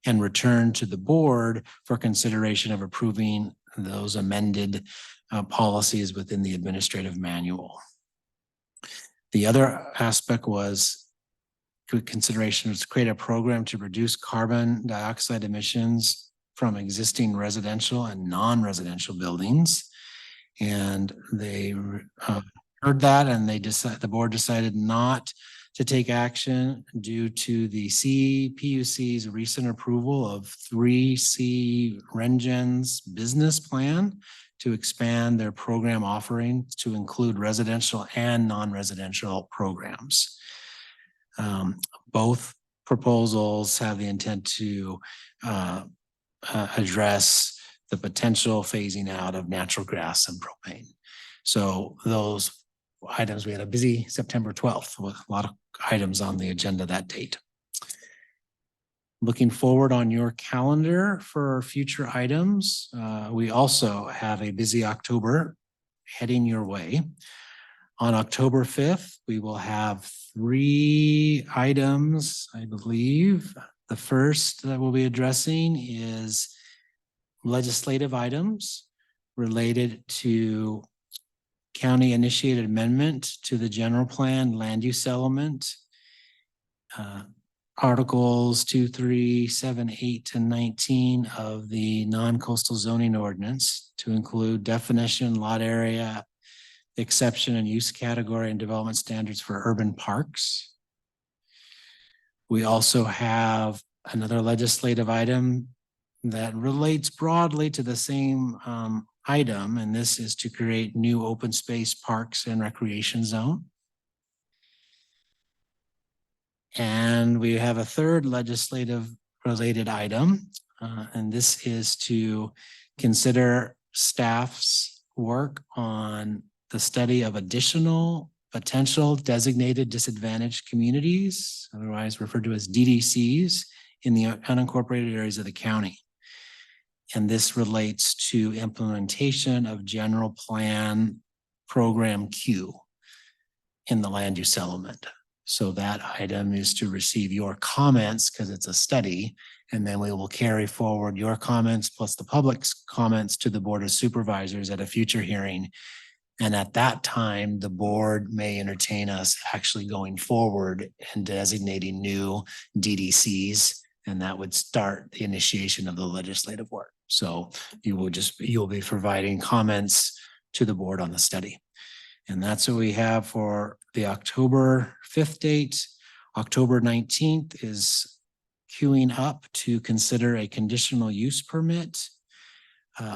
and return to the board for consideration of approving those amended policies within the administrative manual. The other aspect was consideration was to create a program to reduce carbon dioxide emissions from existing residential and non-residential buildings. And they heard that, and the board decided not to take action due to the CPUC's recent approval of 3C Rengen's business plan to expand their program offerings to include residential and non-residential programs. Both proposals have the intent to address the potential phasing out of natural gas and propane. So those items, we had a busy September 12th with a lot of items on the agenda that date. Looking forward on your calendar for future items, we also have a busy October heading your way. On October 5th, we will have 3 items, I believe. The first that we'll be addressing is legislative items related to county initiated amendment to the general plan land use element. Articles 2, 3, 7, 8, and 19 of the non-coastal zoning ordinance to include definition, lot area, exception and use category and development standards for urban parks. We also have another legislative item that relates broadly to the same item, and this is to create new open space parks and recreation zone. And we have a third legislative related item, and this is to consider staff's work on the study of additional potential designated disadvantaged communities, otherwise referred to as DDCs, in the unincorporated areas of the county. And this relates to implementation of general plan program Q in the land use element. So that item is to receive your comments because it's a study, and then we will carry forward your comments plus the public's comments to the Board of Supervisors at a future hearing. And at that time, the board may entertain us actually going forward and designating new DDCs, and that would start the initiation of the legislative work. So you'll be providing comments to the board on the study. And that's what we have for the October 5th date. October 19th is queuing up to consider a conditional use permit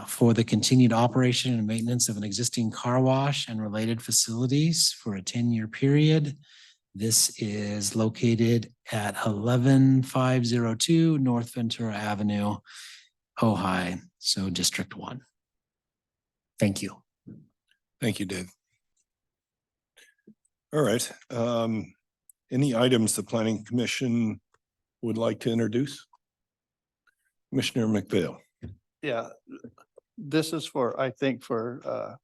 for the continued operation and maintenance of an existing car wash and related facilities for a 10-year period. This is located at 11502 North Ventura Avenue, Ojai, so District 1. Thank you. Thank you, Dave. All right. Any items the planning commission would like to introduce? Commissioner McPhail. Yeah, this is for, I think, for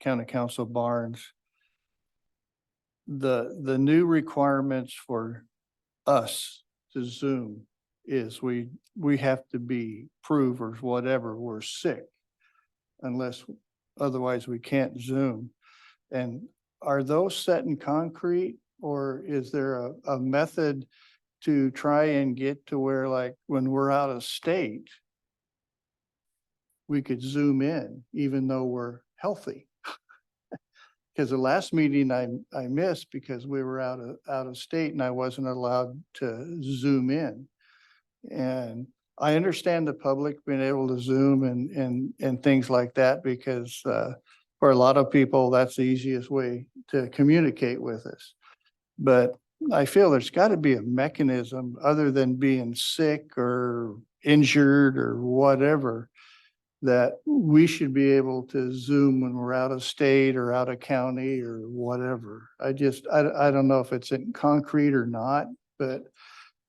County Council Barnes. The new requirements for us to Zoom is we have to be proof or whatever, we're sick. Unless, otherwise we can't Zoom. And are those set in concrete, or is there a method to try and get to where, like, when we're out of state, we could Zoom in even though we're healthy? Because the last meeting I missed because we were out of state and I wasn't allowed to Zoom in. And I understand the public being able to Zoom and things like that, because for a lot of people, that's the easiest way to communicate with us. But I feel there's got to be a mechanism other than being sick or injured or whatever, that we should be able to Zoom when we're out of state or out of county or whatever. I don't know if it's in concrete or not, but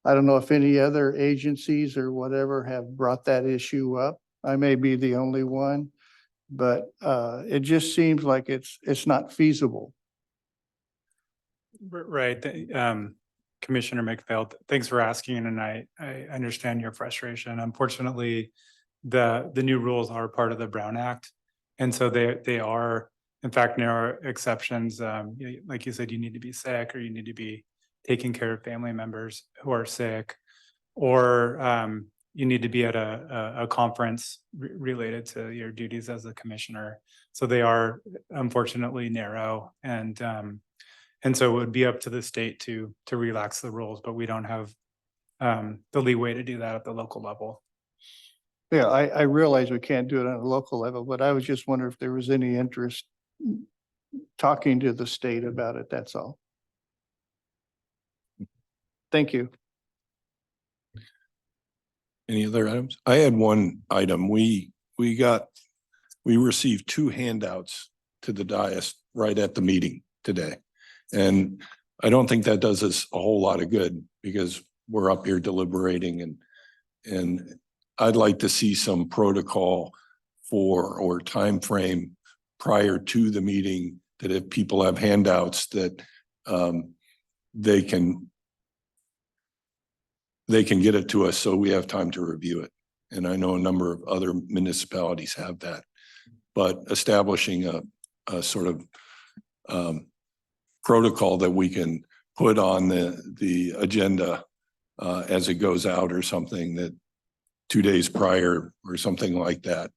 I don't know if any other agencies or whatever have brought that issue up. I may be the only one, but it just seems like it's not feasible. Right. Commissioner McPhail, thanks for asking, and I understand your frustration. Unfortunately, the new rules are part of the Brown Act. And so they are, in fact, narrow exceptions. Like you said, you need to be sick, or you need to be taking care of family members who are sick, or you need to be at a conference related to your duties as a commissioner. So they are unfortunately narrow, and so it would be up to the state to relax the rules, but we don't have the leeway to do that at the local level. Yeah, I realize we can't do it on a local level, but I was just wondering if there was any interest talking to the state about it, that's all. Thank you. Any other items? I had one item. We received 2 handouts to the dais right at the meeting today. And I don't think that does us a whole lot of good, because we're up here deliberating, and I'd like to see some protocol or time frame prior to the meeting, that if people have handouts, that they can get it to us so we have time to review it. And I know a number of other municipalities have that, but establishing a sort of protocol that we can put on the agenda as it goes out, or something, that 2 days prior or something like that,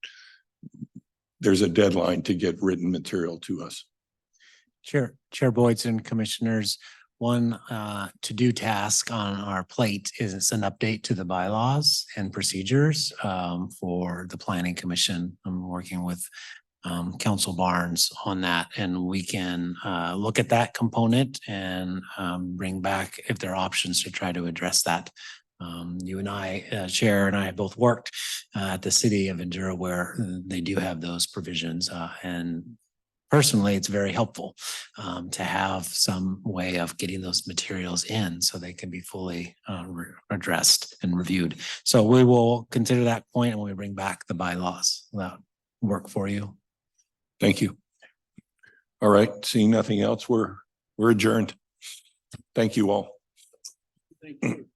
there's a deadline to get written material to us. Chair Boyd and Commissioners, one to-do task on our plate is an update to the bylaws and procedures for the Planning Commission. I'm working with Council Barnes on that, and we can look at that component and bring back if there are options to try to address that. You and I, Chair and I have both worked at the city of Ventura, where they do have those provisions, and personally, it's very helpful to have some way of getting those materials in so they can be fully addressed and reviewed. So we will consider that point when we bring back the bylaws. That work for you? Thank you. All right, seeing nothing else, we're adjourned. Thank you all. Thank you.